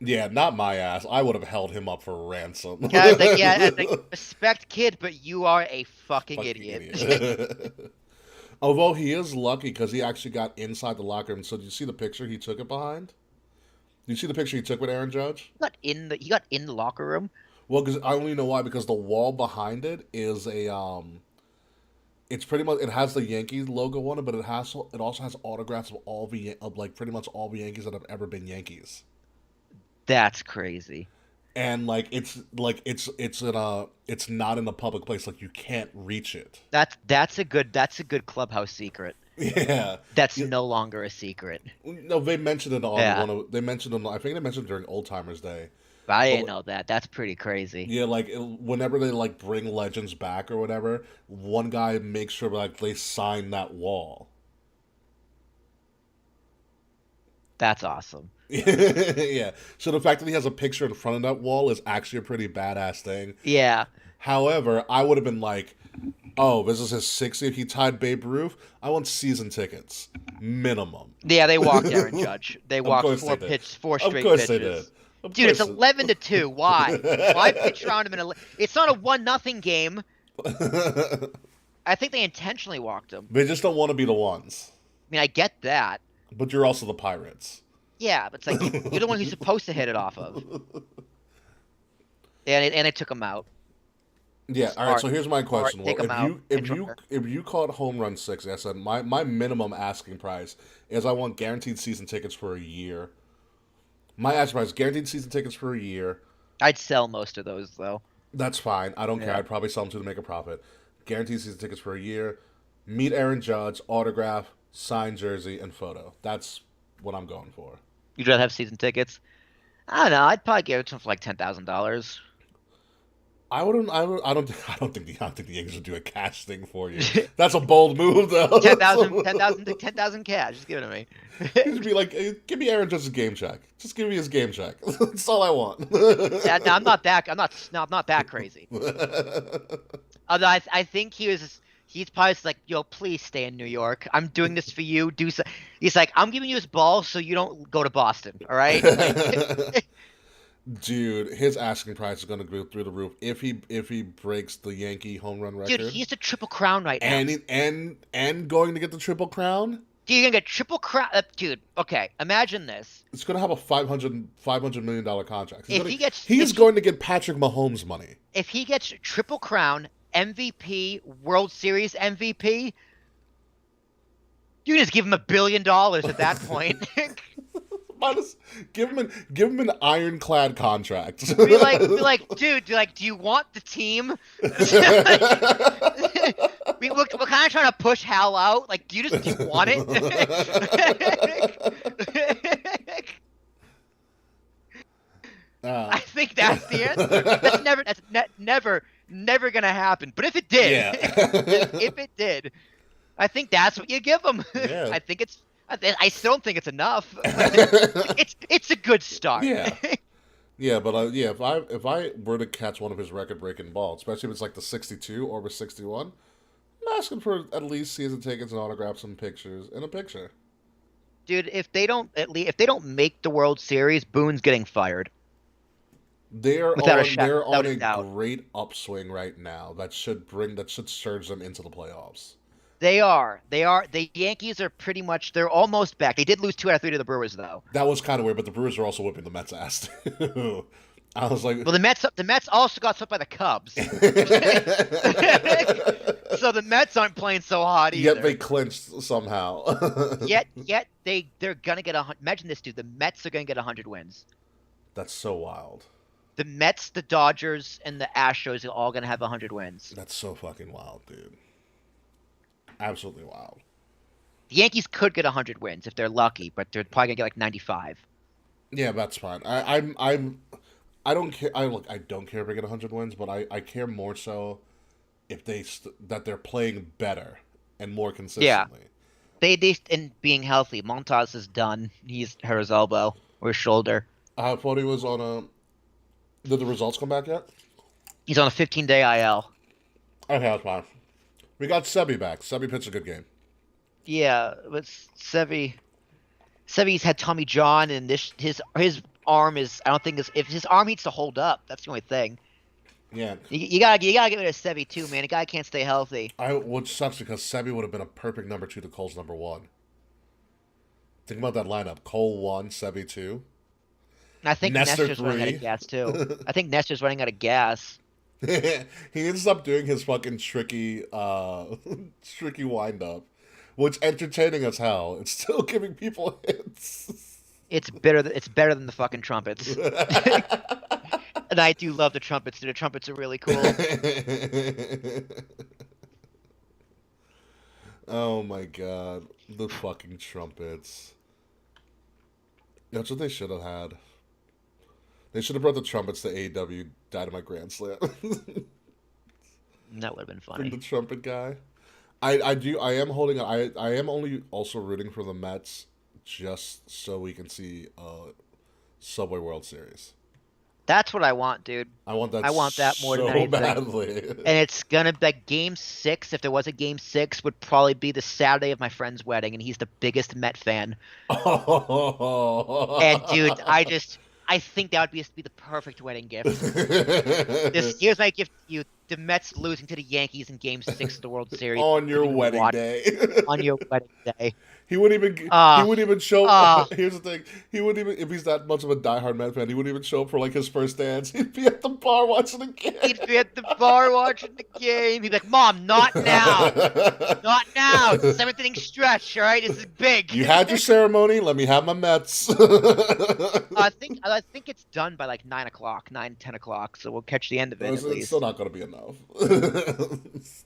Yeah, not my ass. I would have held him up for ransom. Yeah, I was like, respect kid, but you are a fucking idiot. Although he is lucky because he actually got inside the locker room. So did you see the picture he took it behind? Did you see the picture he took with Aaron Judge? He got in the locker room. Well, because I only know why, because the wall behind it is it's pretty much, it has the Yankees logo on it, but it also has autographs of like pretty much all the Yankees that have ever been Yankees. That's crazy. And it's not in a public place, like you can't reach it. That's a good clubhouse secret. Yeah. That's no longer a secret. No, they mentioned it on Yeah. I think they mentioned it during Old Timers Day. I didn't know that. That's pretty crazy. Yeah, whenever they bring legends back or whatever, one guy makes sure they sign that wall. That's awesome. Yeah. So the fact that he has a picture in front of that wall is actually a pretty badass thing. Yeah. However, I would have been like, oh, this is his 60th. He tied Babe Ruth. I want season tickets. Minimum. Yeah, they walked Aaron Judge. They walked four straight Of course pitches. they did. Dude, it's 11-2. Why? Why pitch around him It's not a 1-0 game. I think they intentionally walked him. They just don't want to be the ones. I mean, I get that. But you're also the Pirates. Yeah, but it's like you're the one who's supposed to hit it off of. And they took him out. Yeah. All right. So here's my question. Take him out. If you caught home run 60, I said my minimum asking price is I want guaranteed season tickets for a year. My asking price, guaranteed season tickets for a year. I'd sell most of those though. That's fine. I don't care. I'd probably sell them to make a profit. Guaranteed season tickets for a year. Meet Aaron Judge, autograph, signed jersey, and photo. That's what I'm going for. You'd rather have season tickets? I don't know. I'd probably give it to him for like $10,000. I don't think the Yankees would do a cash thing for you. That's a bold move, though. 10,000 cash. Just give it to me. He'd be like, hey, give me Aaron Judge's game check. Just give me his game check. That's all I want. Yeah, no, I'm not that crazy. Although I think he's probably just like, yo, please stay in New York. I'm doing this for you. He's like, I'm giving you this ball so you don't go to Boston. All right. Dude, his asking price is going to go through the roof if he breaks the Yankee home run record. Dude, he's the Triple Crown right now. And going to get the Triple Crown? Dude, you're going to get Triple Crown. Dude, okay, imagine this. It's going to have a $500 million contract. He's going to get Patrick Mahomes money. If he gets Triple Crown, MVP, World Series MVP, you can just give him $1 billion at that point. Give him an ironclad contract. Be like, dude, do you want the team? We're kind of trying to push Hal out. Like, do you want it? I think that's the answer. That's never gonna happen. But if it did, if it did, I think that's what you give him. Yeah. I still don't think it's enough. It's a good start. Yeah. Yeah, but if I were to catch one of his record-breaking balls, especially if it's like the 62 or the 61, I'm asking for at least season tickets and autographs and pictures and a picture. Dude, if they don't make the World Series, Boone's getting fired. They're on a great upswing right now. That should surge them into the playoffs. They are. The Yankees are they're almost back. They did lose 2 out of 3 to the Brewers, though. That was kind of weird, but the Brewers are also whipping the Mets' ass, too. I was like, Well, the Mets also got swept by the Cubs, so the Mets aren't playing so hot either. yet they clinched somehow. Yet they're gonna get imagine this, dude. The Mets are gonna get 100 wins. That's so wild. The Mets, the Dodgers, and the Astros are all gonna have 100 wins. That's so fucking wild, dude. Absolutely wild. The Yankees could get 100 wins if they're lucky, but they're probably gonna get like 95. Yeah, that's fine. I don't care. I don't care if they get 100 wins, but I care more so if that they're playing better and more consistently. They and being healthy. Montas is done. He's hurt his elbow or his shoulder. I thought he was on a. Did the results come back yet? He's on a 15-day IL. Okay, that's fine. We got Sebi back. Sebi pitched a good game. Yeah, but Sevi's had Tommy John, and his arm is. I don't think if his arm needs to hold up. That's the only thing. Yeah. You gotta get rid of Sevi too, man. The guy can't stay healthy. Which sucks because Sebi would have been a perfect number 2 to Cole's number 1. Think about that lineup: Cole 1, Sebi 2. I think Nestor Nestor's running out 3. of gas too. I think Nestor's running out of gas. He needs to stop doing his fucking tricky wind up, which entertaining as hell. It's still giving people hits. It's better than the fucking trumpets. And I do love the trumpets. Dude. The trumpets are really cool. Oh my god, the fucking trumpets. That's what they should have had. They should have brought the trumpets to AEW Dynamite Grand Slam. That would have been From funny. the trumpet guy. I am holding. I am only also rooting for the Mets just so we can see Subway World Series. That's what I want, dude. I want that more so than anything. badly. And it's gonna be like Game 6. If there was a Game 6, would probably be the Saturday of my friend's wedding, and he's the biggest Met fan. Oh. And dude, I think that would be the perfect wedding gift. Here's my gift to you: the Mets losing to the Yankees in Game 6 of the World Series on your wedding day. On your wedding day. He wouldn't even show up. Here's the thing. He wouldn't even, if he's that much of a diehard Met fan, he wouldn't even show up for like his first dance. He'd be at the bar watching the game. He'd be at the bar watching the game. He'd be like, "Mom, not now. Not now. 7th inning stretch, all right? This is big." You had your ceremony. Let me have my Mets. I think it's done by like 9 o'clock, 10 o'clock, so we'll catch the end of it at least. It's still not going to be enough.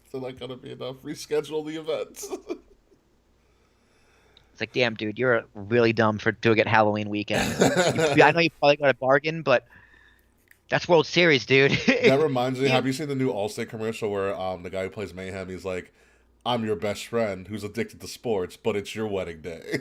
Still not going to be enough. Reschedule the event. It's like, damn, dude, you're really dumb for doing it Halloween weekend. I know you probably got a bargain, but that's World Series, dude. That reminds me, have you seen the new Allstate commercial where the guy who plays Mayhem, he's like, "I'm your best friend who's addicted to sports, but it's your wedding day."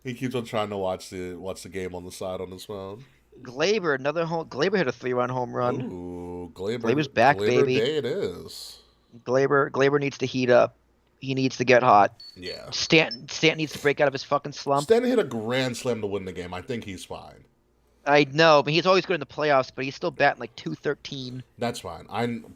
He keeps on trying to watch the game on the side on his phone. Glaber hit a 3-run home run. Ooh, Glaber's back, Glaber baby. Day it is. Glaber needs to heat up. He needs to get hot. Yeah. Stanton needs to break out of his fucking slump. Stanton hit a grand slam to win the game. I think he's fine. I know, but he's always good in the playoffs, but he's still batting like .213. That's fine.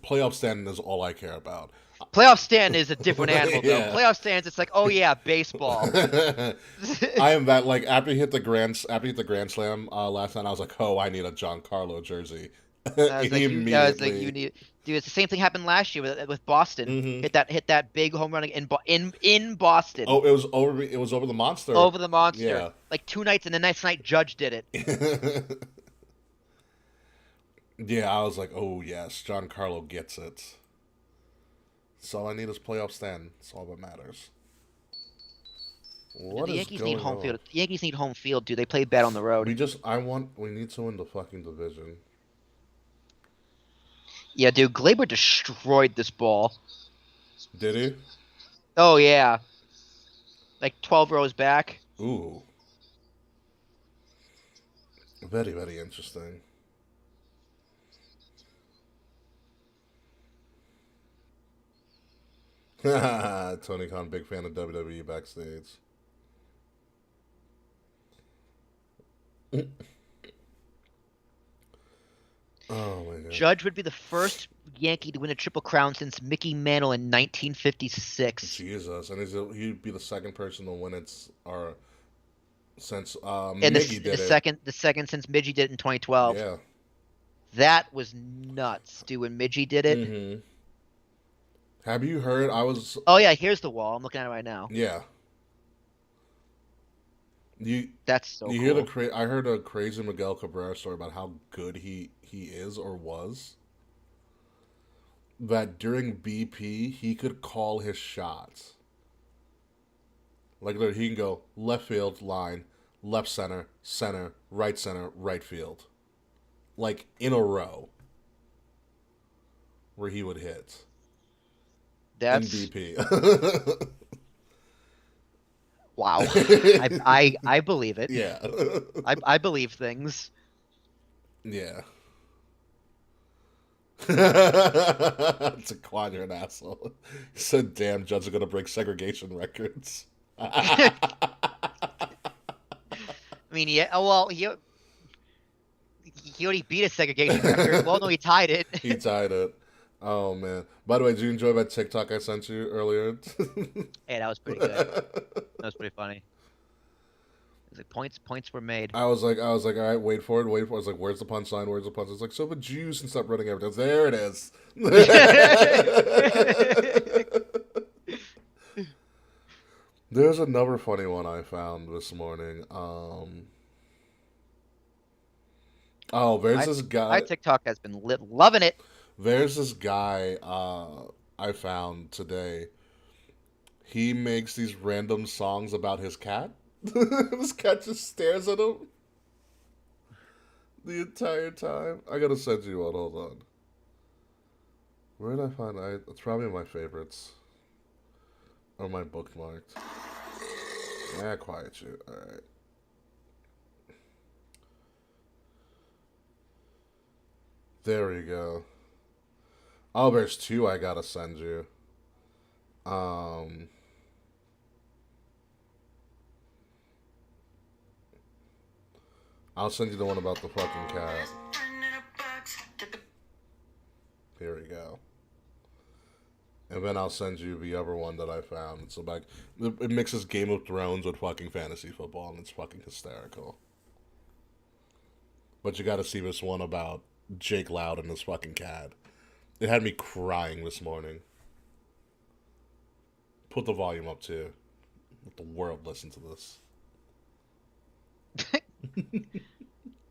Playoff Stanton is all I care about. Playoff Stanton is a different animal, though. Yeah. Playoff Stanton, it's like, oh yeah, baseball. I am that, like, after he hit the grand slam last night, I was like, oh, I need a Giancarlo jersey. I was like, you need, dude. It's the same thing happened last year with Boston. Mm-hmm. Hit that big home run in Boston. Oh, it was over the Monster. Over the Monster. Yeah. Like 2 nights, and the next night Judge did it. Yeah, I was like, oh yes, Giancarlo gets it. So all I need is playoff stand. That's all that matters. The Yankees need home field. The Yankees need home field, dude. They play bad on the road. We need to win the fucking division. Yeah, dude. Glaber destroyed this ball. Did he? Oh yeah. Like 12 rows back. Ooh. Very, very interesting. Tony Khan, big fan of WWE backstage. Oh my god. Judge would be the first Yankee to win a Triple Crown since Mickey Mantle in 1956. Jesus, and he'd be the second person to win it, or since And Miggy did it. the second since Midgie did it in 2012. Yeah. That was nuts, dude. When Midgie did it. Mm-hmm. Have you heard? Oh yeah, here's the wall. I'm looking at it right now. Yeah. That's so You cool. hear I heard a crazy Miguel Cabrera story about how good he is or was. That during BP he could call his shots. Like he can go left field line, left center, center, right field. Like in a row. Where he would hit. That's in BP. wow. I believe it. Yeah. I believe things. Yeah. It's a quad, you're an asshole. He said, damn, Judge are gonna break segregation records. I mean, yeah. Oh well, he already beat a segregation record. Well, no, he tied it. He tied it. Oh man! By the way, did you enjoy that TikTok I sent you earlier? Hey, that was pretty good. That was pretty funny. It was like points were made. I was like, all right, wait for it. I was like, where's the punchline? Where's the punchline? It's like, so the juice and stop running everything. There it is. There's another funny one I found this morning. There's this guy. My TikTok has been loving it. There's this guy I found today. He makes these random songs about his cat. This cat just stares at him the entire time. I gotta send you one. Hold on. Where did I find it? It's probably my favorites. Or my bookmarked. Yeah, quiet you. Alright. There we go. Oh, there's two I gotta send you. I'll send you the one about the fucking cat. Here we go. And then I'll send you the other one that I found. It's like it mixes Game of Thrones with fucking fantasy football, and it's fucking hysterical. But you gotta see this one about Jake Loud and his fucking cat. It had me crying this morning. Put the volume up too. Let the world listen to this.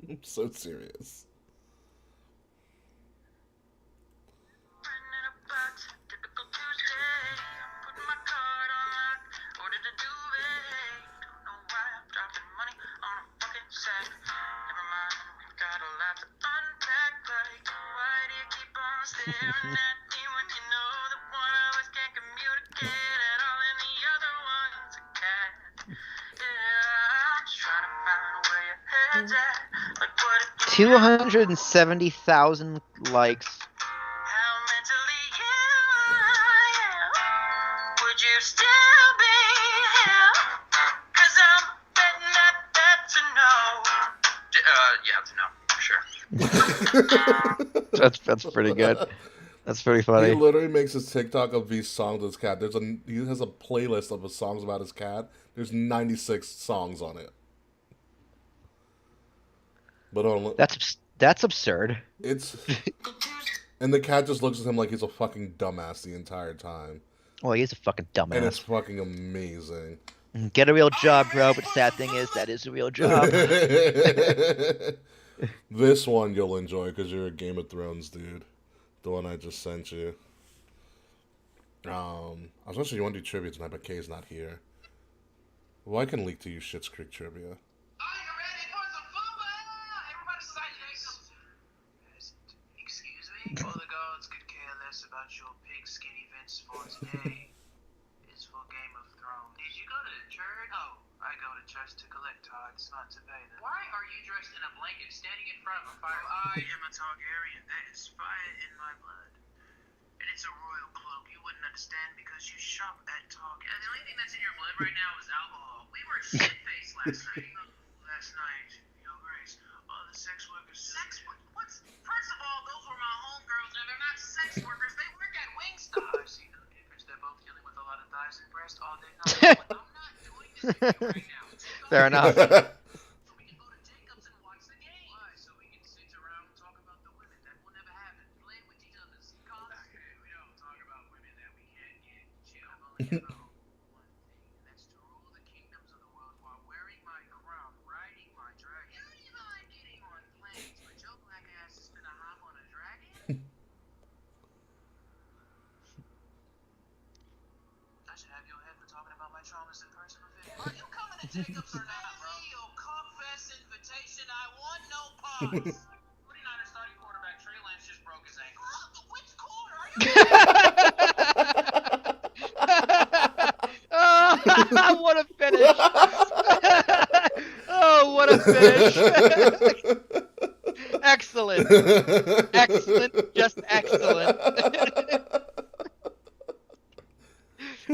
I'm so serious. – 270,000 likes. That's pretty good. That's pretty funny. He literally makes his TikTok of these songs of his cat. He has a playlist of his songs about his cat. There's 96 songs on it. But that's absurd. And the cat just looks at him like he's a fucking dumbass the entire time. Well, he is a fucking dumbass. And it's fucking amazing. Get a real job, bro. But the sad thing is, that is a real job. This one you'll enjoy because you're a Game of Thrones dude. The one I just sent you. I was gonna say you want to do trivia tonight, but Kay's not here. Well, I can leak to you Schitt's Creek trivia. All the gods could care less about your pig skinny Vince for today. Is for Game of Thrones. Did you go to church? Oh, I go to church to collect tithes, not to pay them. Why are you dressed in a blanket standing in front of a fire? I am a Targaryen. That is fire in my blood. And it's a royal cloak. You wouldn't understand because you shop at Target. And the only thing that's in your blood right now is alcohol. We were shit-faced last night. Last night, Your Grace, all the sex workers... First of all, those were my homegirls, and they're not sex workers. They work at Wingstop. I see no difference. They're both dealing with a lot of thighs and breasts all day long. I'm not doing this with you right now. Fair enough. So we can go to Jacob's and watch the game. Why? So we can sit around and talk about the women. That will never happen. Play with each other's cars. We don't talk about women that we can't get. Chill. I've only ever hoped for one thing, and that's to rule the kingdoms of the world while wearing my crown, riding my dragon. You don't even like getting on planes, but your black ass is gonna hop on a dragon? I should have your head for talking about my traumas in person. Are you coming to Jacobs or not, bro? Your Cockfest invitation. I want no parts. 49ers starting quarterback Trey Lance just broke his ankle. Which quarter? Are you? Oh, what a finish! Oh, what a finish! Excellent, excellent, just excellent.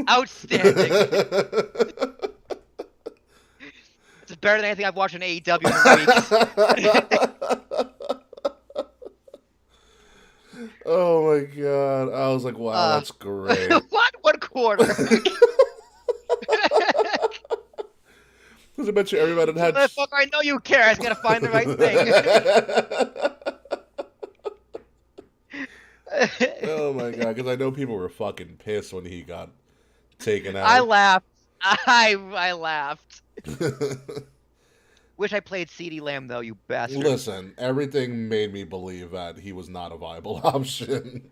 Outstanding. It's better than anything I've watched on AEW in weeks. Oh my god! I was like, wow, that's great. What quarter? Because I bet you everybody had. Motherfucker, I know you care. I just gotta find the right thing. Oh my god! Because I know people were fucking pissed when he got taken out. I laughed. I laughed. Wish I played CD Lamb though, you bastard. Listen, everything made me believe that he was not a viable option.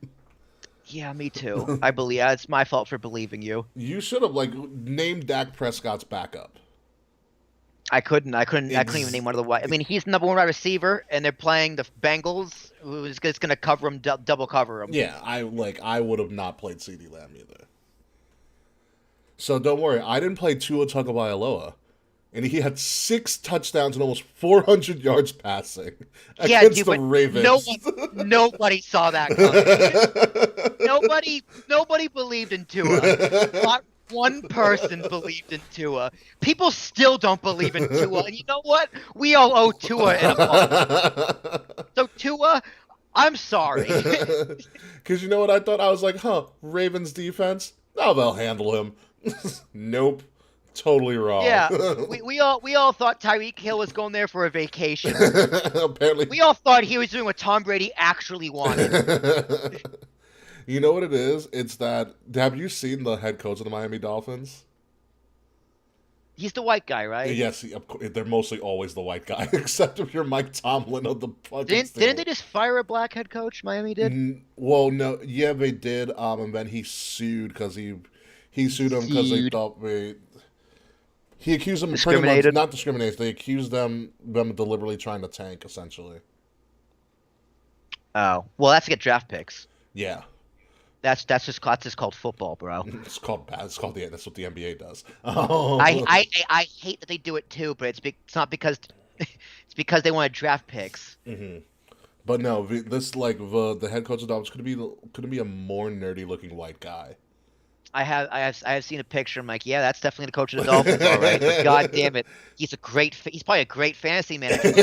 Yeah, me too. I believe it's my fault for believing you. You should have named Dak Prescott's backup. I couldn't even name one of the white. I mean, he's the number one wide receiver, and they're playing the Bengals, who's just gonna cover him, double cover him. Yeah, I would have not played CD Lamb either. So don't worry, I didn't play Tua Tagovailoa, and he had 6 touchdowns and almost 400 yards passing against the Ravens. Nobody saw that coming. Nobody believed in Tua. Not one person believed in Tua. People still don't believe in Tua, and you know what? We all owe Tua an apology. So Tua, I'm sorry. Because you know what I thought? I was like, Ravens defense? Oh, they'll handle him. Nope. Totally wrong. Yeah, we all thought Tyreek Hill was going there for a vacation. Apparently. We all thought he was doing what Tom Brady actually wanted. You know what it is? It's that. Have you seen the head coach of the Miami Dolphins? He's the white guy, right? Yes, of course, they're mostly always the white guy, except if you're Mike Tomlin of the fucking. Didn't they just fire a black head coach? Miami did. Well, no, yeah, they did. And then he sued because he sued them because they thought he accused them pretty much not discrimination. They accused them deliberately trying to tank, essentially. Oh well, that's to get draft picks. Yeah. That's just called football, bro. That's what the NBA does. I hate that they do it too, but it's not because it's because they want to draft picks. Mm-hmm. But no, this the head coach of the Dolphins could be a more nerdy looking white guy. I have seen a picture. I'm like, yeah, that's definitely the coach of the Dolphins, all right. But God damn it, he's probably a great fantasy manager too.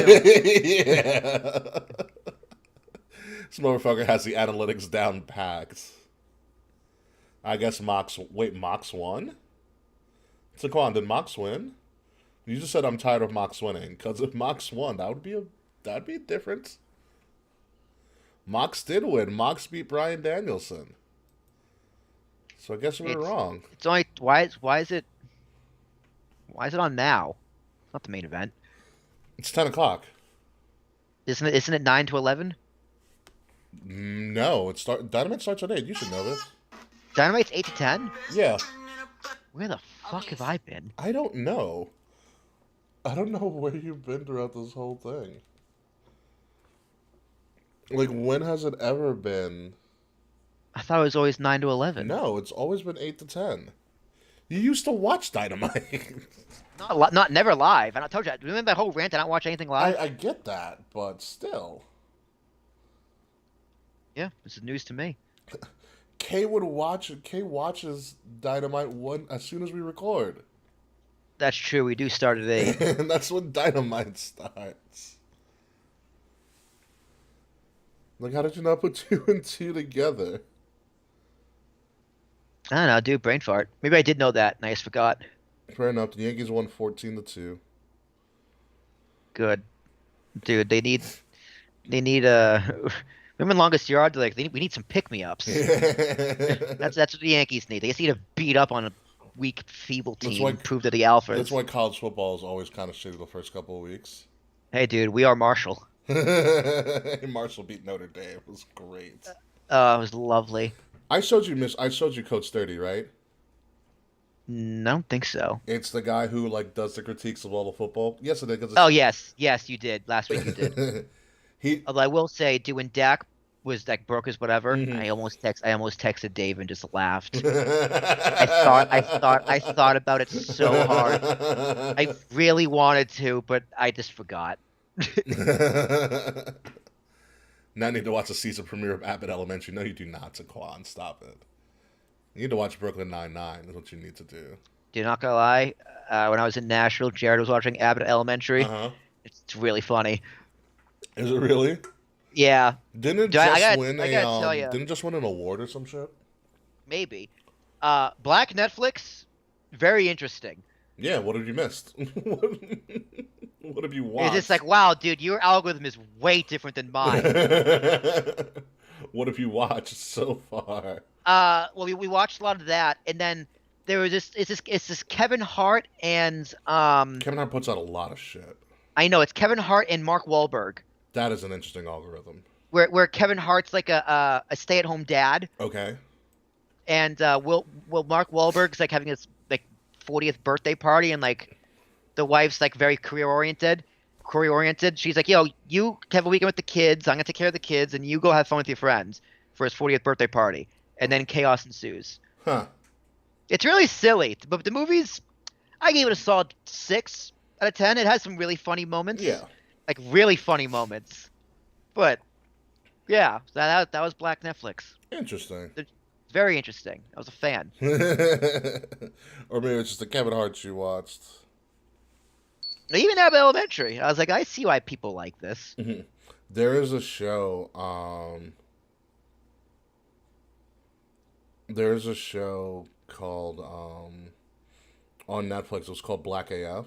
Yeah. This motherfucker has the analytics down packed. I guess Mox won? So come on, did Mox win? You just said I'm tired of Mox winning, because if Mox won, that'd be a difference. Mox did win. Mox beat Bryan Danielson. So I guess we're wrong. It's only why is it on now? It's not the main event. It's 10 o'clock. Isn't it 9 to 11? No, Dynamite starts at 8. You should know this. Dynamite's 8 to 10? Yeah. Where the fuck have I been? I don't know. I don't know where you've been throughout this whole thing. When has it ever been? I thought it was always 9 to 11. No, it's always been 8 to 10. You used to watch Dynamite. Not never live. I told you. Remember that whole rant? I don't watch anything live. I get that, but still. Yeah, this is news to me. Kay watches Dynamite as soon as we record. That's true. We do start at 8. And that's when Dynamite starts. How did you not put 2 and 2 together? I don't know, dude. Brain fart. Maybe I did know that, and I just forgot. Fair enough. The Yankees won 14-2. good, dude. They need women longest yard. They're like we need some pick me ups. That's what the Yankees need. They just need to beat up on a weak, feeble That's team why- and prove to the alphas. That's why college football is always kind of shitty the first couple of weeks. Hey, dude, we are Marshall. Marshall beat Notre Dame. It was great. It was lovely. I showed you Coach 30, right? I don't think so. It's the guy who like does the critiques of all the football. Yes, it is. Oh yes, you did. Last week you did. He Although I will say, dude, when Dak was like broke his whatever, Mhm. I almost texted Dave and just laughed. I thought about it so hard. I really wanted to, but I just forgot. Now I need to watch the season premiere of Abbott Elementary. No, you do not, Saquon. Stop it. You need to watch Brooklyn Nine-Nine. That's what you need to do. Dude, not gonna lie, when I was in Nashville, Jared was watching Abbott Elementary. Uh-huh. It's really funny. Is it really? Yeah, Didn't it Dude, I just gotta- win I gotta tell ya. didn't it just win an award or some shit? maybe. Black Netflix, very interesting. Yeah, what have you missed? What have you watched? It's just like, wow, dude, your algorithm is way different than mine. What have you watched so far? Well, we watched a lot of that, and then there was it's this Kevin Hart and Kevin Hart puts out a lot of shit. I know it's Kevin Hart and Mark Wahlberg, That is an interesting algorithm. where Kevin Hart's like a stay-at-home dad, Okay. and Mark Wahlberg's like having his like 40th birthday party, and like the wife's like very career oriented. She's like, yo, you have a weekend with the kids. I'm gonna take care of the kids, and you go have fun with your friends for his 40th birthday party. And then chaos ensues. Huh. It's really silly, but the movie's, I gave it a solid 6 out of 10. It has some really funny moments. Yeah. Like really funny moments. But yeah, that was Black Netflix. Interesting. It's very interesting. I was a fan. Or maybe it's just the Kevin Hart you watched. Even Abbott Elementary. I was like, I see why people like this. There is a show, there's a show called, on Netflix, it was called Black AF.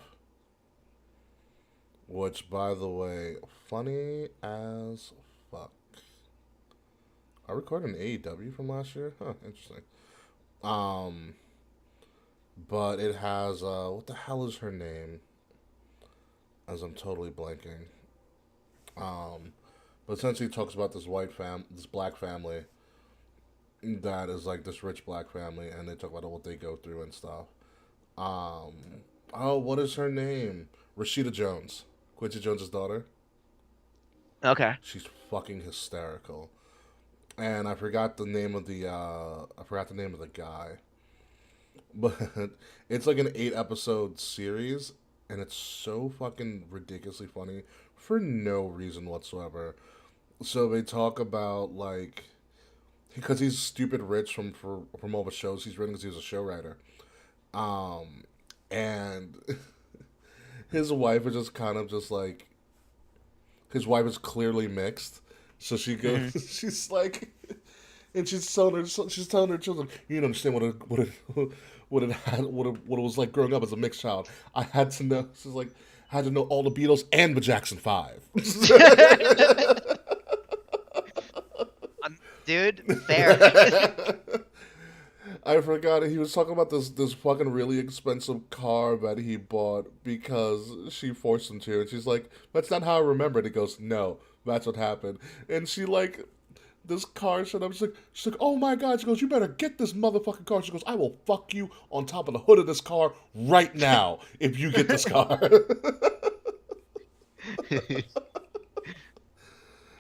Which, by the way, funny as fuck. I recorded an AEW from last year? Huh, interesting. But it has, what the hell is her name? As I'm totally blanking. But essentially it talks about this this black family that is like this rich black family, and they talk about what they go through and stuff. What is her name? Rashida Jones. Quincy Jones' daughter. Okay. She's fucking hysterical. And I forgot the name of the guy. But it's like an 8-episode series, and it's so fucking ridiculously funny for no reason whatsoever. So they talk about, like, because he's stupid rich from all the shows he's written, because he was a show writer. And his wife is just kind of just like, his wife is clearly mixed. So she goes, she's like, and she's telling her children, you don't understand what it was like growing up as a mixed child. I had to know. She's like, I had to know all the Beatles and the Jackson 5. Dude, fair. I forgot he was talking about this fucking really expensive car that he bought because she forced him to, and she's like, that's not how I remember it. He goes, no, that's what happened. And she like, this car shut up. She's like, oh my god. She goes, you better get this motherfucking car. She goes, I will fuck you on top of the hood of this car right now if you get this car.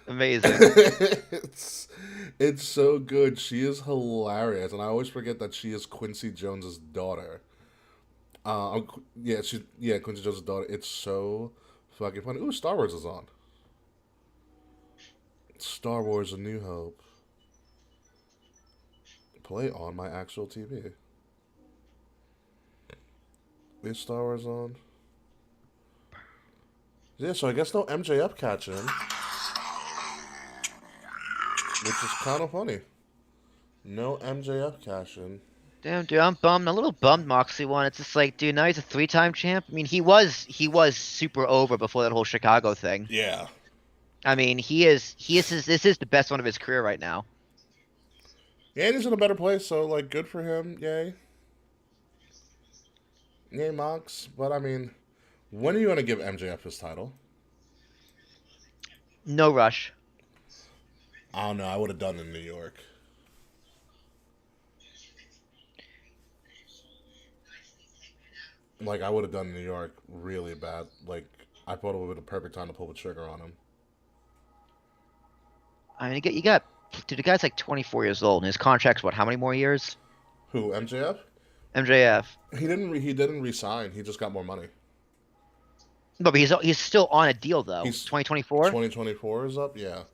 Amazing. It's so good. She is hilarious, and I always forget that she is Quincy Jones's daughter. Quincy Jones's daughter. It's so fucking funny. Ooh, Star Wars is on. Star Wars: A New Hope. Play on my actual TV. Is Star Wars on? Yeah, so I guess no MJF catching. Which is kind of funny. No MJF cash-in. Damn, dude, I'm bummed. I'm a little bummed Moxley won. It's just like, dude, now he's a 3-time champ. I mean, he was super over before that whole Chicago thing. Yeah. I mean, this is the best one of his career right now. Yeah, and he's in a better place, so, like, good for him. Yay. Yay, Mox. But, I mean, when are you going to give MJF his title? No rush. I don't know. I would have done it in New York. Like, I would have done New York really bad. Like, I thought it would have been the perfect time to pull the trigger on him. I mean, dude, the guy's like 24 years old, and his contract's what? How many more years? Who, MJF? MJF. He didn't resign. He just got more money. No, but he's still on a deal though. He's 2024. 2024 is up, yeah.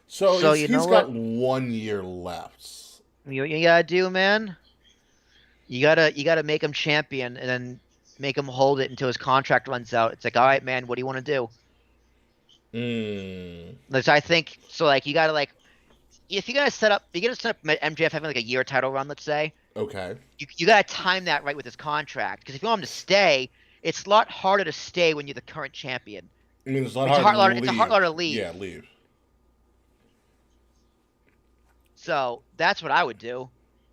So, So he's got 1 year left. You know what you gotta do, man? You gotta make him champion, and then make him hold it until his contract runs out. It's like, all right, man, what do you want to do? Like, I think so. Like, you gotta if you're gonna set up MJF having like a year title run, let's say. Okay. You gotta time that right with his contract, because if you want him to stay, it's a lot harder to stay when you're the current champion. I mean, it's a It's a lot lot harder to leave. Yeah, leave. So that's what I would do.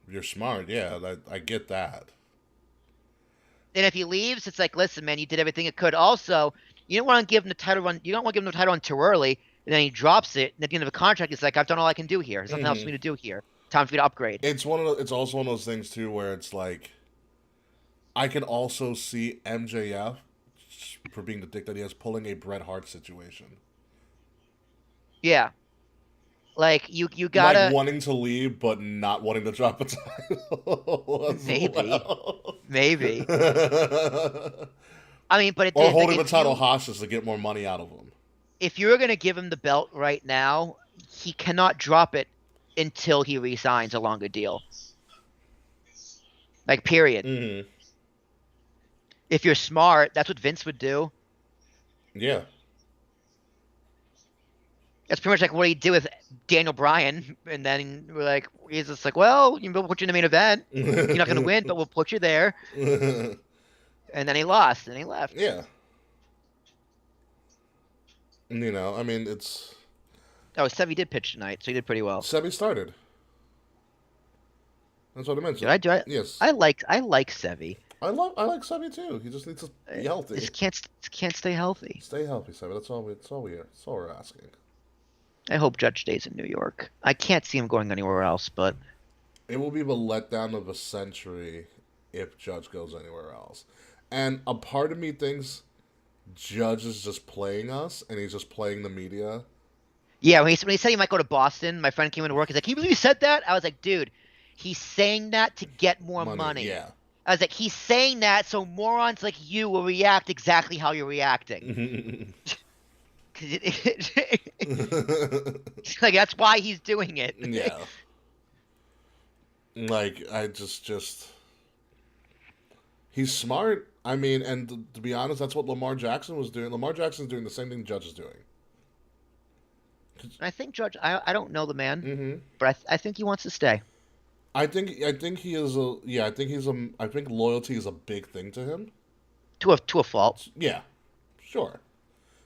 You're smart, yeah. I get that. And if he leaves, it's like, listen, man, you did everything it could. Also, you don't want to give him the title run. You don't want to give him the title run too early, and then he drops it. And at the end of the contract, it's like, I've done all I can do here. There's nothing else for me to do here. Time for me to upgrade. It's also one of those things too where it's like, I can also see MJF, for being the dick that he is, pulling a Bret Hart situation. Yeah. Like, you gotta... Like, wanting to leave, but not wanting to drop a title. Maybe. I mean, but... Or holding the title hostage to get more money out of him. If you're going to give him the belt right now, he cannot drop it until he re-signs a longer deal. Like, period. Mm-hmm. If you're smart, that's what Vince would do. Yeah. That's pretty much like what he did with Daniel Bryan, and then we're like, he's just like, well, we'll put you in the main event. You're not going to win, but we'll put you there. And then he lost, and he left. Yeah. You know, I mean, it's... Oh, Sevy did pitch tonight, so he did pretty well. Sevy started. That's what I mentioned. Did I? Yes. I like Sevy. I like Sevy too. He just needs to be healthy. Just can't stay healthy. Stay healthy, Sevy. That's all we're asking. I hope Judge stays in New York. I can't see him going anywhere else, but... It will be the letdown of a century if Judge goes anywhere else. And a part of me thinks Judge is just playing us, and he's just playing the media. Yeah, when he said he might go to Boston, my friend came into work. He's like, "Can you believe you said that?" I was like, "Dude, he's saying that to get more money." Yeah. I was like, "He's saying that so morons like you will react exactly how you're reacting." Like, that's why he's doing it. Yeah. Like, I just... He's smart. I mean, and to be honest, that's what Lamar Jackson was doing. Lamar Jackson's doing the same thing Judge is doing. I think Judge... I don't know the man, but I think he wants to stay. I think he is a... Yeah, I think loyalty is a big thing to him. To a fault. Yeah. Sure.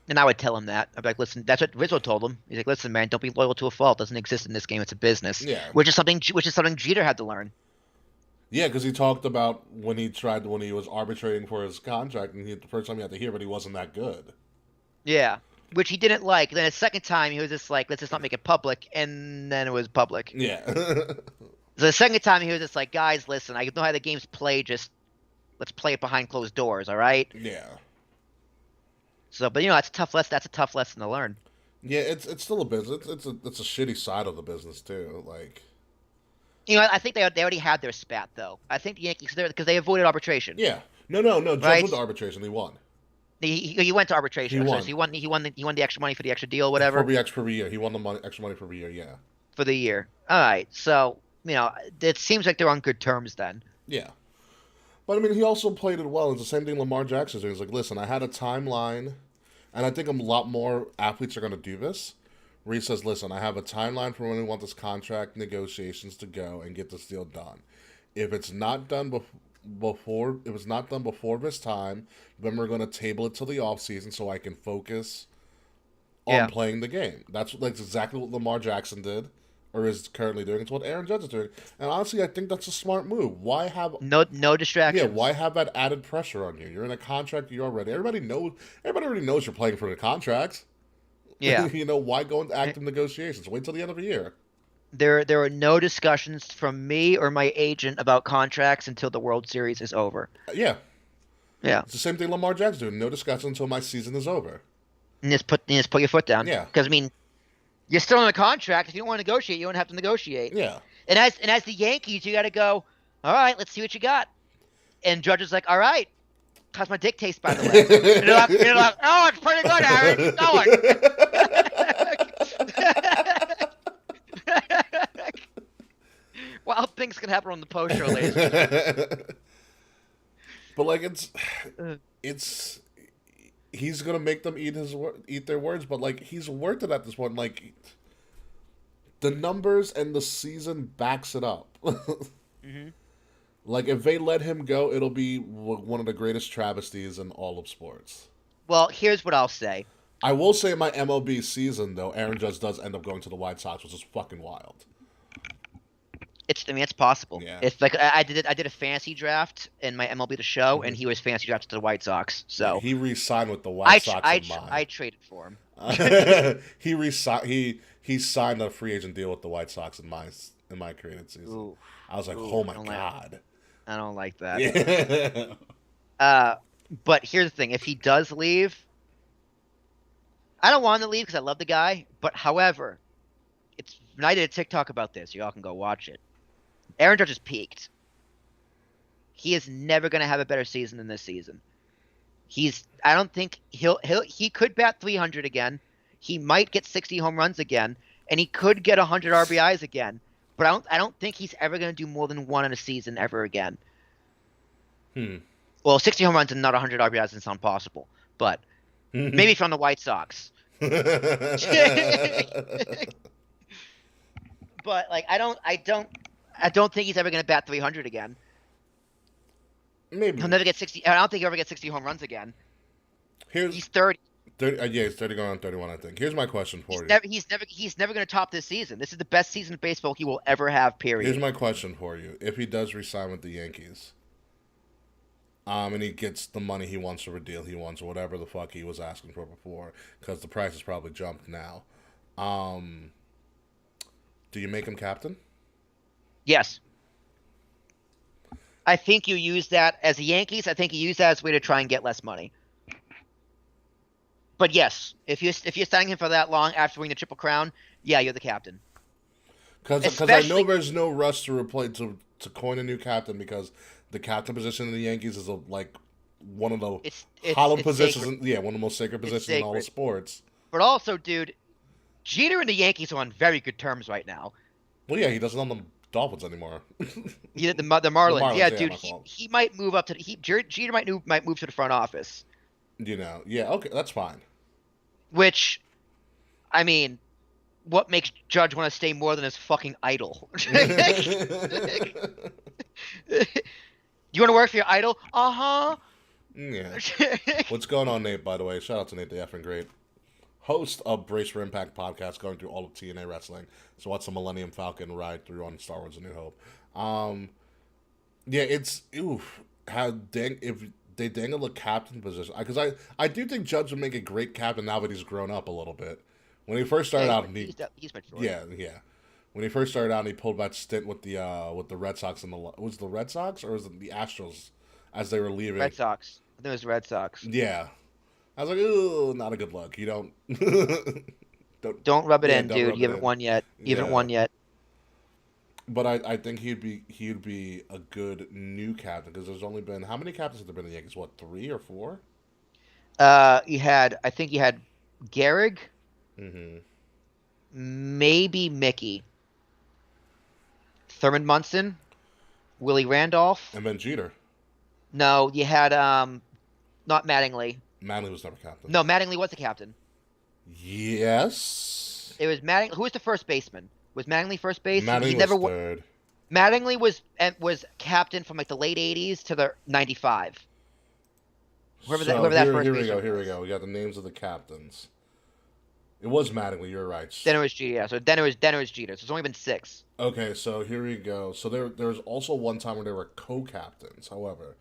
And I would tell him that. I'd be like, listen, that's what Rizzo told him. He's like, listen, man, don't be loyal to a fault. It doesn't exist in this game. It's a business. Yeah. Which is something Jeter had to learn. Yeah, because he talked about when he was arbitrating for his contract, and the first time he had to hear, but he wasn't that good. Yeah. Which he didn't like. Then the second time, he was just like, let's just not make it public. And then it was public. Yeah. So the second time, he was just like, guys, listen, I know how the game's played. Just let's play it behind closed doors, all right? Yeah. So, but that's a tough lesson. That's a tough lesson to learn. Yeah, it's still a business. It's a shitty side of the business too. Like, I think they already had their spat though. I think the Yankees because they avoided arbitration. yeah, no. Judge Right? went to arbitration. He won. He went to arbitration. He won. So he won the extra money for the extra deal, whatever. For the year. He won the extra money for the year. Yeah. For the year. All right. So it seems like they're on good terms then. Yeah. But I mean, he also played it well. It's the same thing Lamar Jackson's doing. He's like, listen, I had a timeline, and I think a lot more athletes are going to do this, where he says, listen, I have a timeline for when we want this contract negotiations to go and get this deal done. if it's not done before this time, then we're going to table it till the off season so I can focus on playing the game. That's exactly what Lamar Jackson did, or is currently doing. It's what Aaron Judge is doing. And honestly, I think that's a smart move. Why have no distractions? Yeah, why have that added pressure on you? You're in a contract. You're already. Everybody already knows you're playing for the contract. Yeah. Why go into active negotiations? Wait till the end of the year. There are no discussions from me or my agent about contracts until the World Series is over. Yeah. Yeah. It's the same thing Lamar Jackson doing. No discussion until my season is over. And just put your foot down. Yeah. Because I mean, you're still in a contract. If you don't want to negotiate, you don't have to negotiate. Yeah. And as the Yankees, you got to go. All right, let's see what you got. And Judge is like, all right. How's my dick taste, by the way? You're like, oh, it's pretty good, Aaron. Keep going. Wild things can happen on the post show, ladies. But like it's he's gonna make them eat their words, but like he's worth it at this point. Like the numbers and the season backs it up. Mm-hmm. Like if they let him go, it'll be one of the greatest travesties in all of sports. Well, here's what I'll say. I will say my MLB season though, Aaron Judge does end up going to the White Sox, which is fucking wild. It's possible. Yeah. It's like I did a fantasy draft in my MLB The Show, and he was fantasy drafted to the White Sox. So he re-signed with the White Sox. I traded for him. He signed a free agent deal with the White Sox in my created season. Ooh. I was like, oh my god. I don't like that. Yeah. But here's the thing: if he does leave, I don't want him to leave because I love the guy. But however, and I did a TikTok about this. Y'all can go watch it. Aaron Judge has peaked. He is never going to have a better season than this season. I don't think he could bat 300 again. He might get 60 home runs again, and he could get 100 RBIs again. But I don't think he's ever going to do more than one in a season ever again. Well, 60 home runs and not 100 RBIs doesn't sound possible, but maybe from the White Sox. But like I don't think he's ever going to bat 300 again. Maybe He'll never get 60. I don't think he'll ever get 60 home runs again. He's 30. 30. Yeah, he's 30 going on 31, I think. Here's my question for you. He's never going to top this season. This is the best season of baseball he will ever have. Period. Here's my question for you: if he does resign with the Yankees, and he gets the money he wants or the deal he wants or whatever the fuck he was asking for before, because the price has probably jumped now, do you make him captain? Yes. I think you use that as the Yankees. I think you use that as a way to try and get less money. But yes, if you're signing him for that long after winning the Triple Crown, yeah, you're the captain. Because I know there's no rush to coin a new captain, because the captain position in the Yankees is one of the hollow positions. One of the most sacred positions in all of sports. But also, dude, Jeter and the Yankees are on very good terms right now. Well, yeah, he doesn't own the Dolphins anymore. Yeah, the Marlins. Yeah, dude, my fault. he might move up to Jeter might move to the front office. Yeah, okay, that's fine. Which, I mean, what makes Judge want to stay more than his fucking idol? You want to work for your idol? Uh-huh. Yeah. What's going on, Nate, by the way? Shout out to Nate, the effing great host of Brace for Impact podcast, going through all of TNA wrestling. So watch the Millennium Falcon ride through on Star Wars: A New Hope. Yeah, it's if they dangle the captain position, because I do think Judge would make a great captain now that he's grown up a little bit. When he first started out, he's mature. Yeah. When he first started out, he pulled that stint with the Red Sox was it the Red Sox or was it the Astros as they were leaving? Red Sox. I think it was Red Sox. Yeah, I was like, ooh, not a good look. You don't don't rub it in, dude. You haven't won yet. You haven't won yet. But I think he'd be a good new captain, because there's only been, how many captains have there been in the Yankees? What, 3 or 4? I think you had Gehrig. Mm-hmm. Maybe Mickey. Thurman Munson. Willie Randolph. And then Jeter. No, you had not Mattingly. Mattingly was never captain. No, Mattingly was the captain. Yes. It was Mattingly. Who was the first baseman? Was Mattingly first base? Mattingly was third. Mattingly was captain from like the late '80s to the '95. Whoever that first here we baseman go. Here we was. go. We got the names of the captains. It was Mattingly. You're right. Then it was Jeter. Yeah. So then it was Jeter. So it's only been 6. Okay, so here we go. So there was also one time where there were co-captains. However,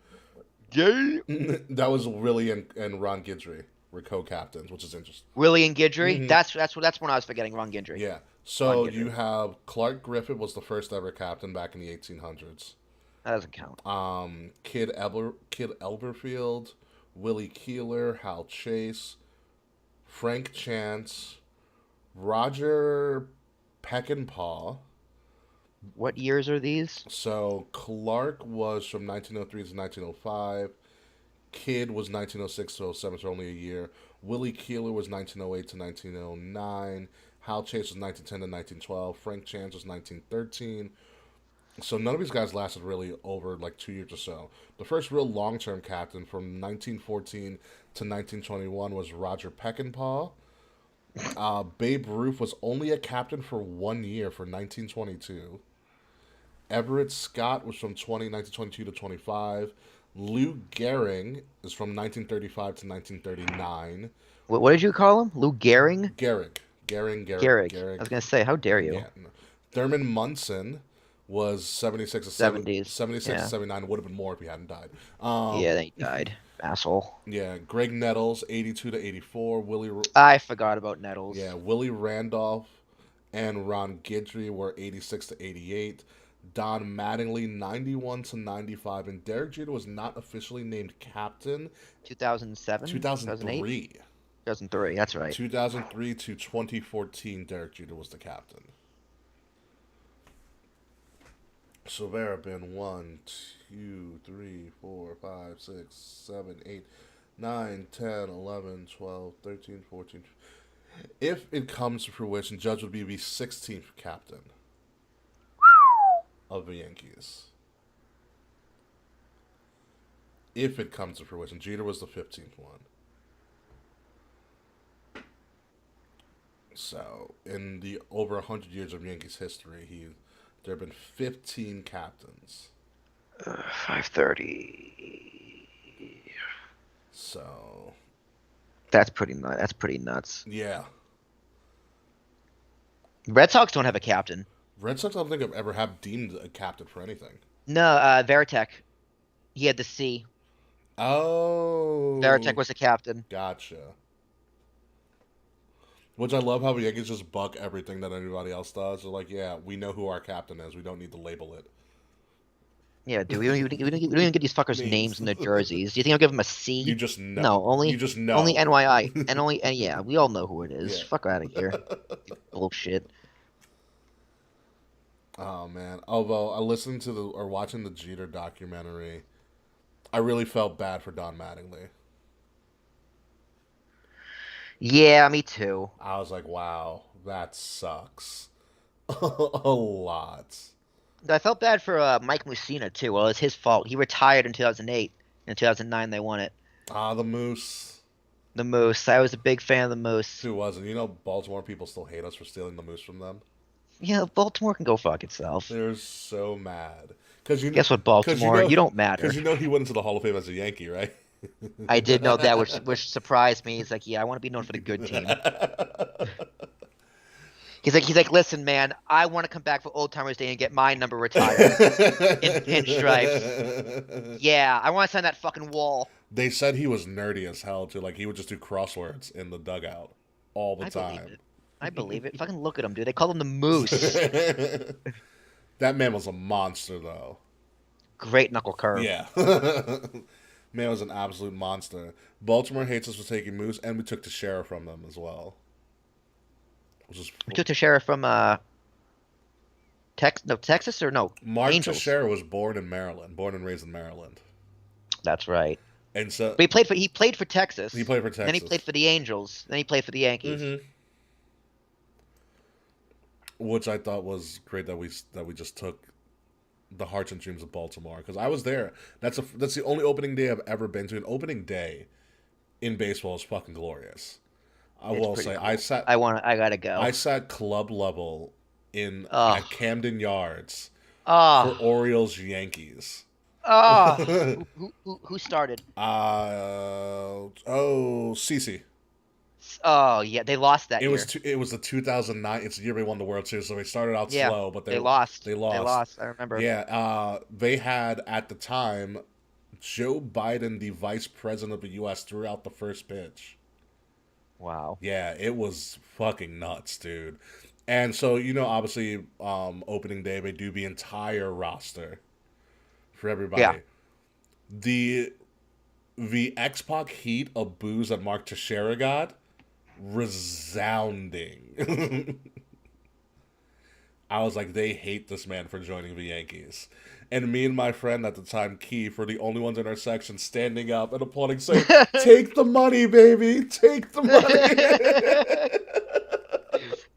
Yeah. that was Willie and Ron Guidry were co-captains, which is interesting. Willie and Guidry. Mhm. That's when I was forgetting Ron Guidry. Yeah. So Ron Guidry. you have Clark Griffith was the first ever captain back in the 1800s. That doesn't count. Kid Elberfield, Willie Keeler, Hal Chase, Frank Chance, Roger Peckinpah. What years are these? So Clark was from 1903 to 1905. Kidd was 1906 to 07, so only a year. Willie Keeler was 1908 to 1909. Hal Chase was 1910 to 1912. Frank Chance was 1913. So none of these guys lasted really over like 2 years or so. The first real long-term captain from 1914 to 1921 was Roger Peckinpah. Babe Ruth was only a captain for 1 year for 1922. Everett Scott was from 1922 to 25. Lou Gehrig is from 1935 to 1939. What did you call him? Lou Gehrig? Gehrig. I was gonna say, how dare you? Yeah. No. Thurman Munson was 76 to 70s. 76 Yeah. to 79. Would have been more if he hadn't died. Yeah, then he died. Asshole. Yeah. Greg Nettles, 82 to 84. I forgot about Nettles. Yeah. Willie Randolph and Ron Guidry were 86 to 88. Don Mattingly, 91 to 95. And Derek Jeter was not officially named captain. 2007? 2003. 2003, that's right. 2003 to 2014, Derek Jeter was the captain. So there have been 1, 2, 3, 4, 5, 6, 7, 8, 9, 10, 11, 12, 13, 14. If it comes to fruition, Judge would be the 16th captain of the Yankees. If it comes to fruition. Jeter was the 15th one. So, in the over 100 years of Yankees history, there have been 15 captains. 530. So, That's pretty nuts. That's pretty nuts. yeah. Red Sox don't have a captain. Red Sox, I don't think I've ever have deemed a captain for anything. No, Veritek. He had the C. Oh. Veritek was the captain. Gotcha. Which I love how the Yankees just buck everything that anybody else does. They're like, yeah, we know who our captain is. We don't need to label it. Yeah, dude, we don't even get these fuckers' names in their jerseys. Do you think I'll give them a C? You just know. No, only You just know. only NYI and yeah, we all know who it is. Yeah. Fuck out of here. Bullshit. Oh man! Although I listened to or watching the Jeter documentary, I really felt bad for Don Mattingly. Yeah, me too. I was like, wow, that sucks a lot. I felt bad for Mike Mussina too. Well, it's his fault. He retired in 2008. In 2009, they won it. Ah, the Moose. The Moose. I was a big fan of the Moose. Who wasn't? You know, Baltimore people still hate us for stealing the Moose from them. Yeah, Baltimore can go fuck itself. They're so mad. Cause you Guess what, Baltimore? You don't matter. Because you know he went into the Hall of Fame as a Yankee, right? I did know that, which surprised me. He's like, yeah, I want to be known for the good team. He's like, listen, man, I want to come back for Old Timers Day and get my number retired in pinstripes. Yeah, I want to sign that fucking wall. They said he was nerdy as hell too. Like he would just do crosswords in the dugout all the time. I believe it. Fucking look at him, dude. They call him the Moose. That man was a monster, though. Great knuckle curve. Yeah. Man was an absolute monster. Baltimore hates us for taking Moose, and we took Teixeira from them as well. We took Teixeira from Texas or no? Mark Angels. Teixeira was born in Maryland, born and raised in Maryland. That's right. And so But he played for Texas. he played for Texas. Then he played for the Angels. Then he played for the Yankees. Mm-hmm. Which I thought was great that we just took the hearts and dreams of Baltimore, because I was there. That's the only opening day I've ever been to. An opening day in baseball is fucking glorious. I will say, cool. I gotta go. I sat club level at Camden Yards. for Oh, Orioles Yankees. who started? CC. Oh yeah, they lost that It was year. it was the 2009. It's the year they won the World Series, so they started out Yeah, slow, but they lost. they They lost. lost. I remember. Yeah, they had at the time Joe Biden, the vice president of the U.S., threw out the first pitch. Wow. Yeah, it was fucking nuts, dude. And so obviously, opening day they do the entire roster for Yeah. everybody. The X Pac heat of boos that Mark Teixeira got, resounding. I was like, they hate this man for joining the Yankees. And me and my friend at the time, Keith, were the only ones in our section standing up and applauding, saying, "Take the money, baby! Take the money!"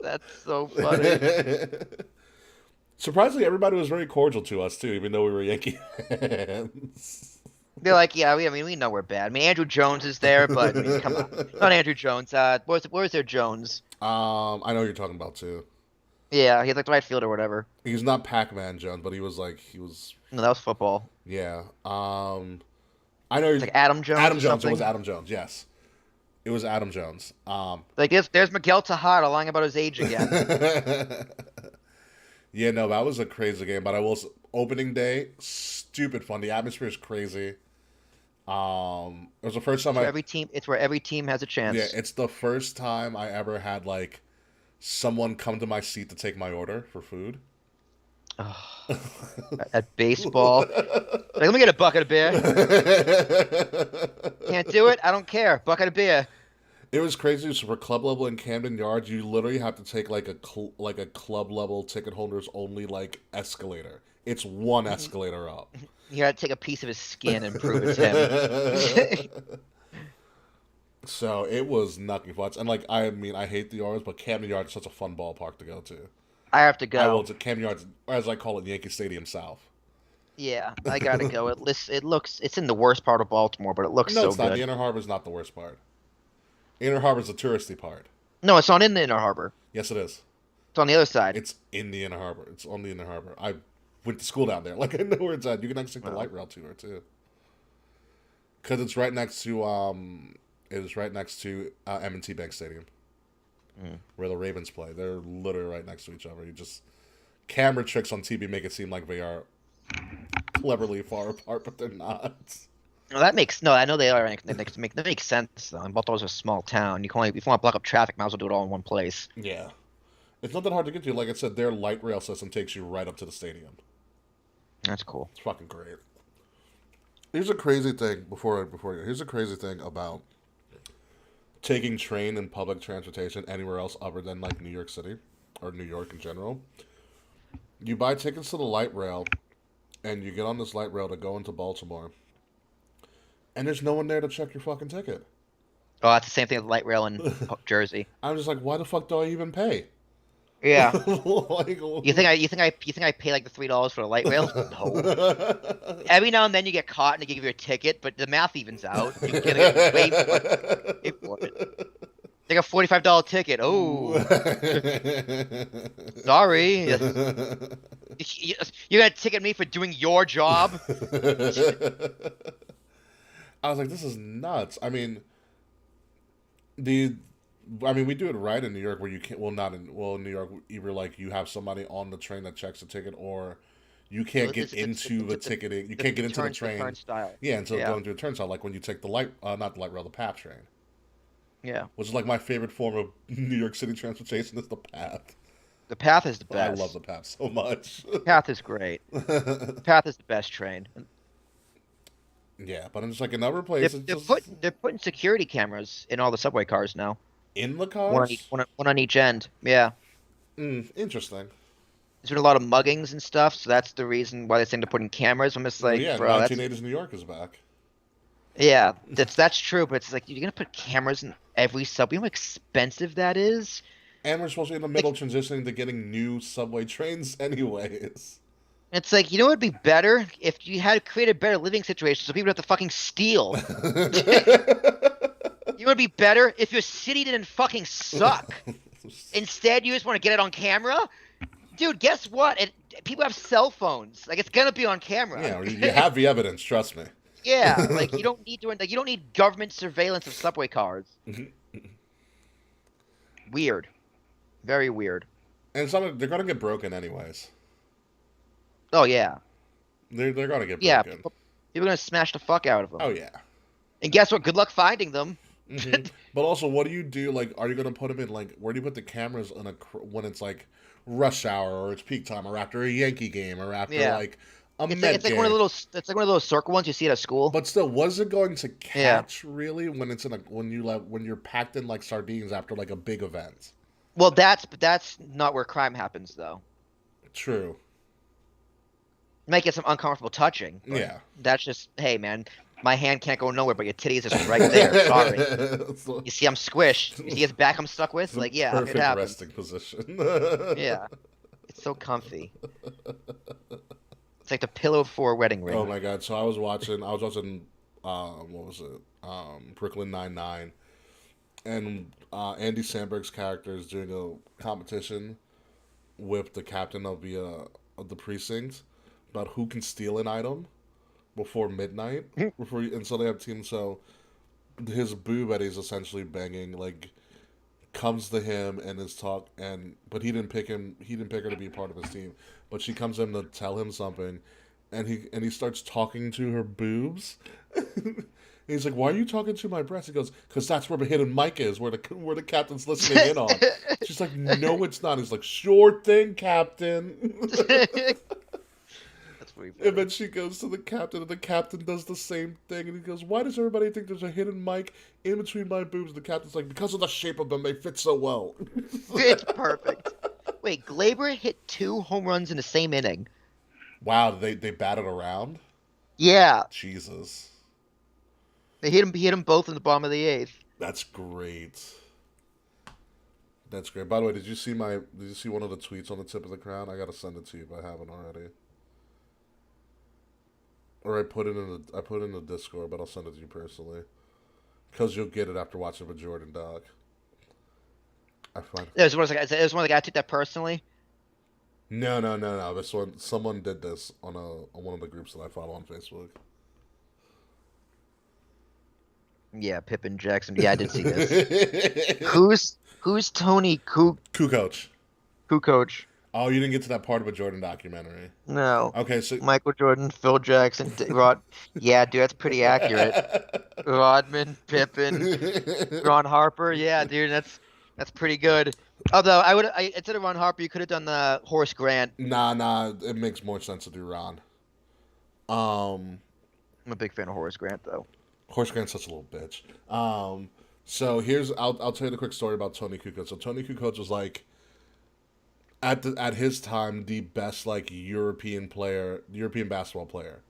That's so funny. Surprisingly, everybody was very cordial to us, too, even though we were Yankee fans. They're like, yeah, we know we're bad. I mean, Andrew Jones is there, but I mean, come on, not Andrew Jones. Where's their Jones? I know what you're talking about, too. Yeah, he's like the right field or whatever. He's not Pac-Man Jones, but he was. No, that was football. Yeah. I know. It's like Adam Jones. Adam or Jones. something. It was Adam Jones. Yes, it was Adam Jones. Like there's Miguel Tejada lying about his age again. Yeah, no, that was a crazy game. But I will. Opening day, stupid fun. The atmosphere is crazy. It was the first time It's where every team has a chance. Yeah, it's the first time I ever had like someone come to my seat to take my order for food. At baseball. Like, let me get a bucket of beer. Can't do it? I don't care. Bucket of beer. It was crazy. So for club level in Camden Yards, you literally have to take like a club level ticket holders only like escalator. It's one escalator up. You gotta take a piece of his skin and prove it's him. So it was nothing fun. And like I mean, I hate the Yards, but Camden Yards is such a fun ballpark to go to. I have to I go. will to Camden Yards, or as I call it, Yankee Stadium South. Yeah, I gotta go. It's in the worst part of Baltimore, but it looks No, so it's not. good. The Inner Harbor is not the worst part. Inner Harbor is the touristy part. No, it's not in the Inner Harbor. Yes, it is. It's on the other side. It's in the Inner Harbor. It's on the Inner Harbor. I went to school down there. Like I know where it's at. You can actually take the light rail tour too. Because it's right next to M&T Bank Stadium, where the Ravens play. They're literally right next to each other. You just camera tricks on TV make it seem like they are cleverly far apart, but they're not. No, I know they are. That makes sense though. And Baltimore's a small town. If you want to block up traffic, might as well do it all in one place. Yeah, it's not that hard to get to. Like I said, their light rail system takes you right up to the stadium. That's cool. It's fucking great. Here's a crazy thing here's a crazy thing about taking train and public transportation anywhere else other than like New York City or New York in general. You buy tickets to the light rail and you get on this light rail to go into Baltimore. And there's no one there to check your fucking ticket. Oh, that's the same thing with light rail in Jersey. I'm just like, why the fuck do I even pay? Yeah. Like, You think I pay like the $3 for a light rail? No. Every now and then you get caught and they give you a ticket, but the math evens out. You get wait for it. Take a $45 ticket. Oh, sorry. You're gonna ticket me for doing your job? I was like, this is nuts. I mean, we do it right in New York where you can't. In New York, either like you have somebody on the train that checks the ticket, or you can't get into the ticketing. You can't get into the train. Turnstile. Yeah, until going through the turnstile, like when you take the not the light rail, the PATH train. Yeah. Which is like my favorite form of New York City transportation is the PATH. The PATH is the best. I love the PATH so much. PATH is great. The PATH is the best train. Yeah, but I'm just like in other places. They're putting security cameras in all the subway cars now. In the cars? One on each end. Yeah. Interesting. There's been a lot of muggings and stuff, so that's the reason why they're saying they're putting cameras. I'm just like, yeah, bro, 1980s New York is back. Yeah, that's true, but it's like you're gonna put cameras in every subway. You know how expensive that is? And we're supposed to be in the middle transitioning to getting new subway trains anyways. It's like, you know what would be better? If you had created better living situations so people don't have to fucking steal. You know what would be better? If your city didn't fucking suck. Instead, you just want to get it on camera? Dude, guess what? people have cell phones. Like, it's gonna be on camera. Yeah, you have the evidence. Trust me. Yeah, like you don't need government surveillance of subway cars. Weird, very weird. And they're gonna get broken anyways. Oh yeah, They're gonna get yeah. broken. People are gonna smash the fuck out of them. Oh yeah. And guess what? Good luck finding them. But also, what do you do? Like, are you gonna put them in like where do you put the cameras in when it's like rush hour or it's peak time or after a Yankee game or after like a Met It's like game? one of those. It's like one of those circle ones you see at a school. But still, was it going to catch really when it's in when you're packed in like sardines after like a big event? Well, that's not where crime happens though. True. You might get some uncomfortable touching. But Yeah. That's just, hey man, my hand can't go nowhere, but your titty is just right there. Sorry. You see, I'm squished. You see his back I'm stuck with? Like, yeah, perfect it happens. resting position. Yeah. It's so comfy. It's like the pillow for a wedding ring. Oh my god! So I was watching, what was it? Brooklyn Nine-Nine, and Andy Samberg's character is doing a competition with the captain of the precinct about who can steal an item before midnight. And so they have teams. So his boo that he's essentially banging like comes to him and but he didn't pick him. He didn't pick her to be part of his team. But she comes in to tell him something, and he starts talking to her boobs. He's like, "Why are you talking to my breasts?" He goes, "Because that's where the hidden mic is, where the captain's listening in on." She's like, "No, it's not." He's like, "Sure thing, Captain." That's pretty funny. And then she goes to the captain, and the captain does the same thing, and he goes, "Why does everybody think there's a hidden mic in between my boobs?" And the captain's like, "Because of the shape of them, they fit so well." It's perfect. Wait, Glaber hit 2 home runs in the same inning. Wow, they batted around? Yeah. Jesus. He hit him both in the bottom of the 8th. That's great. That's great. By the way, did you see one of the tweets on the tip of the crown? I gotta send it to you if I haven't already. Or I put it in the Discord, but I'll send it to you personally. Because you'll get it after watching the Jordan doc. It was one of the guys who took that personally. No. This one, someone did this on one of the groups that I follow on Facebook. Yeah, Pippen Jackson. Yeah, I did see this. Who's Tony Kukoc? Kukoc? Oh, you didn't get to that part of a Jordan documentary. No. Okay, so Michael Jordan, Phil Jackson, Rod. Yeah, dude, that's pretty accurate. Rodman, Pippen, Ron Harper. Yeah, dude, that's pretty good. Although instead of Ron Harper, you could have done the Horace Grant. Nah, it makes more sense to do Ron. I'm a big fan of Horace Grant, though. Horace Grant's such a little bitch. So I'll tell you the quick story about Tony Kukoc. So Tony Kukoc was like, at his time, the best like European basketball player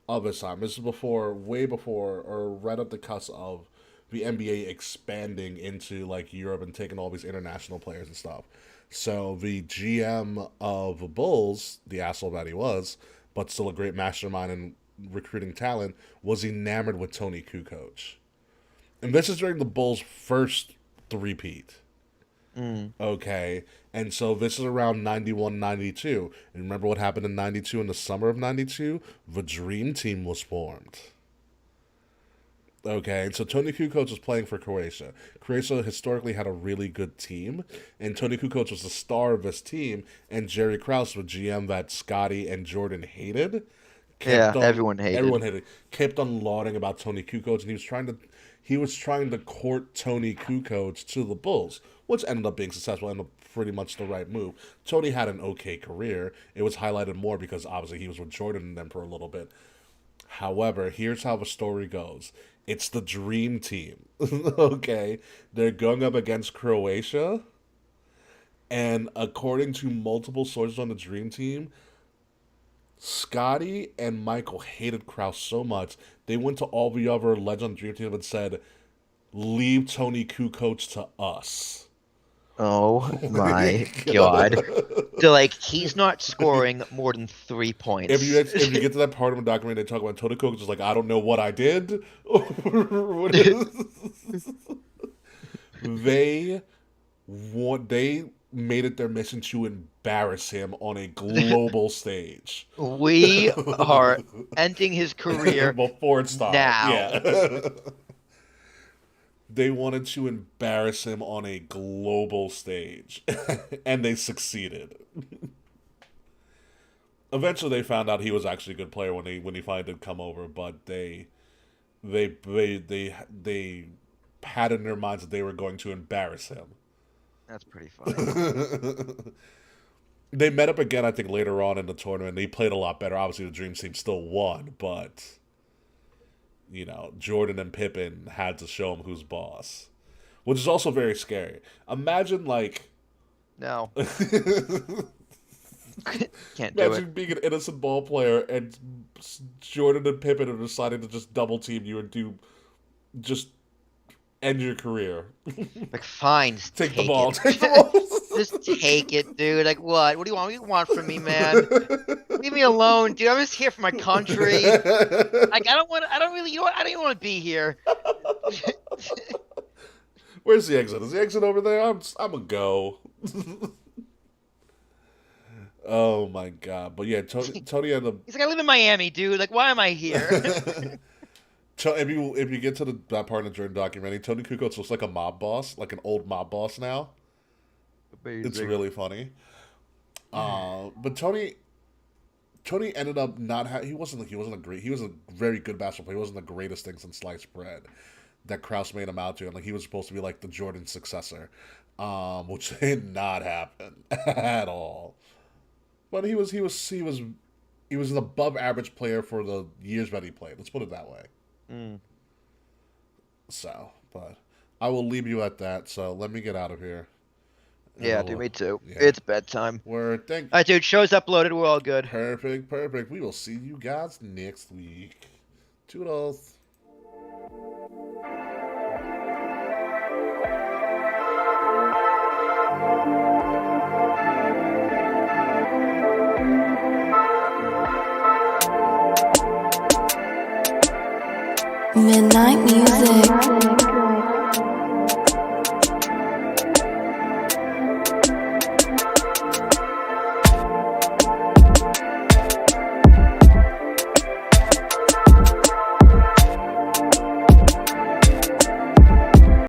of his time. This is way before, or right at the cusp of the NBA expanding into like Europe and taking all these international players and stuff. So the GM of the Bulls, the asshole that he was, but still a great mastermind and recruiting talent, was enamored with Tony Kukoc. And this is during the Bulls' first three-peat. Okay, and so this is around 91, 92. And remember what happened in 92, in the summer of 92? The Dream Team was formed. Okay, and so Tony Kukoc was playing for Croatia. Croatia historically had a really good team, and Tony Kukoc was the star of this team, and Jerry Krause, the GM that Scotty and Jordan hated. Everyone hated. Everyone hated. Kept on lauding about Tony Kukoc, and he was trying to court Tony Kukoc to the Bulls, which ended up being successful, ended up pretty much the right move. Tony had an okay career. It was highlighted more because obviously he was with Jordan and them for a little bit. However, here's how the story goes. It's the Dream Team. Okay? They're going up against Croatia, and according to multiple sources on the Dream Team, Scotty and Michael hated Krause so much, they went to all the other legends on the Dream Team and said, "Leave Tony Kukoc to us." Oh my god. So like, he's not scoring more than 3 points. If you get to that part of the documentary, they talk about Tony Kukoc is like, "I don't know what I did." They made it their mission to embarrass him on a global stage. We are ending his career Before it started. now. Yeah. They wanted to embarrass him on a global stage, and they succeeded. Eventually, they found out he was actually a good player when he finally did come over, but they had in their minds that they were going to embarrass him. That's pretty funny. They met up again, I think, later on in the tournament. They played a lot better. Obviously, the Dream Team still won, but you know, Jordan and Pippen had to show him who's boss, which is also very scary. Imagine, like, No. Can't do imagine it. being an innocent ball player and Jordan and Pippen are deciding to just double team you and just end your career. Like, fine, just Take the take ball. it. Take the ball. Just take it, dude. Like, what? What do you want? What do you want from me, man? Leave me alone, dude. I'm just here for my country. Like, I don't really, you know what? I don't even want to be here. Where's the exit? Is the exit over there? I'm a go. Oh my god! But yeah, Tony ended up. He's like, I live in Miami, dude. Like, why am I here? If you get to that part in the Jordan documentary, Tony Kukoc looks like a mob boss, like an old mob boss now. Amazing. It's really funny. But Tony ended up not he was a very good basketball player. He wasn't the greatest thing since sliced bread that Krause made him out to, and like he was supposed to be like the Jordan successor, which did not happen at all. But he was an above average player for the years that he played. Let's put it that way. Mm. So, but I will leave you at that. So let me get out of here. Yeah, dude, me too. Yeah. It's bedtime. All right, dude, show's uploaded. We're all good. Perfect. We will see you guys next week. Toodles. Midnight music.